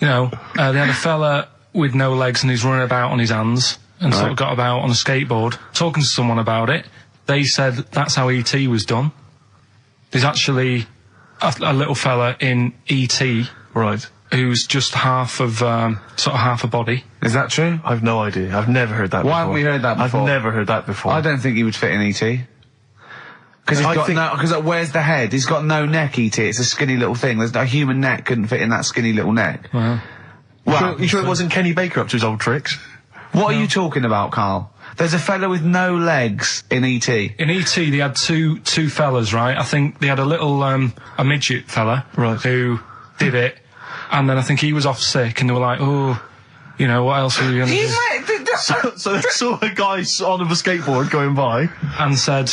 you know, they had a fella with no legs and he's running about on his hands and sort of got about on a skateboard, talking to someone about it. They said that's how E.T. was done. There's actually a little fella in E.T. Right. who's just half of, sort of half a body. Is that true? I've no idea. I've never heard that before. Why haven't we heard that before? I've never heard that before. I don't think he would fit in E.T. Because I he's got think- no. Because where's the head? He's got no neck. E.T. It's a skinny little thing. There's a human neck couldn't fit in that skinny little neck. Well, Well, You sure it wasn't Kenny Baker up to his old tricks? what are you talking about, Carl? There's a fella with no legs in E.T. in E.T. they had two fellas, right? I think they had a little, a midget fella. Right. Who did it. And then I think he was off sick and they were like, oh, you know, what else are you going to do? So they saw a guy on a skateboard going by. And said,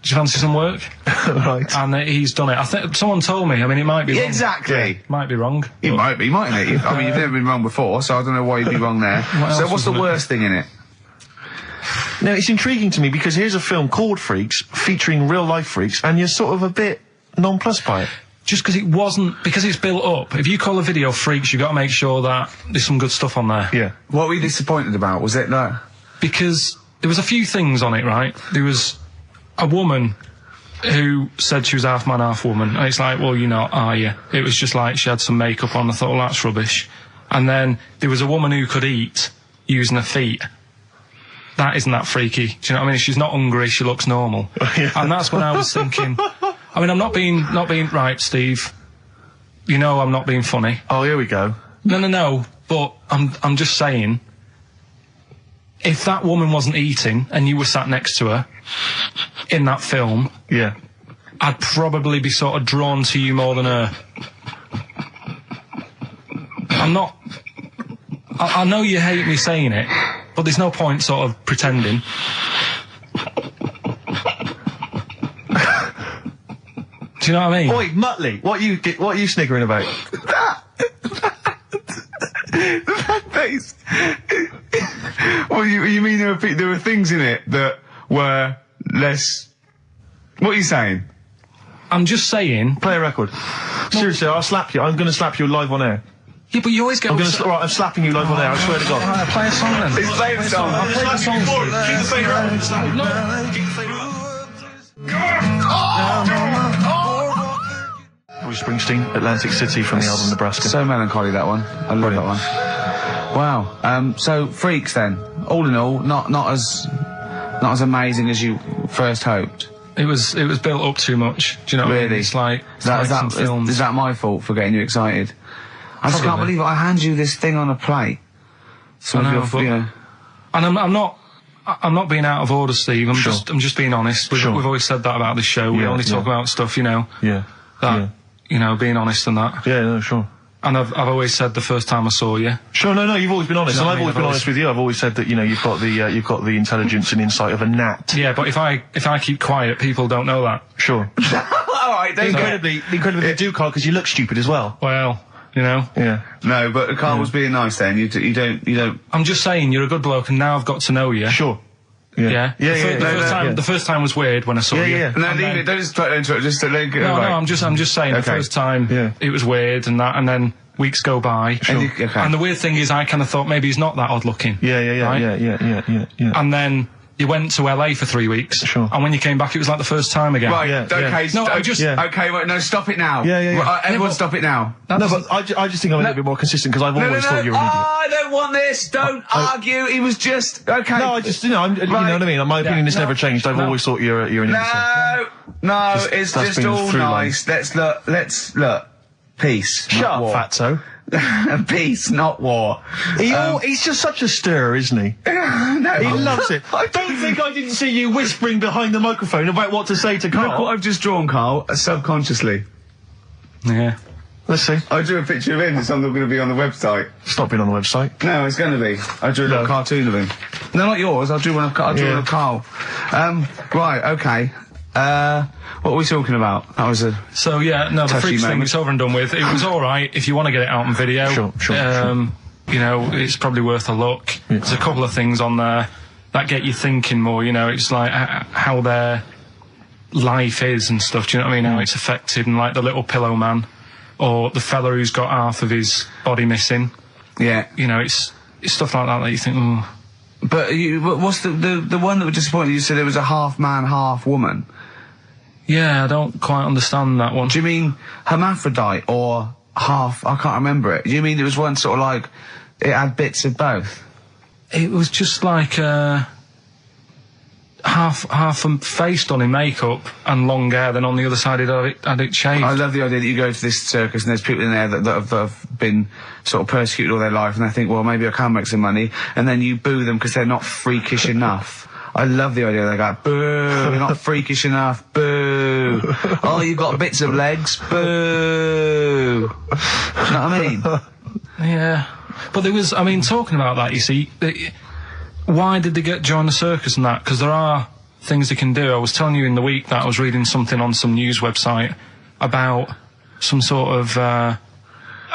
do you fancy some work? Right. And he's done it. I think someone told me. I mean, it might be wrong. Exactly. Might be wrong. It might be, mightn't it? I mean, you've never been wrong before, so I don't know why you'd be wrong there. So what's the worst thing in it? Now, it's intriguing to me because here's a film called Freaks, featuring real-life freaks, and you're sort of a bit nonplussed by it. Just because it's built up. If you call a video Freaks, you've got to make sure that there's some good stuff on there. Yeah. What were you disappointed about? Was it that? Because there was a few things on it, right? There was a woman who said she was half man, half woman. And it's like, well, you're not, are you? It was just like she had some makeup on. I thought, well, that's rubbish. And then there was a woman who could eat using her feet. That isn't that freaky. Do you know what I mean? She's not hungry, she looks normal. Yeah. And that's when I was thinking, I mean, I'm not being right, Steve. You know I'm not being funny. Oh, here we go. No. But I'm just saying, if that woman wasn't eating and you were sat next to her in that film, Yeah. I'd probably be sort of drawn to you more than her. I'm not... I know you hate me saying it, but there's no point sort of pretending. Do you know what I mean? Oi, Muttley, what are you sniggering about? That face. Well, you mean there were things in it that were less... What are you saying? I'm just saying... Play a record. Seriously, I'll slap you. I'm going to slap you live on air. Yeah, but you always get... Right, I'm slapping you live on air, I swear to God. Alright, play a song then. He's playing a song. I'll play the song. Keep the fader up. No. Bruce Springsteen, Atlantic City from the album Nebraska. So melancholy, that one. I love that one. Wow. So Freaks then. All in all, not as amazing as you first hoped. It was built up too much. Do you know what I mean? Really? It's like some films. Is that my fault for getting you excited? I just can't Probably. believe it. I hand you this thing on a plate. I know, but- you know. And I'm not being out of order, Steve. I'm just being honest. We've always said that about this show. We Yeah, only talk about stuff, you know. Yeah. That you know, being honest and that. Yeah, no, sure. And I've always said the first time I saw you. Sure, no, you've always been honest, You know and what I've I mean? always been honest with you. I've always said that, you know, you've got the intelligence and insight of a gnat. Yeah, but if I keep quiet, people don't know that. Sure. Alright, don't Incredibly they do, Carl, because you look stupid as well. Well, you know. Yeah. No, but Carl was being nice then. You don't... I'm just saying, you're a good bloke, and now I've got to know you. Sure. Yeah. Yeah. The first time was weird when I saw you. Yeah. No, And leave then- it. Don't just try to interrupt. Just let it go. No, right. I'm just saying. Okay. The first time, Yeah. it was weird and that, and then weeks go by. And you- okay. And the weird thing is, I kind of thought maybe he's not that odd looking. Yeah. Right? Yeah. And then you went to LA for 3 weeks. Sure. And when you came back, it was like the first time again. Right, Yeah, okay, yeah. No, I'm just- Yeah. Okay, wait, no, stop it now. Yeah. Right, everyone but- stop it now. That No, doesn't- but I just think I'm a little bit more consistent, because I've always thought you were an idiot. I don't want this, don't argue, he was just, okay. No, I just, you know, you know what I mean? My opinion has never changed. I've always thought you're an idiot. No, Just- it's that's just been all through nice. Let's look. Peace. Shut not up, war. fatso. Peace, not war. He's just such a stirrer, isn't he? No, He loves it. Don't think I didn't see you whispering behind the microphone about what to say to Look what Carl. I've just drawn, Carl, subconsciously. Yeah. Let's see. I drew a picture of him, it's going to be on the website. It's not been on the website. No, it's going to be. I drew a little cartoon of him. No, not yours, I drew one of Carl. Right, okay. What are we talking about? That was a... So yeah, no, the Touchy Freaks thing moment. is over and done with. It was all right if you want to get it out on video. Sure. You know, it's probably worth a look. There's a couple of things on there that get you thinking more. You know, it's like how their life is and stuff. Do you know what I mean? How it's affected, and like the little pillow man, or the fella who's got half of his body missing. Yeah. You know, it's stuff like that you think, oh. But what's the one that was disappointing? You said it was a half man, half woman. Yeah, I don't quite understand that one. Do you mean hermaphrodite or half? I can't remember it. Do you mean it was one sort of like it had bits of both? It was just like half a face done in makeup and long hair, then on the other side it had it shaved. I love the idea that you go to this circus and there's people in there that have been sort of persecuted all their life, and they think, well, maybe I can make some money, and then you boo them because they're not freakish enough. I love the idea they go, boo, you're not freakish enough, boo. Oh, you've got bits of legs, boo. Do you know what I mean? Yeah. But there was, I mean, talking about that, you see, why did they join the circus and that? Because there are things they can do. I was telling you in the week that I was reading something on some news website about some sort of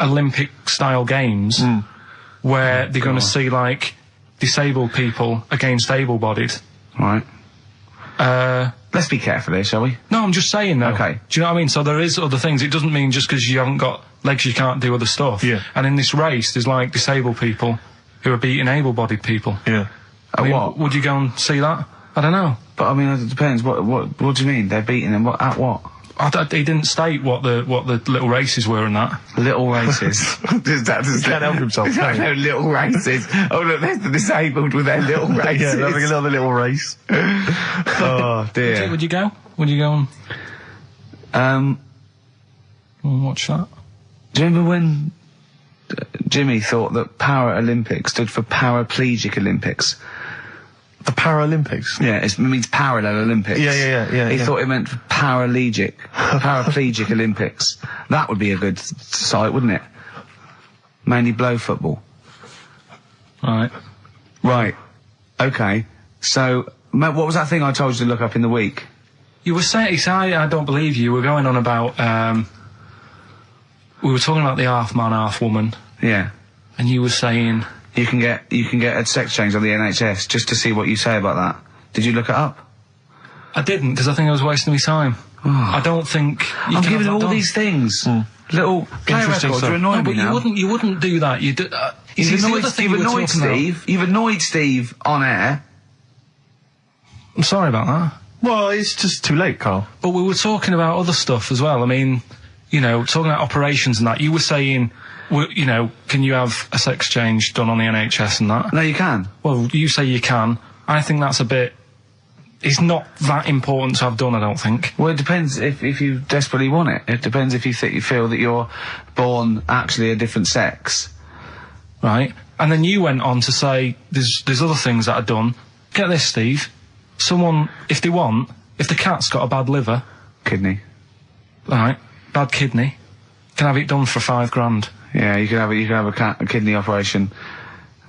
Olympic-style games where they're going to see, like, disabled people against able-bodied. Right. Let's be careful here, shall we? No, I'm just saying, though. Okay. Do you know what I mean? So there is other things. It doesn't mean just because you haven't got legs you can't do other stuff. Yeah. And in this race, there's, like, disabled people who are beating able-bodied people. Yeah. I mean, what? Would you go and see that? I don't know. But I mean, it depends. What do you mean? They're beating them? At what? He didn't state what the little races were and that. Little races. Can't help himself. No, little races. Oh look, there's the disabled with their little races. Yeah, they're having another little race. Oh dear. Would you go? Would you go and watch that? Do you remember when Jimmy thought that Paralympics stood for Paraplegic Olympics? The Paralympics? Yeah, it means parallel Olympics. Yeah. He thought it meant paraplegic Olympics. That would be a good site, wouldn't it? Mainly blow football. Right. Right. Okay. So, what was that thing I told you to look up in the week? You were saying, I don't believe you. We're going on about, we were talking about the half man, half woman, Yeah. and you were saying, You can get a sex change on the NHS just to see what you say about that. Did you look it up? I didn't, because I think I was wasting my time. I don't think you I'm can giving have all that done. these things. Little play Interesting records stuff. are annoying No, me but now. you wouldn't do that. You see, You've the annoyed, other thing you've we were annoyed talking about- Steve. You've annoyed Steve on air. I'm sorry about that. Well, it's just too late, Carl. But we were talking about other stuff as well. I mean, you know, talking about operations and that. You were saying, you know, can you have a sex change done on the NHS and that? No, you can. Well, you say you can. I think that's a bit... It's not that important to have done, I don't think. Well, it depends if you desperately want it. It depends if you feel that you're born actually a different sex. Right? And then you went on to say there's other things that are done. Get this, Steve. Someone, if the cat's got a bad liver, Kidney. right, bad kidney, can have it done for $5,000. Yeah, you can have a kidney operation.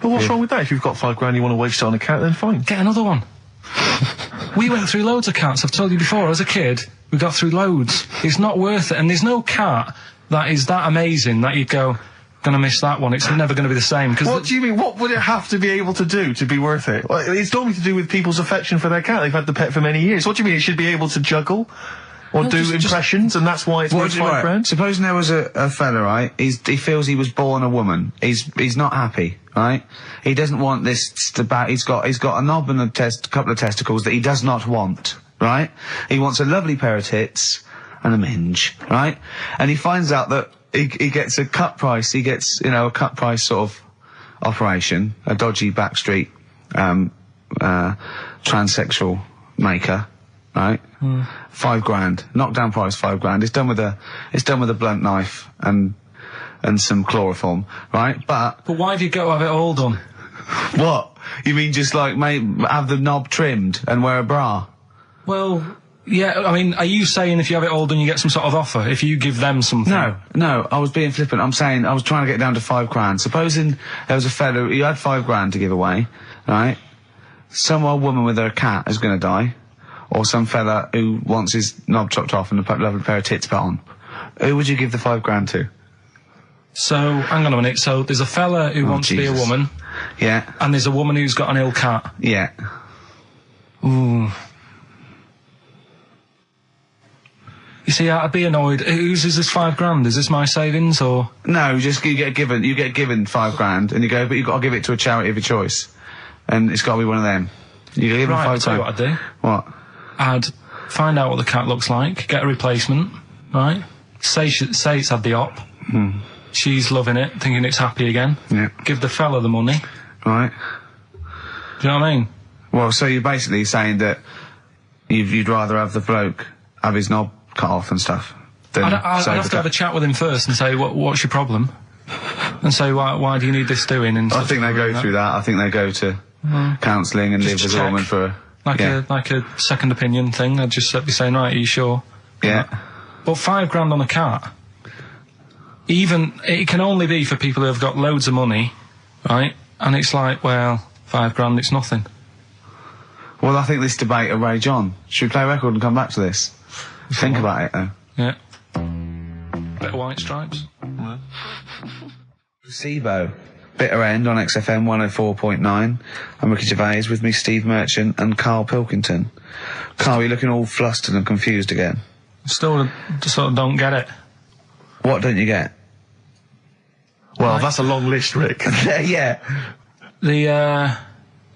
But what's wrong with that? If you've got $5,000 you want to waste it on a cat, then fine. Get another one. We went through loads of cats. I've told you before, as a kid, we got through loads. It's not worth it. And there's no cat that is that amazing that you'd go, gonna miss that one. It's never gonna be the same. What do you mean? What would it have to be able to do to be worth it? Well, it's normally to do with people's affection for their cat. They've had the pet for many years. What do you mean? It should be able to juggle? Or No, do just- impressions, and that's why it's worth $5,000? Supposing there was a fella, right? He feels he was born a woman. He's not happy, right? He doesn't want this he's got a knob and a couple of testicles that he does not want, right? He wants a lovely pair of tits and a minge, right? And he finds out that he gets a cut price. He gets, you know, a cut price sort of operation, a dodgy backstreet transsexual maker. Right, $5,000, knockdown price $5,000. It's done with a blunt knife and some chloroform, right? But But why do you go have it all done? what? You mean just like have the knob trimmed and wear a bra? Well, yeah, I mean, are you saying if you have it all done you get some sort of offer? If you give them something? No, I was being flippant. I'm saying I was trying to get down to $5,000. Supposing there was a fella who had $5,000 to give away, right? Some old woman with her cat is going to die. Or some fella who wants his knob chopped off and a lovely pair of tits put on. Who would you give the $5,000 to? So, hang on a minute. So, there's a fella who wants to be a Jesus. woman, Yeah, and there's a woman who's got an ill cat. yeah. Ooh. You see, I'd be annoyed. Whose is this $5,000? Is this my savings, or...? No, you get given $5,000 and you go, but you've got to give it to a charity of your choice. And it's got to be one of them. You give them Right, I'll tell you $5,000. what I'd do. What? I'd find out what the cat looks like, get a replacement, right? Say it's had the op. She's loving it, thinking it's happy again. Yeah. Give the fella the money. Right. Do you know what I mean? Well, so you're basically saying that you'd rather have the bloke have his knob cut off and stuff than I'd save have the to have a cat. chat with him first and say, what's your problem? And say, why do you need this doing? And I think they go through that. I think they go to counselling and live Just as to a woman check. for Like yeah. a second opinion thing. I'd just be saying, right, are you sure? Yeah. But $5,000 on a cat, it can only be for people who have got loads of money, right? And it's like, well, $5,000, it's nothing. Well, I think this debate will rage on. Should we play a record and come back to this? Think about it, though. Yeah. Bit of White Stripes. SIBO, Bitter End on XFM 104.9. I'm Ricky Gervais, with me Steve Merchant and Karl Pilkington. Karl, you're looking all flustered and confused again. Still sort of don't get it. What don't you get? Well, that's a long list, Rick. Yeah. The,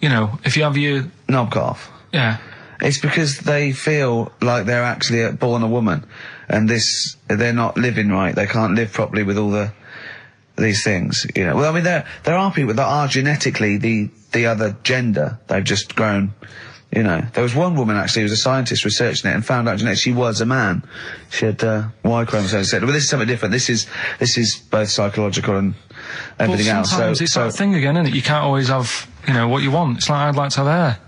you know, if you have your... Knob cut off. Yeah. It's because they feel like they're actually born a woman, and they're not living right. They can't live properly with all these things, you know. Well, I mean, there are people that are genetically the other gender. They've just grown, you know. There was one woman actually who was a scientist researching it and found out genetically she was a man. She had Y chromosomes. Well, this is something different. This is both psychological and everything else. Sometimes it's that thing again, isn't it? You can't always have, you know, what you want. It's like I'd like to have hair.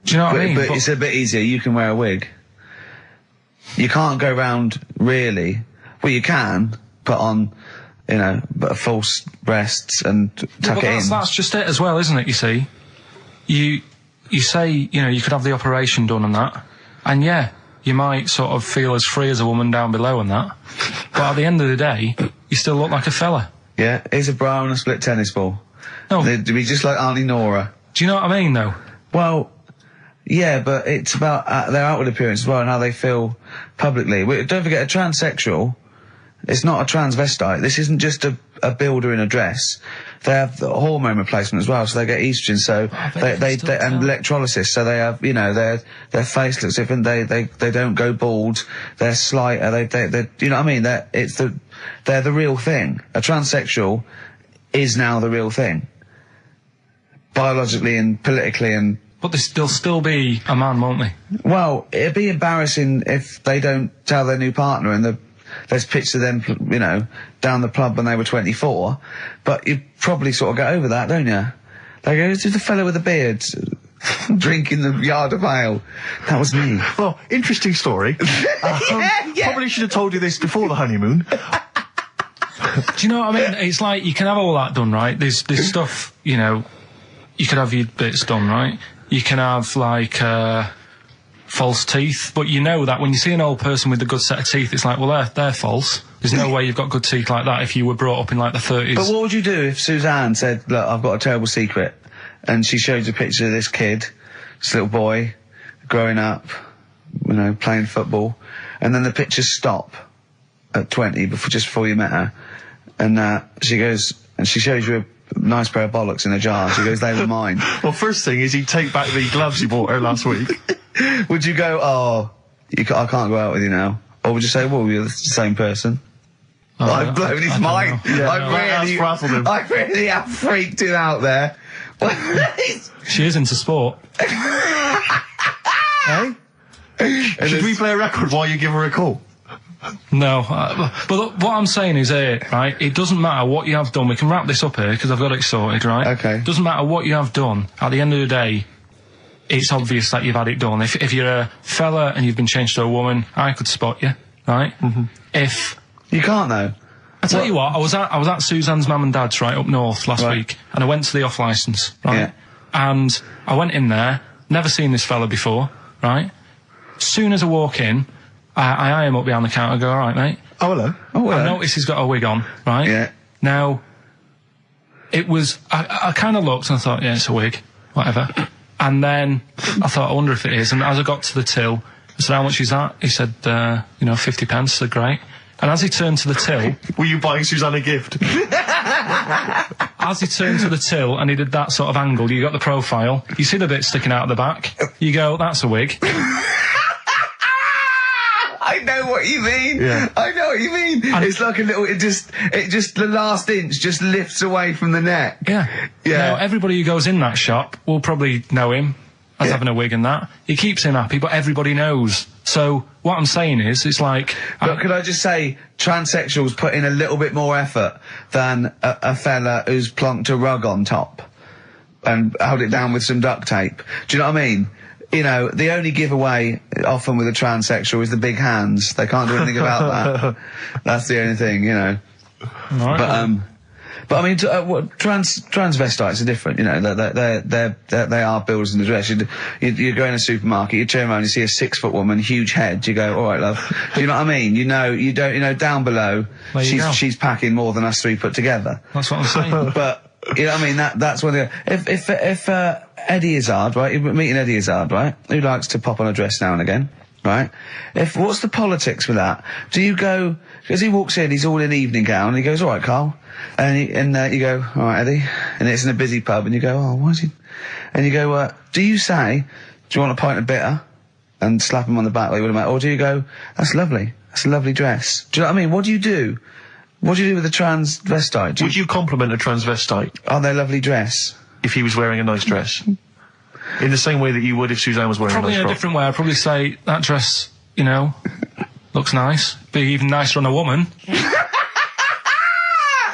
Do you know what I mean? But it's a bit easier. You can wear a wig. You can't go round really. Well, you can put on, you know, false breasts and tuck it in. That's just it as well, isn't it? You see, you say, you know, you could have the operation done and that, and yeah, you might sort of feel as free as a woman down below and that, but at the end of the day, you still look like a fella. Yeah, here's a bra and a split tennis ball. No, they'd be just like Auntie Nora. Do you know what I mean, though? Well, yeah, but it's about their outward appearance as well and how they feel publicly. Don't forget, a transsexual, it's not a transvestite. This isn't just a builder in a dress. They have the hormone replacement as well, so they get estrogen, so they and electrolysis, so they have, you know, their face looks different, they don't go bald, they're slighter, they you know what I mean? They're the real thing. A transsexual is now the real thing. Biologically and politically and... But they'll still be a man, won't they? Well, it'd be embarrassing if they don't tell their new partner and there's pictures of them, you know, down the pub when they were 24. But you probably sort of get over that, don't you? They go, "Who's the fellow with the beard drinking the yard of ale?" That was me. Well, interesting story. Probably should have told you this before the honeymoon. Do you know what I mean? It's like, you can have all that done, right? There's stuff, you know, you could have your bits done, right? You can have, like, false teeth, but you know that when you see an old person with a good set of teeth, it's like, well, they're false. There's no way you've got good teeth like that if you were brought up in, like, the 30s. But what would you do if Suzanne said, "Look, I've got a terrible secret," and she shows a picture of this kid, this little boy, growing up, you know, playing football, and then the pictures stop at 20, just before you met her, and she goes, and she shows you a nice pair of bollocks in a jar. She goes, "They were mine." Well, first thing is he'd take back the gloves he bought her last week. Would you go, "Oh, I can't go out with you now"? Or would you say, "Well, you're the same person"? Oh, I've blown his mind. Yeah, I really have freaked him out there. She is into sport. Hey? Should we play a record while you give her a call? No, but look, what I'm saying is here, right? It doesn't matter what you have done. We can wrap this up here because I've got it sorted, right? Okay. It doesn't matter what you have done. At the end of the day, it's obvious that you've had it done. If you're a fella and you've been changed to a woman, I could spot you, right? Mm-hmm. If you can't though. I tell you what, I was at Suzanne's mum and dad's right up north last week, and I went to the off licence, right? Yeah. And I went in there, never seen this fella before, right? As soon as I walk in, I eye him up behind the counter and go, "All right, mate." Oh, hello. Oh, hello. I notice he's got a wig on, right? Yeah. Now, it was, I kind of looked and I thought, yeah, it's a wig, whatever. And then I thought, I wonder if it is. And as I got to the till, I said, "How much is that?" He said, 50 pence. I said, "Great." And as he turned to the till... Were you buying Suzanne a gift? As he turned to the till and he did that sort of angle, you got the profile, you see the bit sticking out of the back, you go, "That's a wig." I know what you mean. Yeah. I know what you mean. And it's like a little, it just the last inch just lifts away from the neck. Yeah. Yeah. Now, everybody who goes in that shop will probably know him as having a wig and that. He keeps him happy, but everybody knows. So, what I'm saying is, it's like... But could I just say, transsexuals put in a little bit more effort than a fella who's plonked a rug on top and held it down with some duct tape. Do you know what I mean? You know, the only giveaway often with a transsexual is the big hands. They can't do anything about that. That's the only thing, you know. Right. But, But I mean, transvestites are different. You know, they are builders in the dress. You go in a supermarket, you turn around, you see a 6 foot woman, huge head. You go, all right, love. Do you know what I mean? You know, down below, she's packing more than us 3 put together. That's what I'm saying. But you know what I mean? That's when if Eddie Izzard, right? You're meeting Eddie Izzard, right? Who likes to pop on a dress now and again. Right? What's the politics with that? Do you go, because he walks in, he's all in evening gown, and he goes, all right, Carl. And you go, all right, Eddie. And it's in a busy pub, and you go, oh, why is he? And you go, do you say, do you want a pint of bitter? And slap him on the back like you would a mate? Or do you go, that's lovely. That's a lovely dress. Do you know what I mean? What do you do? What do you do with a transvestite? Would you compliment a transvestite? On their lovely dress? If he was wearing a nice dress? In the same way that you would if Suzanne was wearing probably a nice in a frock. different way. I'd probably say that dress, you know, looks nice. Be even nicer on a woman.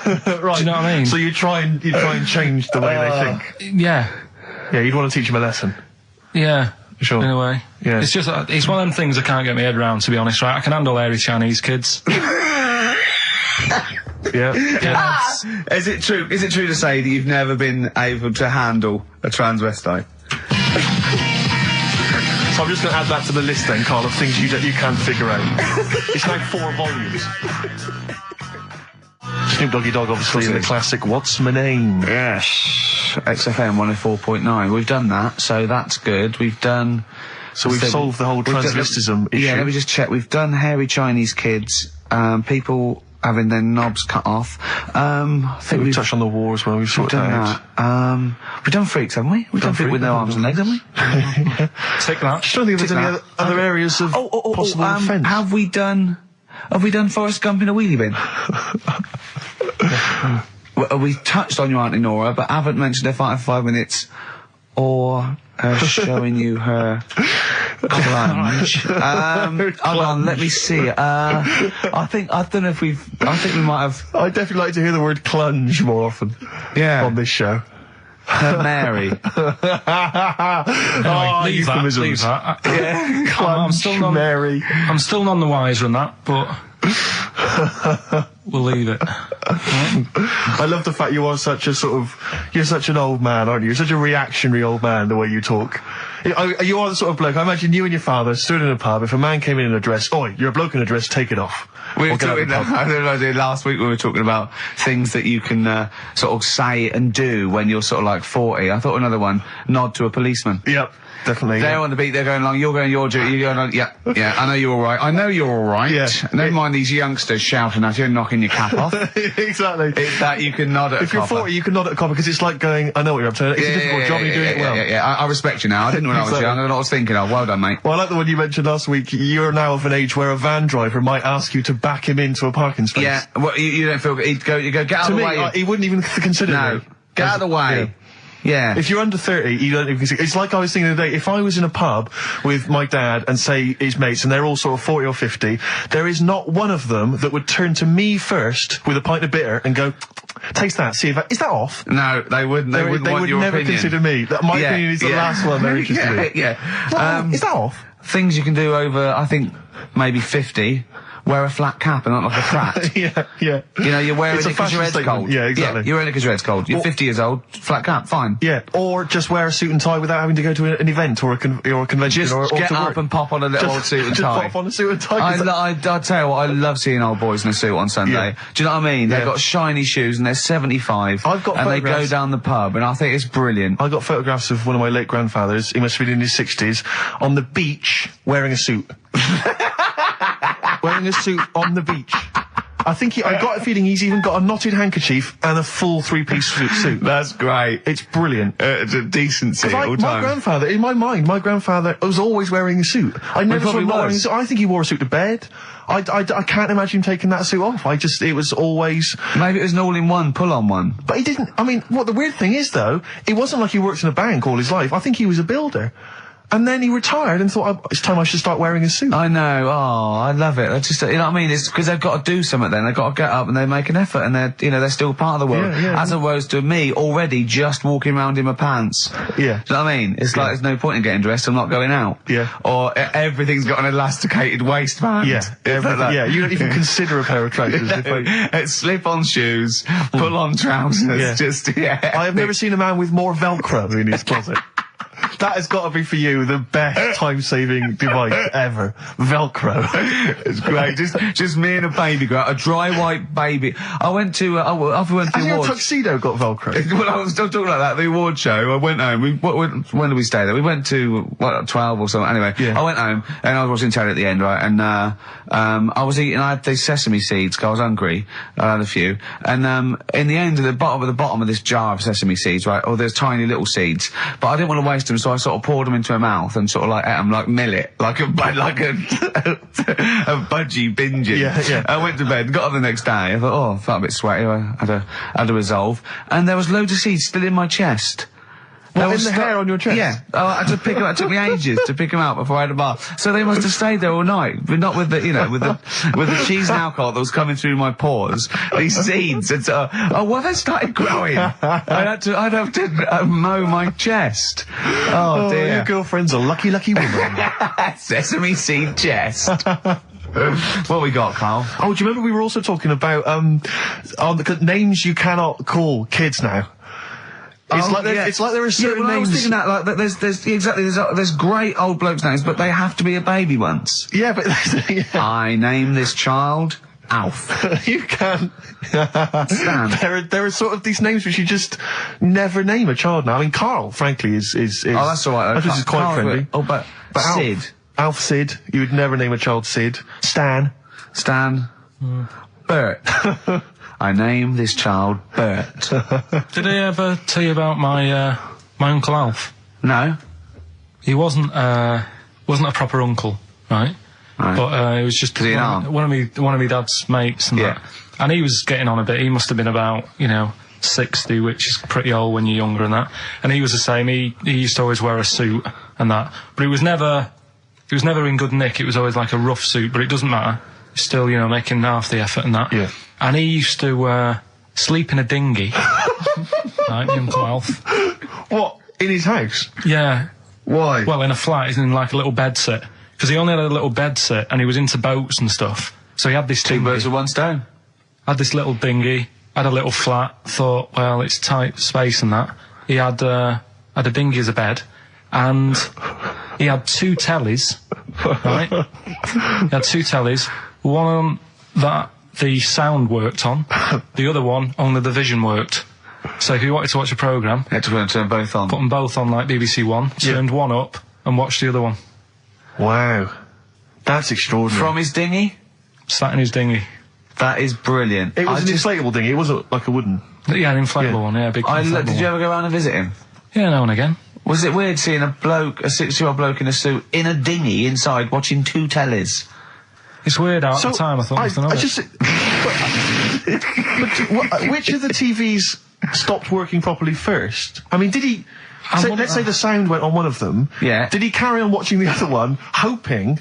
Right. Do you know what I mean? So you try and change the way they think. Yeah. Yeah, you'd want to teach them a lesson. Yeah. Sure. In a way. Yeah. It's just, it's one of them things I can't get my head around, to be honest, right? I can handle hairy Chinese kids. Yeah. Is it true to say that you've never been able to handle a transvestite? So I'm just going to add that to the list then, Carl, of things you can't figure out. It's now 4 volumes. Snoop Doggy Dogg, obviously, in the classic What's My Name? Yes. XFM 104.9. We've done that, so that's good. We've done... So we've solved the whole transvestism issue. Yeah, let me just check. We've done hairy Chinese kids, people having their knobs cut off. I think we've touched on the war as well. We've sorted that out. We've done freaks, haven't we? We've done freaks with no arms and legs, haven't we? Take that. Just don't think there's any other areas of possible offence. Have we done Forrest Gump in a wheelie bin? Well, we touched on your Auntie Nora, but haven't mentioned her fighting for 5 minutes, or her showing you her clunge. Hold on, let me see. I think we might have. I'd definitely like to hear the word clunge more often. Yeah. On this show. Her Mary. Leave that. Yeah. Clunge, Mary. I'm still none the wiser on that, but we'll leave it. I love the fact you're such an old man, aren't you? You're such a reactionary old man, the way you talk. You are the sort of bloke, I imagine you and your father stood in a pub, if a man came in a dress, oi, you're a bloke in a dress, take it off. We were talking, I don't know, last week we were talking about things that you can sort of say and do when you're sort of like 40. I thought another one, nod to a policeman. Yep. Definitely. They're on the beat, they're going along, you're going your duty, you're going on, yeah, I know you're alright. I know you're alright. Yeah. Never mind these youngsters shouting at you and knocking your cap off. Exactly. It's that you can nod at If you're 40, you can nod at a copper, because it's like going, I know what you're up to. It's a difficult job and you're doing it well. Yeah, I respect you now. I didn't when I was young, I know what I was thinking of. Well done, mate. Well, I like the one you mentioned last week. You're now of an age where a van driver might ask you to back him into a parking space. Yeah, well, you don't feel, you go, get out of the way. He wouldn't even consider No, get out of the way. Yeah. If you're under 30, you don't even consider. It's like I was thinking the other day, if I was in a pub with my dad and say his mates and they're all sort of 40 or 50, there is not one of them that would turn to me first with a pint of bitter and go, taste that, see if is that off? No, they wouldn't. They wouldn't want would your never opinion. Consider me. My opinion is the last one they're interested in. Yeah. Is that off? Things you can do over, I think, maybe 50. Wear a flat cap and not like a frat. Yeah. You know, you're wearing it because your head's cold. Yeah, exactly. Yeah, you're wearing it because your head's cold. You're 50 years old, flat cap, fine. Yeah, or just wear a suit and tie without having to go to an event or a convention. Just or get up and pop on a little old suit and tie. Just pop on a suit and tie. I tell you what, I love seeing old boys in a suit on Sunday. Yeah. Do you know what I mean? Yeah. They've got shiny shoes and they're 75. I've got and they go photographs. down the pub and I think it's brilliant. I got photographs of one of my late grandfathers, he must have been in his 60s, on the beach wearing a suit. Wearing a suit on the beach. I got a feeling he's even got a knotted handkerchief and a full 3-piece suit. That's great. It's brilliant. It's a decency at all my times. grandfather, in my mind, was always wearing a suit. I never saw him not wearing a suit. I think he wore a suit to bed. I can't imagine him taking that suit off. It was always... Maybe it was an all-in-one, pull-on one. But he didn't... I mean, what the weird thing is, though, it wasn't like he worked in a bank all his life. I think he was a builder. And then he retired and thought, it's time I should start wearing a suit. I know. Oh, I love it. I just, you know what I mean? It's because they've got to do something then. They've got to get up and they make an effort and they're, you know, they're still part of the world. As opposed to me already just walking around in my pants. Yeah. Do you know what I mean? It's like there's no point in getting dressed. I'm not going out. Yeah. Or everything's got an elasticated waistband. Yeah. Yeah, You don't even consider a pair of trousers. It's slip-on shoes, pull-on trousers. Yeah. Just, I have never seen a man with more Velcro in his closet. That has got to be for you the best time-saving device ever. Velcro. It's great. Just me and a baby girl, a dry white baby. I went to after we went to Has the your awards. tuxedo got Velcro? Well, I was still talking like that. The award show. I went home. When did we stay there? We went to 12 or something. Anyway, I went home and I was watching telly at the end, right? And I was eating. I had these sesame seeds because I was hungry. I had a few. And in the end, at the bottom of this jar of sesame seeds, right? Oh, there's tiny little seeds, but I didn't want to waste them, so I sort of poured them into my mouth and sort of like ate them like millet, like a budgie binging. Yeah. I went to bed, got up the next day. I thought, I felt a bit sweaty. I had a resolve, and there was loads of seeds still in my chest. Well, in the hair on your chest? Yeah. Oh, I had to pick them out. It took me ages to pick them out before I had a bath. So they must have stayed there all night, but not with the, you know, with the cheese and alcohol that was coming through my pores. These seeds. And well, they started growing. I'd have to mow my chest. Oh dear. Your girlfriend's a lucky woman. Sesame seed chest. What we got, Carl? Oh, do you remember we were also talking about on the names you cannot call kids now? It's like there are certain I names. was thinking that, like, there's great old blokes' names, but they have to be a baby once. Yeah, but I name this child Alf. You can. Stan. There are sort of these names which you just never name a child now. I mean, Carl, frankly, is. Oh, that's all right. This is quite Carl, friendly. But Sid. Alf Sid. You would never name a child Sid. Stan. Bert. I name this child Bert. Did I ever tell you about my Uncle Alf? No. He wasn't a proper uncle, right? But it was just one of my dad's mates and that. And he was getting on a bit. He must have been about, 60, which is pretty old when you're younger and that. And he was the same. He used to always wear a suit and that. But he was never in good nick. It was always like a rough suit, but it doesn't matter. He's still, making half the effort and that. Yeah. And he used to sleep in a dinghy. Right, my Uncle Alf. What? In his house? Yeah. Why? Well, in a flat, he's in like a little bed sit. Because he only had a little bed sit and he was into boats and stuff. So he had this Two dinghy. birds with one stone. Had this little dinghy, had a little flat, thought, well, it's tight space and that. He had a dinghy as a bed, and he had 2 tellies, right? He had 2 tellies, one that the sound worked on, the other one only the vision worked. So if you wanted to watch a programme, You had to turn both on. put them both on like BBC One, turned one up and watched the other one. Wow. That's extraordinary. From his dinghy? Sat in his dinghy. That is brilliant. It was an inflatable dinghy, it wasn't like a wooden. Yeah, an inflatable one, yeah, big inflatable Did you one. ever go around and visit him? Yeah, now and again. Was it weird seeing a 60-year-old bloke in a suit in a dinghy inside watching 2 tellies? It's weird out at the time, I thought. Which of the TVs stopped working properly first? I mean, did he... let's say the sound went on one of them. Yeah. Did he carry on watching the other one, hoping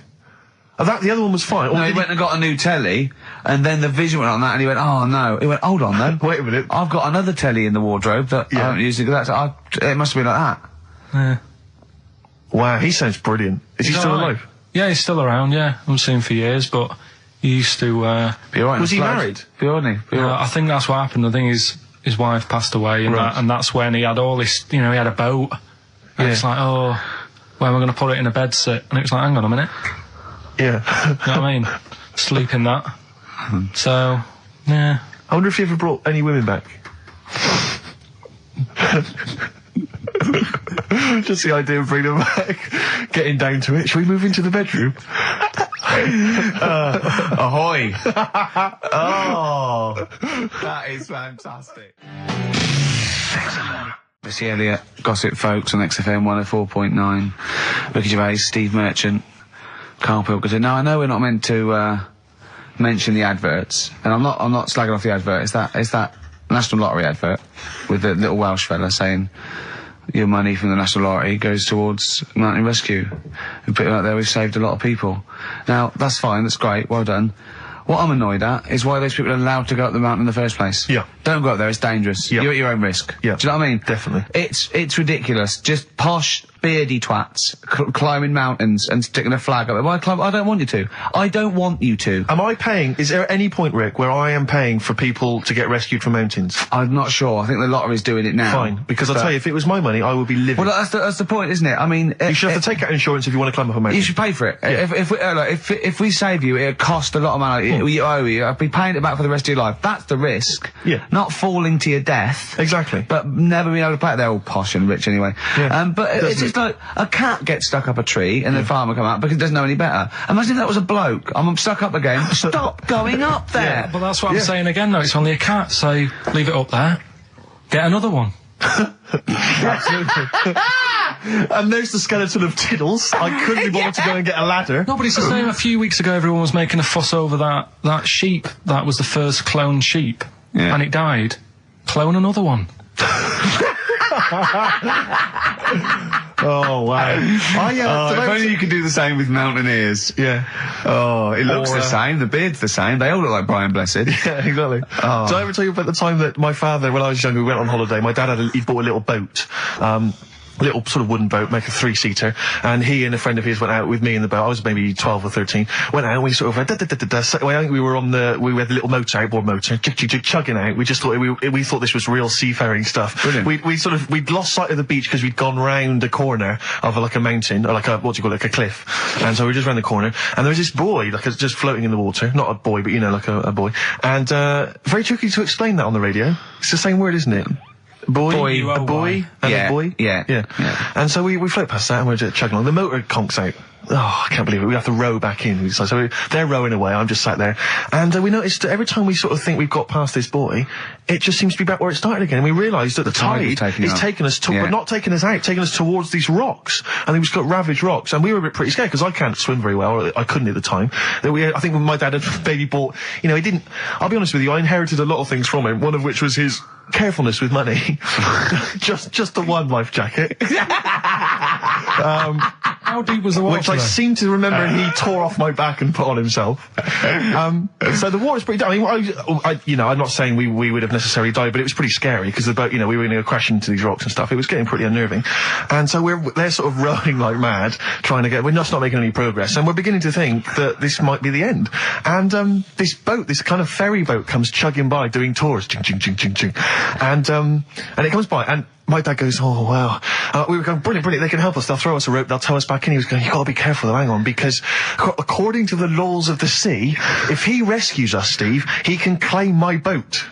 that the other one was fine? Or No, he did went and got a new telly, and then the vision went on that, and he went, oh no. He went, hold on though. Wait a minute. I've got another telly in the wardrobe that I haven't used. It must have been like that. Yeah. Wow, he sounds brilliant. Is he still alive? Yeah, he's still around, yeah. I haven't seen him for years, but he used to... Be all right. Was he married? Be all right. I think that's what happened. I think his wife passed away, and that's when he had all this... he had a boat. And it's like, oh, where am I going to put it in a bed sit? And it was like, hang on a minute. Yeah. You know what I mean? Sleep in that. So, yeah. I wonder if he ever brought any women back. Just the idea of bringing them back, getting down to it. Shall we move into the bedroom? Ahoy! Oh, that is fantastic. Missy Elliott, Gossip Folks on XFM 104.9. Ricky Gervais, Steve Merchant, Karl Pilkington. Now I know we're not meant to mention the adverts, and I'm not slagging off the advert. It's that National Lottery advert with the little Welsh fella saying, your money from the National Lottery goes towards mountain rescue. We put it out there, we've saved a lot of people. Now, that's fine, that's great, well done. What I'm annoyed at is why those people are allowed to go up the mountain in the first place. Yeah. Don't go up there, it's dangerous. Yeah. You're at your own risk. Yeah. Do you know what I mean? Definitely. It's ridiculous. Just posh, beardy twats climbing mountains and sticking a flag up there. Why climb? I don't want you to. I don't want you to. Am I paying, is there any point, Rick, where I am paying for people to get rescued from mountains? I'm not sure. I think the lottery's doing it now. Fine. Because I'll tell you, if it was my money, I would be living. Well, that's the point, isn't it? I mean... you should have to take out insurance if you want to climb up a mountain. You should pay for it. Yeah. If we save you, it'll cost a lot of money. You owe you. I'll be paying it back for the rest of your life. That's the risk. Yeah. Not falling to your death. Exactly. But never being able to pay it. They're all posh and rich anyway. Yeah. But it's just like a cat gets stuck up a tree and the farmer come out because he doesn't know any better. Imagine if that was a bloke. I'm stuck up again. Stop going up there. Yeah, but that's what I'm saying again, though. It's only a cat, so leave it up there. Get another one. Absolutely. And there's the skeleton of Tiddles. I couldn't be bothered to go and get a ladder. No, but it's the same. A few weeks ago, everyone was making a fuss over that sheep. That was the first cloned sheep. Yeah. And it died. Clone another one. Oh, wow. If only you could do the same with mountaineers. Yeah. Oh, it looks the same. The beard's the same. They all look like Brian Blessed. Yeah, exactly. Oh. Did I ever tell you about the time that my father, when I was younger, we went on holiday, my dad he'd bought a little boat. Little sort of wooden boat, make a 3-seater, and he and a friend of his went out with me in the boat. I was maybe 12 or 13. Went out and we sort of I think we were on we had the little motor, outboard motor, chugging out. We just thought we thought this was real seafaring stuff. Brilliant. We'd lost sight of the beach because we'd gone round a corner of like a mountain or like a like a cliff, and so we just round the corner and there was this boy just floating in the water, not a boy but like a boy, and very tricky to explain that on the radio. It's the same word, isn't it? Boy, a boy, and a boy. Yeah. And so we float past that and we're just chugging along. The motor conks out. Oh, I can't believe it. We have to row back in. So they're rowing away. I'm just sat there. And we noticed that every time we sort of think we've got past this boy, it just seems to be back where it started again. And we realised that the tide is taking us to, but not taking us out, taking us towards these rocks. And we've got ravaged rocks. And we were a bit pretty scared because I can't swim very well. Or I couldn't at the time. I think when my dad had maybe bought, he didn't, I'll be honest with you, I inherited a lot of things from him. One of which was his carefulness with money. just the one life jacket. How deep was the water? Which I seem to remember he tore off my back and put on himself. So the water's pretty down. I'm not saying we would have necessarily died, but it was pretty scary because the boat, we were going to go crash into these rocks and stuff. It was getting pretty unnerving. And so they're sort of rowing like mad, we're just not making any progress. And we're beginning to think that this might be the end. And this boat, this kind of ferry boat comes chugging by doing tours. Ching, ching, ching, ching, ching. And it comes by and my dad goes, oh, wow. We were going, brilliant, they can help us. They'll throw us a rope, they'll tow us back in. He was going, you've got to be careful, hang on, because according to the laws of the sea, if he rescues us, Steve, he can claim my boat.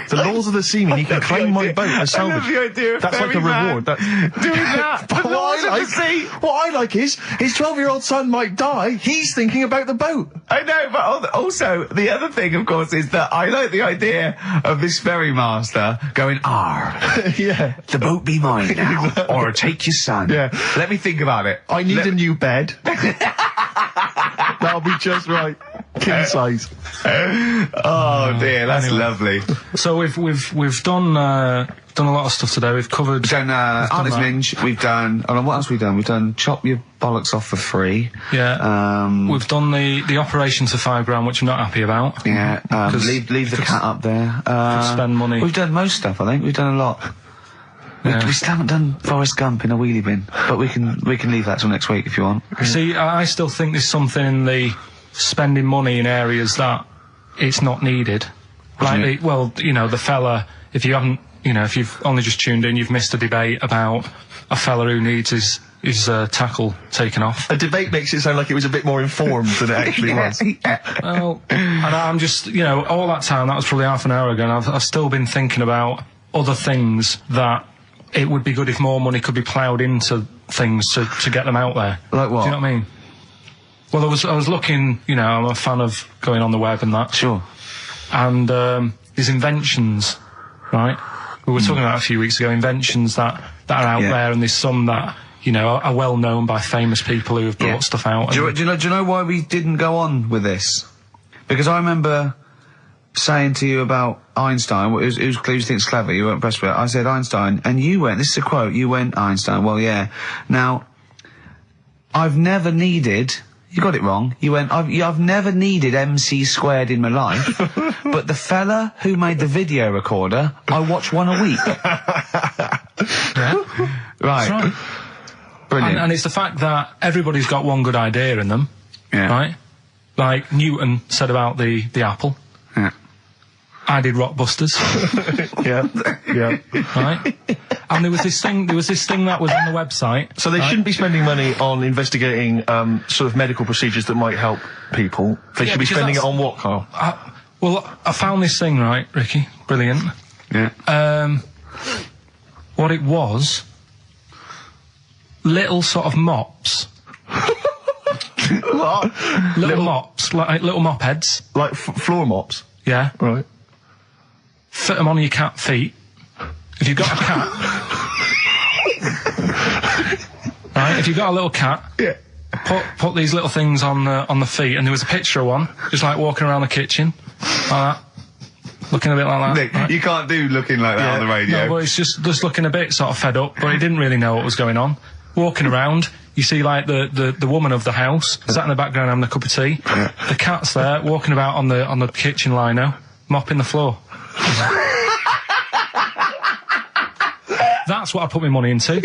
The laws of the sea mean he can claim my boat as salvage. I love the idea of that's like a reward. Doing that. But what I like is, his 12-year-old son might die, he's thinking about the boat. I know, but also, the other thing, of course, is that I like the idea of this ferry master going, Yeah. the boat be mine now, or take your son. Yeah. Let me think about it. I need a new bed. That'll be just right. King size. Oh dear, that's lovely. So we've done a lot of stuff today. We've covered. We've done Artist Minge. We've done. What else have we done? We've done Chop Your Bollocks Off for Free. Yeah. We've done the operation to £5 grand, which I'm not happy about. Yeah. Leave the cat up there. Spend money. We've done most stuff. I think we've done a lot. Yeah. We still haven't done Forrest Gump in a wheelie bin, but we can leave that till next week if you want. See, I still think there's something in the spending money in areas that it's not needed. Like the fella. If you haven't, if you've only just tuned in, you've missed a debate about a fella who needs his tackle taken off. A debate makes it sound like it was a bit more informed than it actually was. Well, and I'm just, all that time, that was probably half an hour ago, and I've still been thinking about other things that it would be good if more money could be ploughed into things to get them out there. Like what? Do you know what I mean? Well, I was looking, I'm a fan of going on the web and that. Sure. And these inventions, right? We were talking about a few weeks ago, inventions that are out there, and there's some that, are well known by famous people who have brought stuff out. Do you know why we didn't go on with this? Because I remember saying to you about Einstein, who you think's clever, you weren't impressed with it. I said Einstein, and you went, this is a quote, you went Einstein, well, yeah. Now, I've never needed, you got it wrong, you went, I've never needed MC squared in my life, but the fella who made the video recorder, I watch one a week. Yeah. Right. That's right. Brilliant. And it's the fact that everybody's got one good idea in them, Yeah. right? Like Newton said about the apple. Yeah. I did Rockbusters, Yeah. Yeah. right? And there was this thing that was on the website. So they right? shouldn't be spending money on investigating sort of medical procedures that might help people. They should be because spending it that's- on what, Carl? Well, I found this thing, right, Ricky? Brilliant. Yeah. What it was, little sort of mops. What? Little mops, like little mop heads. Like floor mops? Yeah. Right. Fit them on your cat feet. If you've got a cat, right? If you've got a little cat, Yeah. put these little things on the feet, and there was a picture of one, just like walking around the kitchen, like that, looking a bit like that. Nick, right? you can't do looking like that on the radio. No, but it's just looking a bit sort of fed up, but he didn't really know what was going on. Walking around, you see like the woman of the house sat in the background having a cup of tea. Yeah. The cat's there walking about on the kitchen lino, mopping the floor. That's what I put my money into.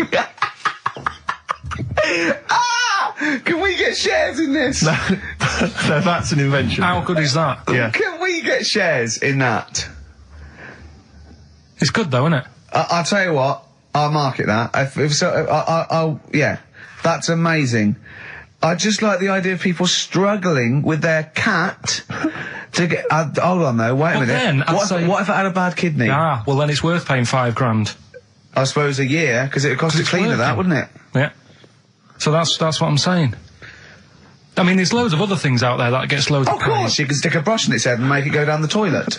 Can we get shares in this? No, that's an invention. How good is that? Yeah. Can we get shares in that? It's good though, isn't it? I'll tell you what, I'll market that. If so, I'll, yeah, that's amazing. I just like the idea of people struggling with their cat to get, hold on though, wait a Well, minute. then, I'd say- What if it had a bad kidney? Ah, well then it's worth paying $5,000. I suppose a year, because it'd cost a It's cleaner that, working. wouldn't it? Yeah. So that's what I'm saying. I mean, there's loads of other things out there that gets loads of Of course, praise. you can stick a brush in its head and make it go down the toilet.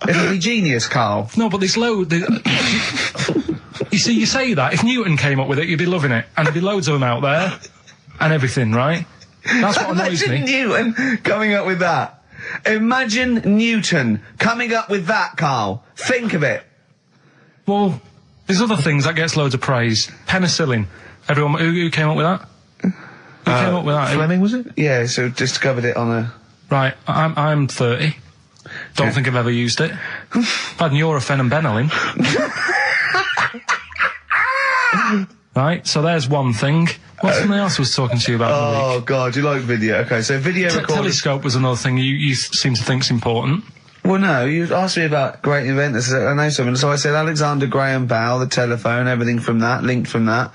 It'll be genius, Carl. No, but there's loads. You see, you say that. If Newton came up with it, you'd be loving it. And there'd be loads of them out there. And everything, right? That's what annoys Imagine me. Newton coming up with that. Imagine Newton coming up with that, Carl. Think of it. Well, there's other things that gets loads of praise. Penicillin. Everyone, who came up with that? Who came up with that? Fleming, was it? Yeah, so discovered it on a... Right, I'm 30. Don't think I've ever used it. I've had Nurofen and Benylin. Right, so there's one thing. What's something else I was talking to you about in the week? Oh, God, you like video. Okay, so video recording... Telescope was another thing you seem to think's important. Well, no, you asked me about great inventors. I know something. So I said Alexander Graham Bell, the telephone, everything from that, linked from that.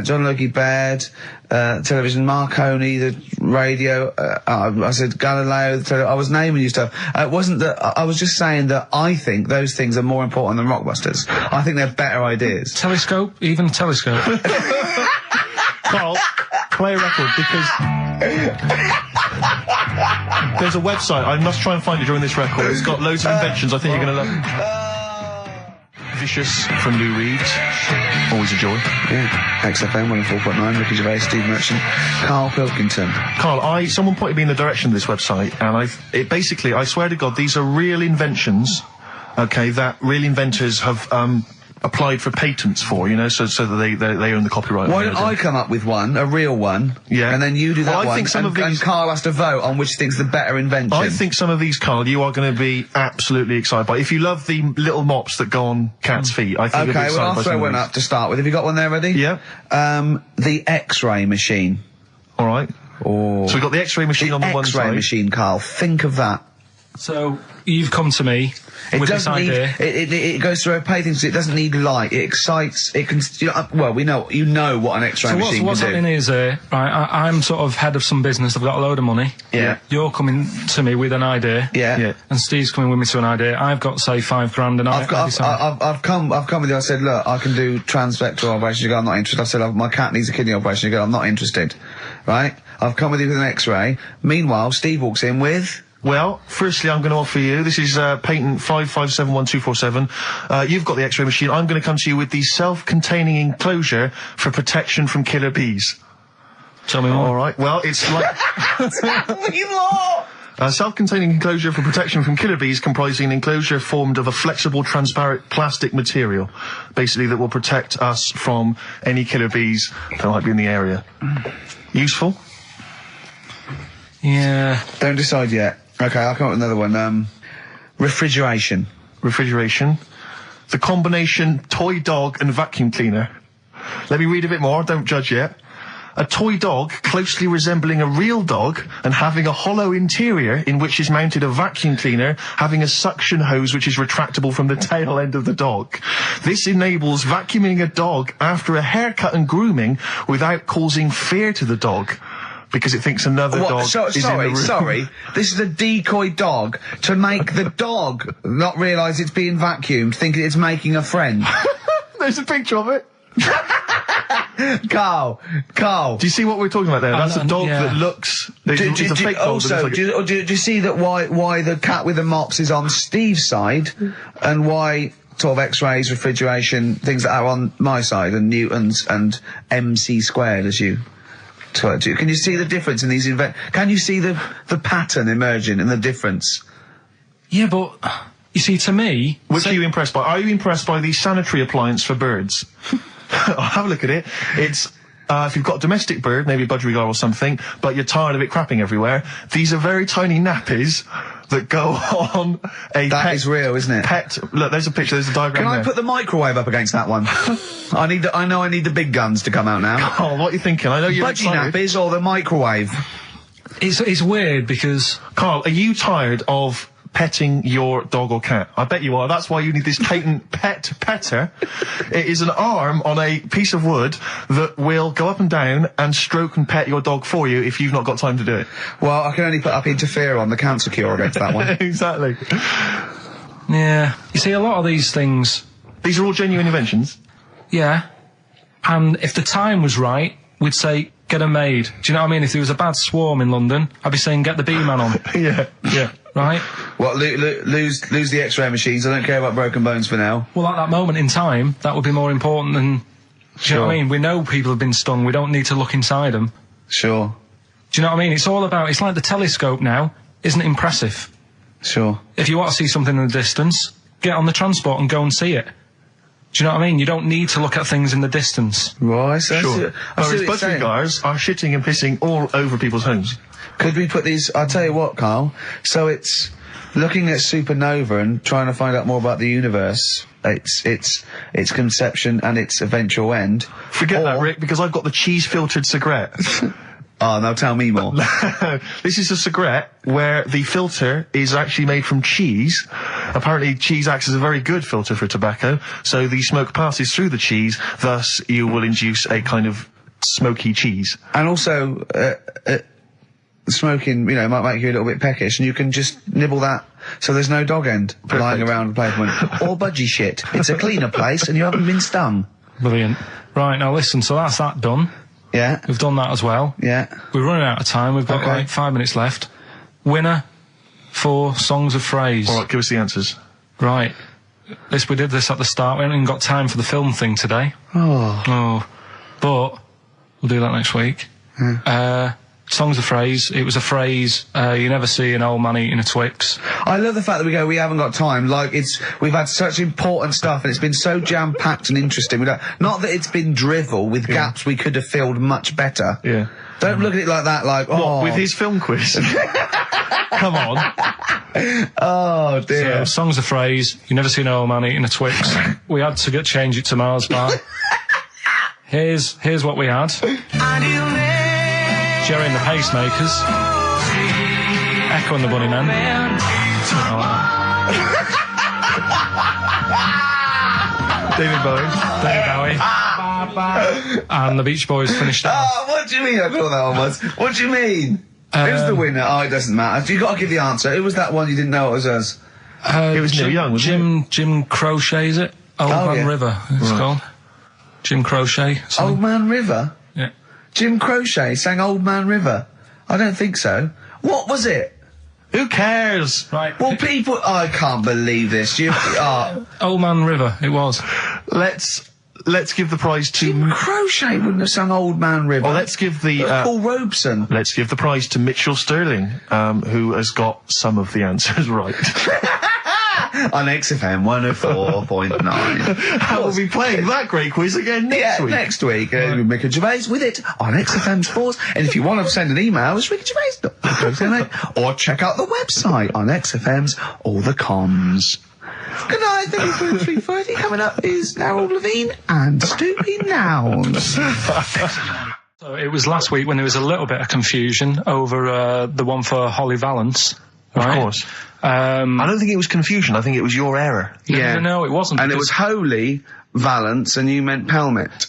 John Logie Baird, television, Marconi, the radio. I said Galileo, I was naming you stuff. It wasn't that, I was just saying that I think those things are more important than Rockbusters. I think they're better ideas. Telescope? Even a telescope? Carl, play a record because there's a website. I must try and find it during this record. It's got loads of inventions. I think you're going to love. Vicious from Lou Reed. Always a joy. Yeah. XFM 104.9, Ricky Gervais, Steve Merchant, Karl Pilkington. Carl, someone pointed me in the direction of this website, and I swear to God, these are real inventions. Okay, that real inventors have applied for patents for, you know, so that they own the copyright. Why don't I come up with one, a real one, Yeah. and then you do that Well, I one, think some of these- and Carl has to vote on which he thinks the better invention. I think some of these, Carl, you are going to be absolutely excited by. If you love the little mops that go on cats' feet, I think you'll be Okay, excited well, I'll by throw some of one these. up to start with. Have you got one there ready? Yeah. The X-ray machine. All right. Oh. So we've got the X-ray machine on the one X-ray side. machine, Carl. Think of that. So, you've come to me with this doesn't need, idea. it goes through opaque things. It doesn't need light. It excites. It can. Well, you know what an X-ray So machine what's can do. happening is, right, I'm sort of head of some business, I've got a load of money. Yeah. You're coming to me with an idea. Yeah. Yeah. And Steve's coming with me to an idea. I've got, say, $5,000 and I've come with you. I said, look, I can do transvector operation. You go, I'm not interested. I said, my cat needs a kidney operation. You go, I'm not interested. Right? I've come with you with an X-ray. Meanwhile, Steve walks in with. Well, firstly, I'm going to offer you, this is patent 5571247. You've got the X-ray machine. I'm going to come to you with the self-containing enclosure for protection from killer bees. Tell me more. All right. Well, it's like... Tell me more. A self-containing enclosure for protection from killer bees, comprising an enclosure formed of a flexible, transparent plastic material, basically that will protect us from any killer bees that might be in the area. Useful? Yeah. Don't decide yet. Okay, I'll come up with another one. Refrigeration. Refrigeration. The combination toy dog and vacuum cleaner. Let me read a bit more, don't judge yet. A toy dog closely resembling a real dog and having a hollow interior in which is mounted a vacuum cleaner having a suction hose which is retractable from the tail end of the dog. This enables vacuuming a dog after a haircut and grooming without causing fear to the dog, because it thinks another dog is in the room. Sorry. This is a decoy dog to make the dog not realise it's being vacuumed, thinking it's making a friend. There's a picture of it. Carl. Do you see what we're talking about there? That's a dog that looks... It's a fake dog. Also, do you see that why the cat with the mops is on Steve's side, and why sort of X-rays, refrigeration, things that are on my side, and Newtons and MC squared, as you... Can you see the difference in these can you see the pattern emerging and the difference? Yeah, but you see, to me, which are you impressed by? Are you impressed by the sanitary appliance for birds? I'll have a look at it. It's if you've got a domestic bird, maybe a budgerigar or something, but you're tired of it crapping everywhere, these are very tiny nappies that go on a That pet, is real, isn't it? Look, there's a picture, there's a diagram. Can there. I put the microwave up against that one? I know I need the big guns to come out now. Oh, what are you thinking? I know you're Budgie excited. nappies or the microwave? it's weird because... Carl, are you tired of petting your dog or cat? I bet you are. That's why you need this patent pet petter. It is an arm on a piece of wood that will go up and down and stroke and pet your dog for you if you've not got time to do it. Well, I can only put up interferon, the cancer cure, against that one. Exactly. Yeah. You see, a lot of these things... These are all genuine inventions? Yeah. And if the time was right, we'd say, get 'em made. Do you know what I mean? If there was a bad swarm in London, I'd be saying, get the bee-man on. Yeah. Right? What, lose the X-ray machines? I don't care about broken bones for now. Well, at that moment in time, that would be more important than... Do you know what I mean? We know people have been stung. We don't need to look inside them. Sure. Do you know what I mean? It's all about... It's like the telescope now. Isn't it impressive? Sure. If you want to see something in the distance, get on the transport and go and see it. Do you know what I mean? You don't need to look at things in the distance. Right, Sure. Whereas budgerigars are shitting and pissing all over people's homes. Could we put these... I'll tell you what, Carl. So it's looking at supernova and trying to find out more about the universe, its conception and its eventual end. Forget that, Rick, because I've got the cheese-filtered cigarette. Oh, now tell me more. This is a cigarette where the filter is actually made from cheese. Apparently cheese acts as a very good filter for tobacco, so the smoke passes through the cheese, thus you will induce a kind of smoky cheese. And also, smoking, might make you a little bit peckish, and you can just nibble that, so there's no dog end lying around the pavement. Or budgie shit. It's a cleaner place, and you haven't been stung. Brilliant. Right, now listen, so that's that done. Yeah. We've done that as well. Yeah. We're running out of time. We've got like 5 minutes left. Winner for Songs of Phrase. All right, give us the answers. Right. We did this at the start. We haven't even got time for the film thing today. Oh. But we'll do that next week. Songs of Phrase. It was a phrase you never see an old man eating a Twix. I love the fact that we haven't got time. Like, we've had such important stuff, and it's been so jam-packed and interesting. Not that it's been drivel with gaps we could have filled much better. Yeah. Don't look at it like that, like, What, with his film quiz? Come on. Oh, dear. So, Songs of Phrase. You never see an old man eating a Twix. We had to change it to Mars Bar. Here's what we had. Jerry and the Pacemakers, Echo and the Bunnymen, David Bowie, and the Beach Boys finished it. Oh, what do you mean I thought that one was? What do you mean? Who's the winner? Oh, it doesn't matter. You got to give the answer. Who was that one you didn't know it was us? It was Neil Young, wasn't it? Jim Crochet, is it? Old Man River, it's called. Jim Crochet. Old Man River? Yeah. Jim Crochet sang Old Man River? I don't think so. What was it? Who cares? Right. Well, people... I can't believe this. Old Man River, it was. Let's let's give the prize to... Jim Crochet wouldn't have sung Old Man River. Well, let's give the... Paul Robeson. Let's give the prize to Mitchell Sterling, who has got some of the answers right. On XFM 104.9. We'll be playing that great quiz again next week. Next week. Ricky Gervais with it on XFM Sports. And if you want to send an email, it's rickygervais.co.uk or check out the website on XFM's All the Comms. Good night, 3:30. Coming up is Narrow Levine and Stoopy Nouns. So it was last week when there was a little bit of confusion over the one for Holly Valance. Right? Of course. I don't think it was confusion. I think it was your error. No, it wasn't. And it was Holy Valance and you meant Pelmet.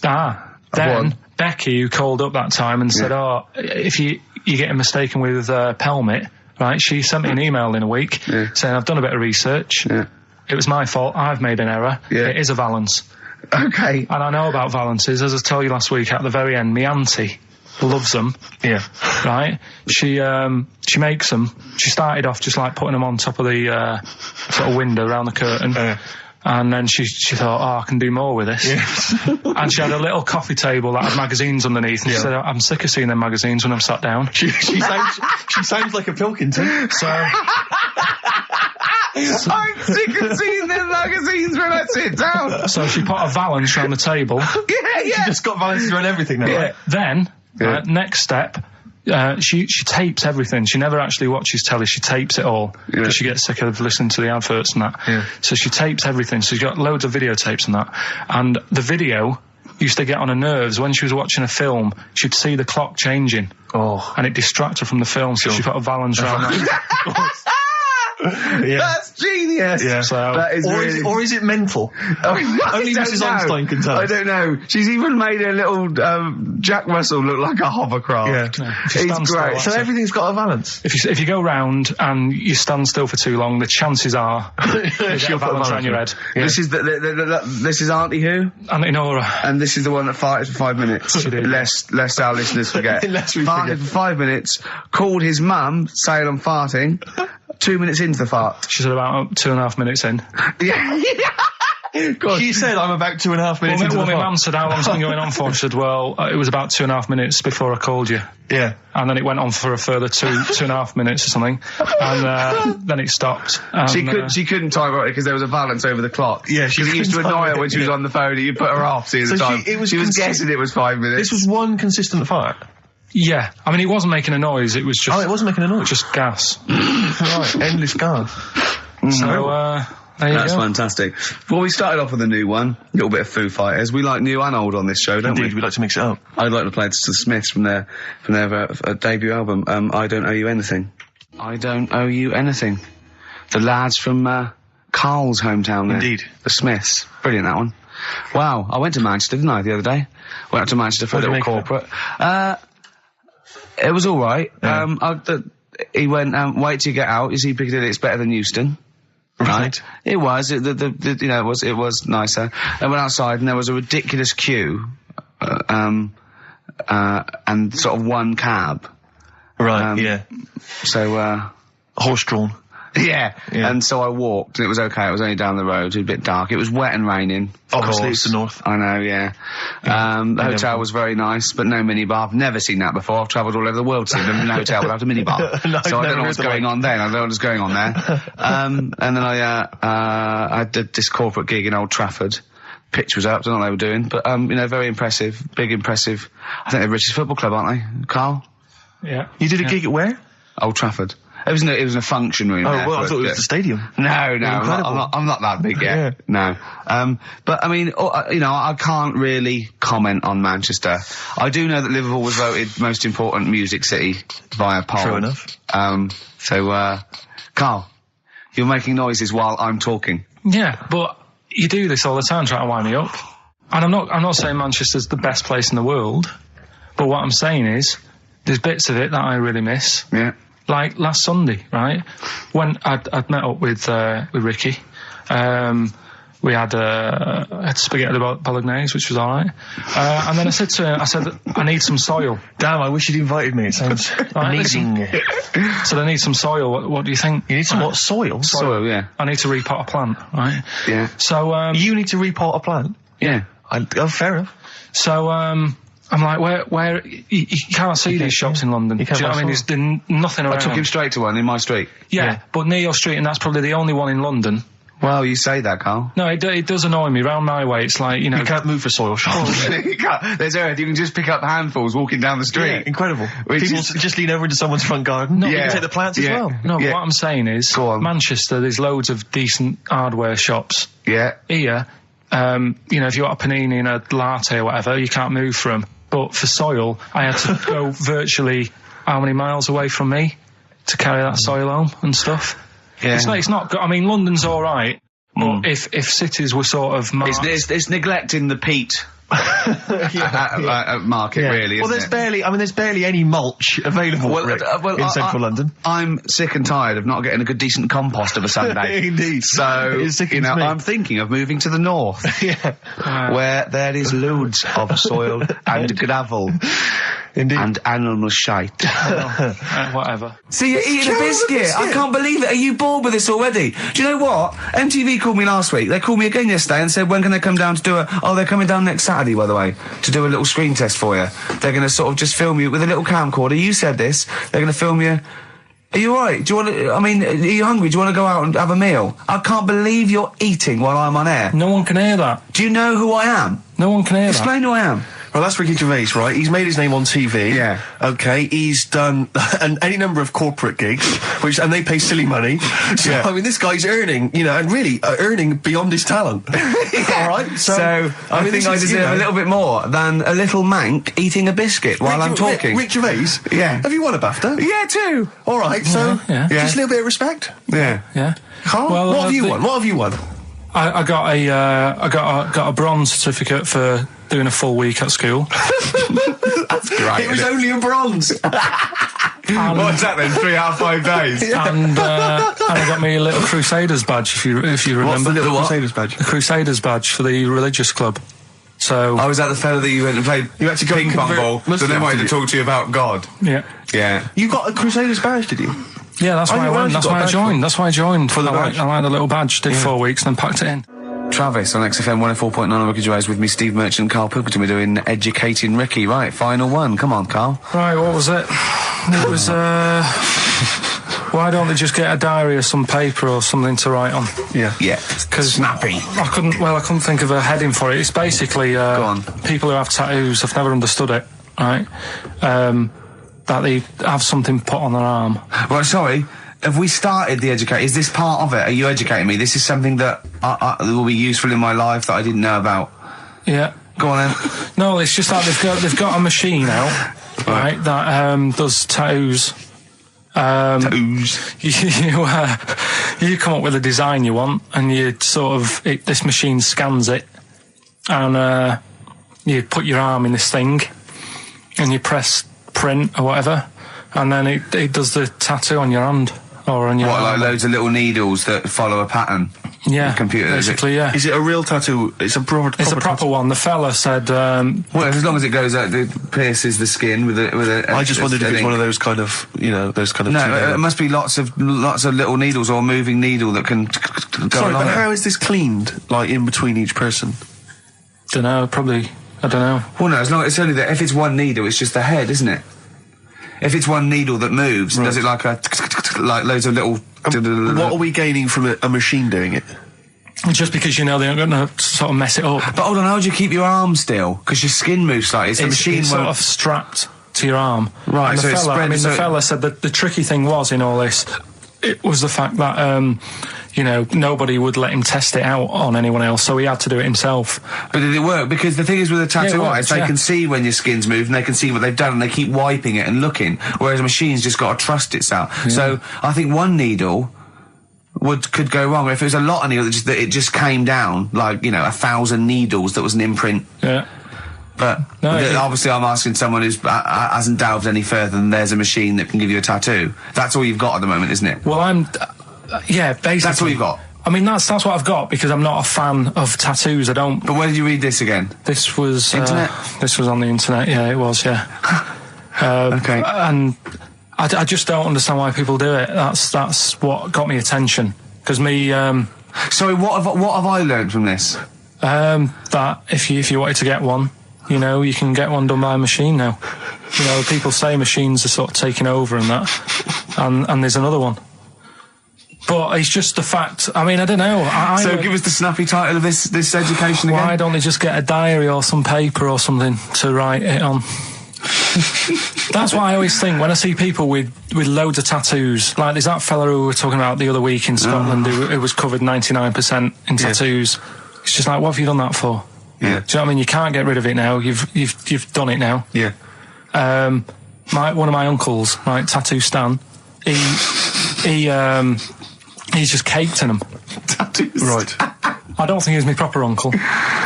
Then Becky, who called up that time and said, if you're getting mistaken with Pelmet, right, she sent me an email in a week saying, I've done a bit of research. Yeah. It was my fault. I've made an error. Yeah. It is a Valance. Okay. And I know about Valances. As I told you last week, at the very end, my auntie loves them. Yeah. Right? She makes them. She started off just like putting them on top of the sort of window around the curtain. And then she thought, I can do more with this. Yeah. And she had a little coffee table that had magazines underneath. And she said, I'm sick of seeing them magazines when I'm sat down. She sounds like a Pilkington. So... I'm sick of seeing them magazines when I sit down. So she put a Valance around the table. She just got Valances around everything now. Right? Then, next step, she tapes everything. She never actually watches telly. She tapes it all because she gets sick of listening to the adverts and that. Yeah. So she tapes everything. So she's got loads of videotapes and that. And the video used to get on her nerves. When she was watching a film, she'd see the clock changing. Oh. And it distracted her from the film. So she put a Valance around that. That's genius. Yeah. So, that is or is it mental? Only Mrs. Einstein can tell. I don't know. She's even made a little Jack Russell look like a hovercraft. Yeah. It's great. So everything's got a Valance. If you go round and you stand still for too long, the chances are she'll put a Valance around your head. Yeah. This is this is Auntie who? Auntie Nora. And this is the one that farted for 5 minutes. Lest our listeners forget. Farted for 5 minutes. Called his mum, saying I'm farting. 2 minutes into the fart. She said about 2.5 minutes in. God. She said I'm about 2.5 minutes into the fart. My mum said, how long's it been going on for? She said, well, it was about 2.5 minutes before I called you. Yeah. And then it went on for a further 2.5 minutes or something. And then it stopped. And, she couldn't time it because there was a Valance over the clock. Yeah, she used to annoy her when she was on the phone and you put her off seeing the time. She was guessing it was 5 minutes. This was one consistent fart. Yeah, I mean, it wasn't making a noise, it was just... Oh, it wasn't making a noise? Just gas. Right, endless gas. So, there you That's go. fantastic. Well, we started off with a new one, a little bit of Foo Fighters. We like new and old on this show, don't we? Indeed, we like to mix it up. I'd like to play to the Smiths from their debut album, I Don't Owe You Anything. I Don't Owe You Anything. The lads from Karl's hometown there. Indeed. The Smiths. Brilliant, that one. Wow, I went to Manchester, didn't I, the other day? Went up to Manchester for a little corporate. It was all right. Yeah. He went, wait till you get out. You see Piccadilly, it's better than Euston. Right. It was. It was nicer. I went outside and there was a ridiculous queue, and sort of one cab. Right. Yeah. So horse-drawn. Yeah. And so I walked, and it was okay. It was only down the road. It was a bit dark. It was wet and raining. Obviously, it's the north. I know, yeah. The hotel was very nice, but no minibar. I've never seen that before. I've travelled all over the world seeing a hotel without a minibar. No, so I don't know what's going on then. I don't know what's going on there. And then I did this corporate gig in Old Trafford. Pitch was up, don't know what they were doing, but, very impressive. Big impressive. I think they're the richest football club, aren't they, Karl? Yeah. You did a gig at where? Old Trafford. It was in a function room. Oh, well, I thought it was the stadium. No, I'm not that big yet. No. But I mean, I can't really comment on Manchester. I do know that Liverpool was voted most important music city via poll. True enough. Karl, you're making noises while I'm talking. Yeah, but you do this all the time trying to wind me up. And I'm not saying Manchester's the best place in the world, but what I'm saying is, there's bits of it that I really miss. Yeah. Like last Sunday, right? When I'd met up with Ricky, we had spaghetti bolognese, which was alright. And then I said to him, I need some soil. Damn, I wish you'd invited me. It sounds amazing. So I need some soil. What do you think? You need some what? Soil? Soil, yeah. I need to repot a plant, right? Yeah. So, you need to repot a plant? Yeah. Fair enough. So, I'm like, where, you can't see these shops in London. Do you know what I mean? There's nothing around. I took him straight to one in my street. Yeah, but near your street, and that's probably the only one in London. Well, you say that, Carl. No, it does annoy me. Round my way, it's like, you know... You can't move for soil shops. You can't. There's earth. You can just pick up handfuls walking down the street. Yeah, incredible. Which People is- just lean over into someone's front garden. No, you can take the plants as well. No, but what I'm saying is, Go on. Manchester, there's loads of decent hardware shops. Yeah. Here, you know, if you want a panini and a latte or whatever, you can't move for them. But for soil, I had to go virtually how many miles away from me to carry that soil home and stuff. Yeah. It's not good. I mean, London's all right, but if cities were sort of marked... It's neglecting the peat market, really, Well, isn't there's barely any mulch available Rick, in central London. I'm sick and tired of not getting a good decent compost of a Sunday. Indeed. So, It sickens me. I'm thinking of moving to the north, where there is loads of soil and gravel. Indeed. And animal shite. whatever. See, you're eating a biscuit. I can't believe it. Are you bored with this already? Do you know what? MTV called me last week. They called me again yesterday and said, when can they come down to do they're coming down next Saturday, by the way, to do a little screen test for you. They're going to sort of just film you with a little camcorder. You said this. They're going to film you. Are you alright? Do you want to, are you hungry? Do you want to go out and have a meal? I can't believe you're eating while I'm on air. No one can hear that. Do you know who I am? No one can hear Explain who I am. Well, that's Ricky Gervais, right? He's made his name on TV. Yeah. Okay, he's done any number of corporate gigs, and they pay silly money. So, I mean, this guy's earning, and really earning beyond his talent. All right? So I think I deserve a little bit more than a little mank eating a biscuit while I'm talking. Rick Gervais? Yeah. Have you won a BAFTA? Yeah, too. All right, so just a little bit of respect. Yeah. Yeah. Carl, Well, what have you won? What have you won? I got a bronze certificate for doing a full week at school. That's great. It was only a bronze. What's that then? 3 out of 5 days. And I got me a little Crusaders badge, if you remember. What's the little what? Crusaders badge? The Crusaders badge for the religious club. So I was that the fella that you went and played ping pong ball, so they wanted to talk to you about God. yeah, Yeah. You got a Crusaders badge, did you? yeah, that's why I went. That's why I joined. That's why I joined. For the badge. I like the little badge. Did 4 weeks, then packed it in. Travis on XFM 104.9 on Ricky Gervais with me, Steve Merchant, Karl Pilkington. We're doing Educating Ricky. Right, final one. Come on, Karl. Right, what was it? It was why don't they just get a diary or some paper or something to write on? Yeah. Yeah. Because snappy. I couldn't think of a heading for it. It's basically Go on. people who have tattoos. I've never understood it. Right, that they have something put on their arm. Well, sorry. Have we started the educate? Is this part of it? Are you educating me? This is something that will be useful in my life that I didn't know about. Yeah. Go on then. No, it's just that they've got a machine out, right, that does tattoos. Tattoos. You come up with a design you want, and you this machine scans it, and you put your arm in this thing, and you press print or whatever, and then it does the tattoo on your hand or on your What, like arm. loads of little needles that follow a pattern? Yeah, the computer, is it? basically, yeah. Is it a real tattoo? It's a proper It's a proper one. The fella said, Well, as long as it goes out, it pierces the skin with a. I just wondered if it's one of those kind of, those kind of... No, it must be lots of little needles or a moving needle that can go Sorry, along but it. how is this cleaned, like, in between each person? I don't know. Well, no, as long it's only that if it's one needle, it's just the head, isn't it? If it's one needle that moves, does it like like loads of little? What are we gaining from a machine doing it? Just because they aren't going to sort of mess it up. But hold on, how do you keep your arm still? Because your skin moves slightly. So the machine it's won't. sort of strapped to your arm. Right, And so the it's fella, spread- I mean, so the it- fella said that the tricky thing was in all this, it was the fact that nobody would let him test it out on anyone else, so he had to do it himself. But did it work? Because the thing is with a tattoo Yeah, it artist, works, they can see when your skin's moved and they can see what they've done and they keep wiping it and looking, whereas a machine's just got to trust itself. So I think one needle could go wrong. If it was a lot of needles that it just came down, like, 1,000 needles that was an imprint. Yeah. But obviously I'm asking someone who hasn't delved any further than there's a machine that can give you a tattoo. That's all you've got at the moment, isn't it? Well, basically. That's all you've got. I mean, that's what I've got because I'm not a fan of tattoos. I don't. But where did you read this again? This was Internet? This was on the internet. Yeah, it was. Yeah. Okay. And I just don't understand why people do it. That's what got me attention. Because me. Sorry, what have I learned from this? That if you wanted to get one, you know, you can get one done by a machine now. You know, people say machines are sort of taking over and that, and there's another one. But it's just the fact. I mean, I don't know. So give us the snappy title of this education again. Why don't they just get a diary or some paper or something to write it on? That's what I always think when I see people with loads of tattoos. Like there's that fella who we were talking about the other week in Scotland who was covered 99% in tattoos. It's just like, what have you done that for? Yeah. Do you know what I mean? You can't get rid of it now. You've done it now. Yeah. One of my uncles, right, Tattoo Stan, he's just caked in them. Tattoos. Right. I don't think he's my proper uncle,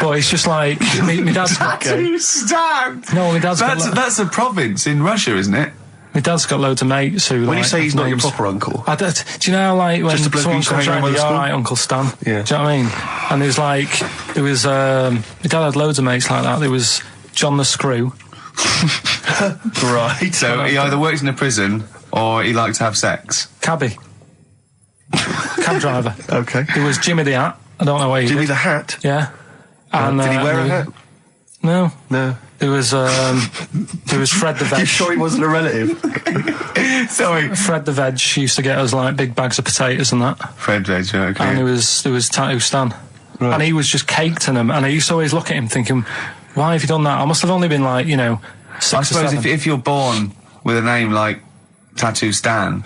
but it's just like my dad's got. Tattoo Stan. No, my dad's got. That's a province in Russia, isn't it? My dad's got loads of mates who. When you say he's not your names. proper uncle, Do you know how, like, when Just a bloke who someone used to comes hang around around, with you're the alright, Uncle Stan? Yeah. Do you know what I mean? And my dad had loads of mates like that. There was John the Screw. right? So he either works in a prison or he likes to have sex. Cabbie. Cab driver. Okay. There was Jimmy the Hat. I don't know where he Jimmy did. the Hat. Yeah. And, Did he wear a hat? No. No. There was Fred the Veg. You sure he wasn't a relative? Sorry. Fred the Veg used to get us like big bags of potatoes and that. Fred Veg, okay. And there was Tattoo Stan. Right. And he was just caked in them. And I used to always look at him thinking, why have you done that? I must have only been like, 6 I or suppose 7. if you're born with a name like Tattoo Stan,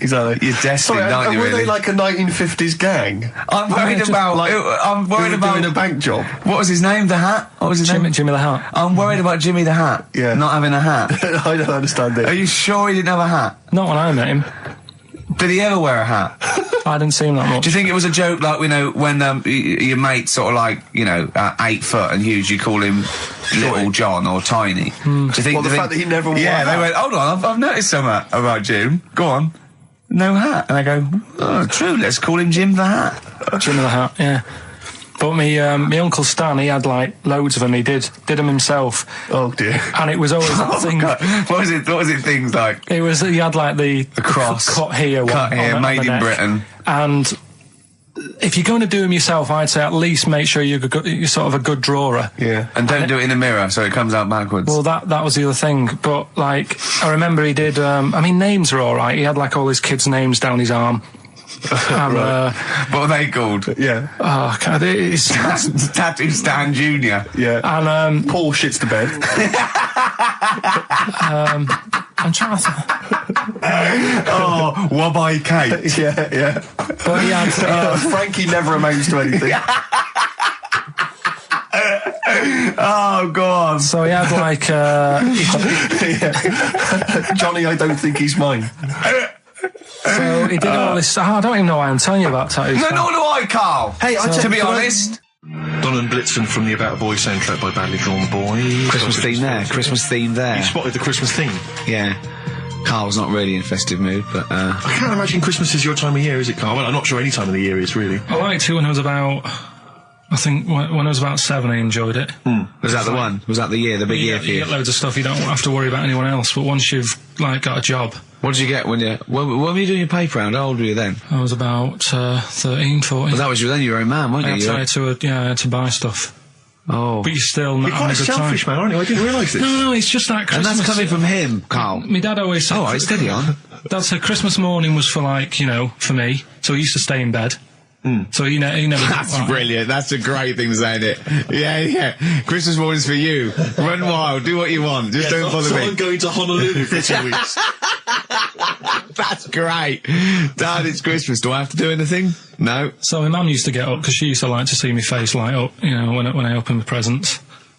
Exactly. you're destined, aren't you, were really? they like a 1950s gang? I'm worried about... I'm worried Who were about... doing a bank job. What was his name? The Hat? What was his name? Jimmy the Hat. I'm worried about Jimmy the Hat. Yeah. Not having a hat. I don't understand Are it. you sure he didn't have a hat? Not when I met him. Did he ever wear a hat? I didn't see him that much. Do you think it was a joke, like, when your mate's sort of like, 8 foot and huge, you call him Little John or Tiny? Do you think... Well, the fact that he never wore a Yeah, hat. they went, hold on, I've noticed something about Jim. Go on. No hat. And I go, oh, true, let's call him Jim the Hat. Jimmy the Hat, yeah. But my Uncle Stan, he had like loads of them. He did them himself. Oh dear. And it was always that thing. God. What was it things like? He had like the cross. cut here, Cut here, on made the in neck. Britain. And if you're going to do them yourself, I'd say at least make sure you're sort of a good drawer. Yeah. And don't do it in the mirror so it comes out backwards. Well, that was the other thing. But like, I remember he did. Names are all right. He had like all his kids' names down his arm. And, what are they called? Yeah. oh God, it's Tattoo Stan Jr. Yeah. and Paul shits to bed. I'm trying to. Oh, Wabbai Kate. yeah. But he had. Frankie never amounts to anything. Oh, God. So he had like. Johnny, I don't think he's mine. So he did all this. I don't even know why I'm telling you about tattoos. No, nor do I, Carl. Hey, to be honest. Don and Blitzen from the About a Boy soundtrack by Badly Drawn Boys. Christmas theme there. You spotted the Christmas theme. Yeah. Carl's not really in a festive mood, but... I can't imagine Christmas is your time of year, is it, Carl? Well, I'm not sure any time of the year is, really. I liked it when I was about. I think when I was about 7, I enjoyed it. Was that the one? Was that the year, the big year for You you? get loads of stuff. You don't have to worry about anyone else. But once you've like got a job. What did you get when were you doing your paper round? How old were you then? I was about 13, 14. Well, that was then you were a man, weren't I you? had to buy stuff. Oh. But you're still not You're quite a having a good selfish time. man, aren't you? I didn't realise this. No, it's just that And Christmas. that's coming from him, Carl. My dad always said. All right, steady on. Dad said Christmas morning was for for me. So he used to stay in bed. So he never. That's brilliant. That's a great thing to say, isn't it? Yeah. Christmas morning's for you. Run wild, do what you want. Just don't bother me. I'm going to Honolulu for 2 weeks. That's great. Dad, it's Christmas. Do I have to do anything? No. So my mum used to get up because she used to like to see my face light up, when I opened the presents.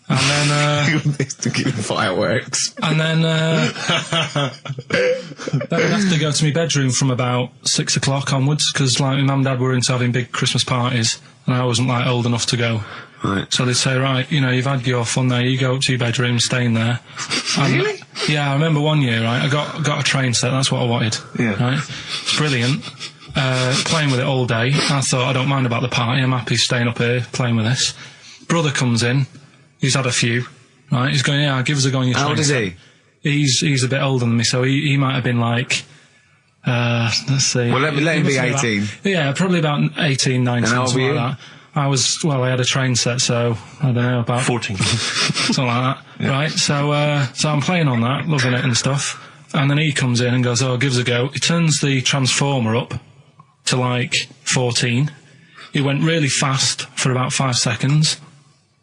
And then, to give fireworks. and then I'd have to go to my bedroom from about 6 o'clock onwards because like my mum and dad were into having big Christmas parties and I wasn't like old enough to go. Right. So they'd say, right, you've had your fun there, you go up to your bedroom, stay in there. And, Really? Yeah, I remember one year, right, I got a train set, that's what I wanted. Yeah. Right? It's brilliant. Playing with it all day. I thought, I don't mind about the party, I'm happy staying up here playing with this. Brother comes in, he's had a few, right, he's going, yeah, give us a go on your train. How old is he? He's a bit older than me, so he might have been like, let's see. Well, let him be He must have 18. been about, yeah, probably about 18, 19, And how old something were like that. I had a train set, so I don't know, about 14. something like that, right? So I'm playing on that, loving it and stuff, and then he comes in and goes, "Oh, give us a go." He turns the transformer up to like 14. He went really fast for about 5 seconds,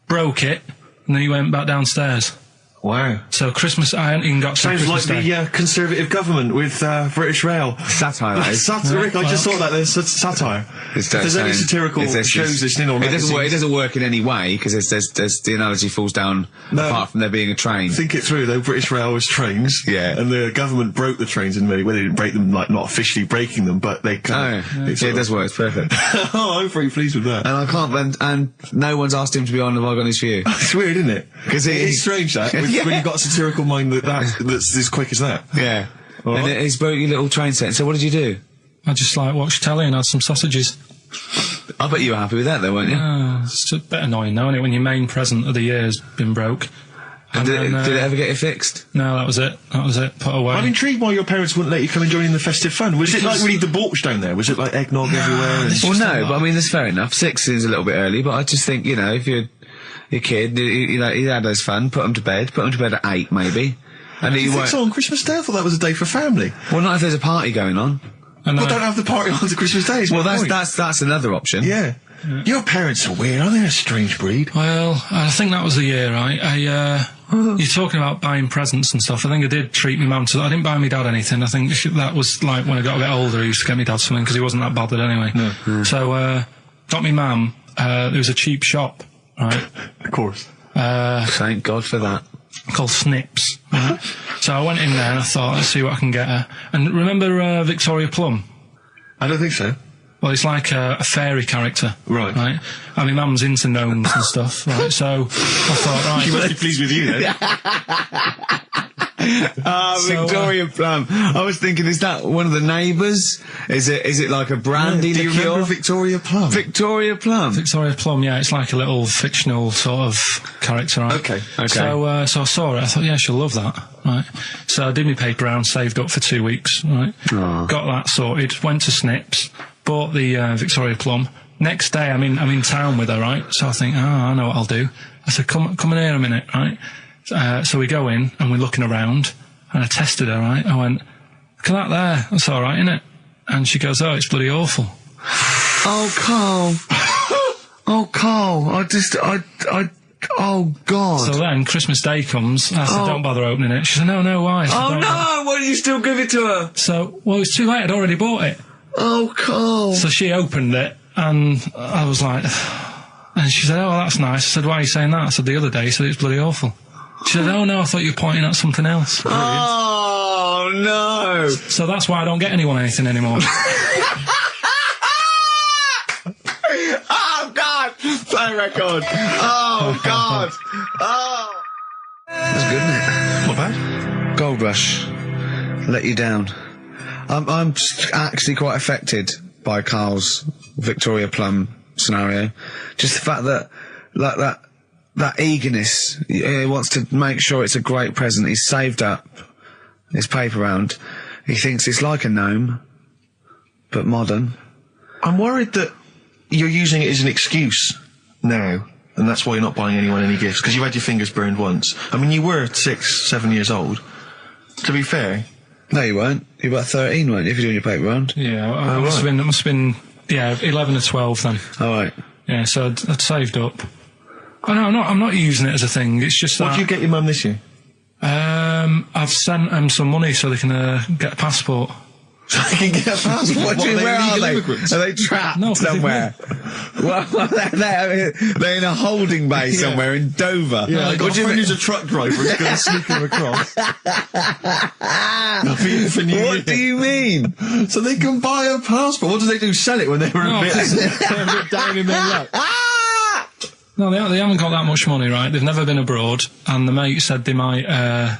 broke it, and then he went back downstairs. Wow. So Christmas, I hadn't even got to Sounds Christmas like Day. the Conservative government with British Rail. Satire, that is. Rick, I just thought that there's satire. If there's any satirical shows listening or it doesn't work in any way, because there's the analogy falls down apart from there being a train. Think it through, though. British Rail was trains. Yeah. And the government broke the trains in many ways. They didn't break them, like, not officially breaking them, but they kind of... It does work, it's perfect. Oh, I'm pretty pleased with that. And I can't, and no one's asked him to be on Have I Got News For You. It's weird, isn't it? Because it's strange, that, when you've got a satirical mind that's as quick as that. Yeah. All And right. he's broke your little train set. So what did you do? I just like watched telly and had some sausages. I bet you were happy with that, though, weren't you? It's a bit annoying, though, isn't it, when your main present of the year has been broke. And did it ever get it fixed? No, that was it. Put away. I'm intrigued why your parents wouldn't let you come and join in the festive fun. Was it like really debauched down there? Was it like eggnog everywhere? And Well, no, but I mean, that's fair enough. 6 is a little bit early, but I just think, you know, if you're your kid, he had his fun, put him to bed at 8, maybe. And you think so on Christmas Day? I thought that was a day for family. Well, not if there's a party going on. And Well, don't have the party on to Christmas Day. Well, that's another option. Yeah. Your parents are weird, aren't they? A strange breed. Well, I think that was the year, right? You're talking about buying presents and stuff. I think I did treat my mum to... I didn't buy my dad anything. I think that was like when I got a bit older, I used to get my dad something because he wasn't that bothered anyway. No. So, got me mum. There was a cheap shop, right? Of course. Thank God for that. Called Snips. Right? So I went in there and I thought, let's see what I can get her. And remember Victoria Plum? I don't think so. Well, it's like a fairy character. Right. Right? And my mum's into gnomes and stuff, right? So I thought, right... She must be pleased with you, then. Victoria Plum. I was thinking, is that one of the neighbours? Is it like a brandy Do you liqueur? remember Victoria Plum? Victoria Plum. Victoria Plum, yeah, it's like a little fictional sort of character, right? Okay. So I saw it, I thought, yeah, she'll love that, right? So I did my paper round, saved up for 2 weeks, right? Aw. Got that sorted, went to Snips, bought the Victoria Plum. Next day, I'm in town with her, right? So I think, I know what I'll do. I said, come in here a minute, right? So we go in and we're looking around, and I tested her, right? I went, look at that there, that's all right, innit? And she goes, oh, it's bloody awful. Oh, Carl. Oh, Carl. Oh, God. So then Christmas Day comes, I said, don't bother opening it. She said, no, why? I said, Oh, "Don't no! Why did you still give it to her? So, well, it's too late, I'd already bought it. Oh, Carl. So she opened it, and I was like, and she said, oh, that's nice. I said, why are you saying that? I said, the other day, you said it's bloody awful. She said, oh, no, I thought you were pointing at something else. Oh, no. So that's why I don't get anyone anything anymore. Oh, God. Play record. Oh, God. Oh. That's good, isn't it? Not bad. Gold Rush. Let you down. I'm just actually quite affected by Carl's Victoria Plum scenario. Just the fact that, like, that eagerness, he wants to make sure it's a great present. He's saved up his paper round. He thinks it's like a gnome, but modern. I'm worried that you're using it as an excuse now, and that's why you're not buying anyone any gifts, because you've had your fingers burned once. I mean, you were 6, 7 years old. To be fair... No, you weren't. You were about 13, weren't you, if you're doing your paper round? Yeah, it must have been, yeah, 11 or 12 then. All right. Yeah, so I'd saved up. Oh, no, I'm not using it as a thing, it's just that... What did you get your mum this year? I've sent them some money so they can get a passport. So they can get a passport? What do you mean, where are they? Immigrants? Are they trapped No, 'cause they've somewhere? Well, they're in a holding bay somewhere in Dover. Yeah, I got What do a you friend mean? who's a truck driver who's going to sneak them across. For New Year. What do you mean? So they can buy a passport. What do they do? Sell it when they were a bit down in their luck? No, they haven't got that much money, right? They've never been abroad, and the mate said they might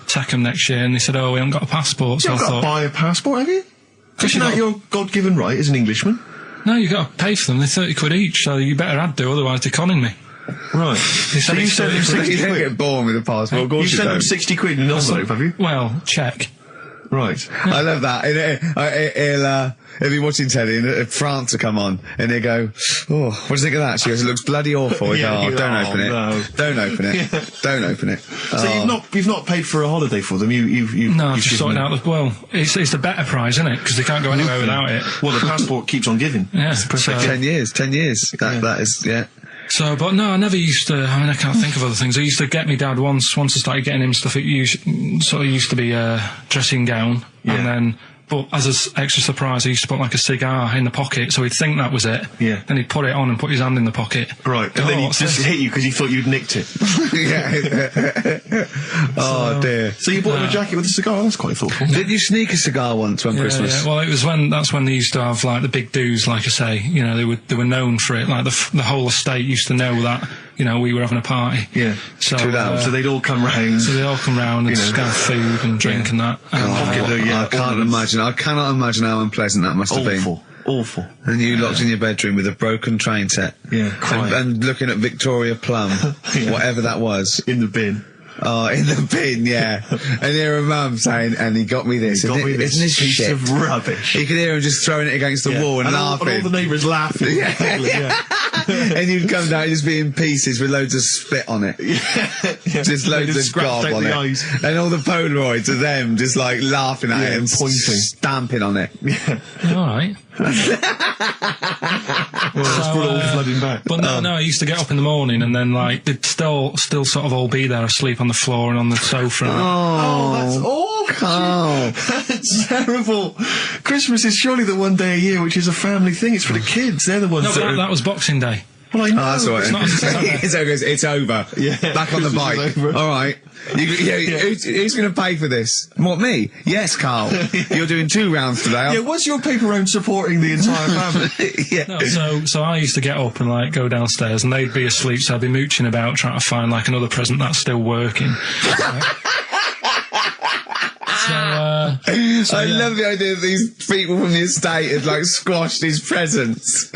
take them next year, and they said, oh, we haven't got a passport, so You've I got to thought... buy a passport, have you? Isn't that your God-given right as an Englishman? No, you've got to pay for them, they're 30 quid each, so you better had to, otherwise they're conning me. Right. They So said you it's sent them 30 quid. 60 You don't quid? get born with a passport, of course You you sent them don't. 60 quid in an envelope, have you? Well, check. Right. I love that. He'll be watching telly and France will come on and he'll go, oh, what do you think of that? She goes, it looks bloody awful. He goes, don't open it. No. Don't open it. Don't open it. So you've not paid for a holiday for them. You've No, I've just sorted out well, it's the better prize, isn't it? Because they can't go anywhere without it. Well, the passport keeps on giving. Yeah. So 10 years. That is, yeah. So, but no, I never used to. I mean, I can't think of other things. I used to get me dad once I started getting him stuff. It used to be a dressing gown, and then. But as an extra surprise, I used to put like a cigar in the pocket, so he'd think that was it. Yeah. Then he'd put it on and put his hand in the pocket. Right. And then he'd just hit you because he thought you'd nicked it. Oh dear. So you bought him a jacket with a cigar? That's quite thoughtful. Did you sneak a cigar once on Christmas? Yeah. Well, that's when they used to have like the big do's, like I say. You know, they were known for it. Like the whole estate used to know that. You know, we were having a party. Yeah. So they'd all come round. So they'd all come round and have food and drink and that. I cannot imagine how unpleasant that must have been. Awful. And you locked in your bedroom with a broken train set. Yeah, crying. And looking at Victoria Plum, whatever that was. In the bin. Oh, in the bin, yeah. And hear a mum saying, and he got me this. Isn't this piece shit? of rubbish. You could hear him just throwing it against the wall and laughing. And all the neighbours laughing. And you'd come down, just be in pieces with loads of spit on it. Just loads of gob on it. Eyes. And all the Polaroids of them just like laughing at it and pointing. Stamping on it. Alright. All flooding back. But no, I used to get up in the morning and then like they'd still sort of all be there asleep on the floor and on the sofa. Oh, that's awful. Carl. That's terrible. Christmas is surely the one day a year which is a family thing. It's for the kids. They're the ones that was Boxing Day. Well, I know. Oh, that's all right. It's over. Yeah. Back on the bike. All right. Who's going to pay for this? What, me? Yes, Carl. You're doing 2 rounds today. Yeah, what's your paper round supporting the entire family? No, so I used to get up and like go downstairs and they'd be asleep, so I'd be mooching about trying to find like another present that's still working. I love the idea that these people from the estate had like squashed his presents.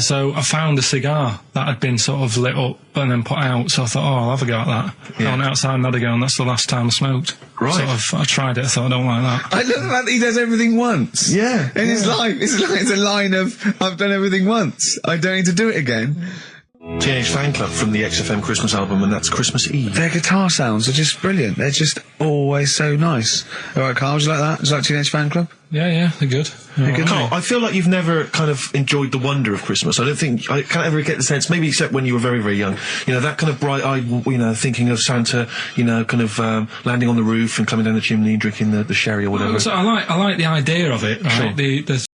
So I found a cigar that had been sort of lit up and then put out, so I thought, I'll have a go at that. I went outside and had a go, and that's the last time I smoked. Right. I tried it, I thought, I don't like that. I love the fact that he does everything once. Yeah. In his life. It's a line of, I've done everything once. I don't need to do it again. Teenage Fan Club from the XFM Christmas album, and that's Christmas Eve. Their guitar sounds are just brilliant. They're just always so nice. All right, Carl, would you like that? Would you like Teenage Fan Club? Yeah, they're good. Carl, I feel like you've never kind of enjoyed the wonder of Christmas. I can't ever get the sense, maybe except when you were very, very young, you know, that kind of bright-eyed, you know, thinking of Santa, you know, kind of landing on the roof and coming down the chimney and drinking the sherry or whatever. So I like the idea of it, right? Sure. The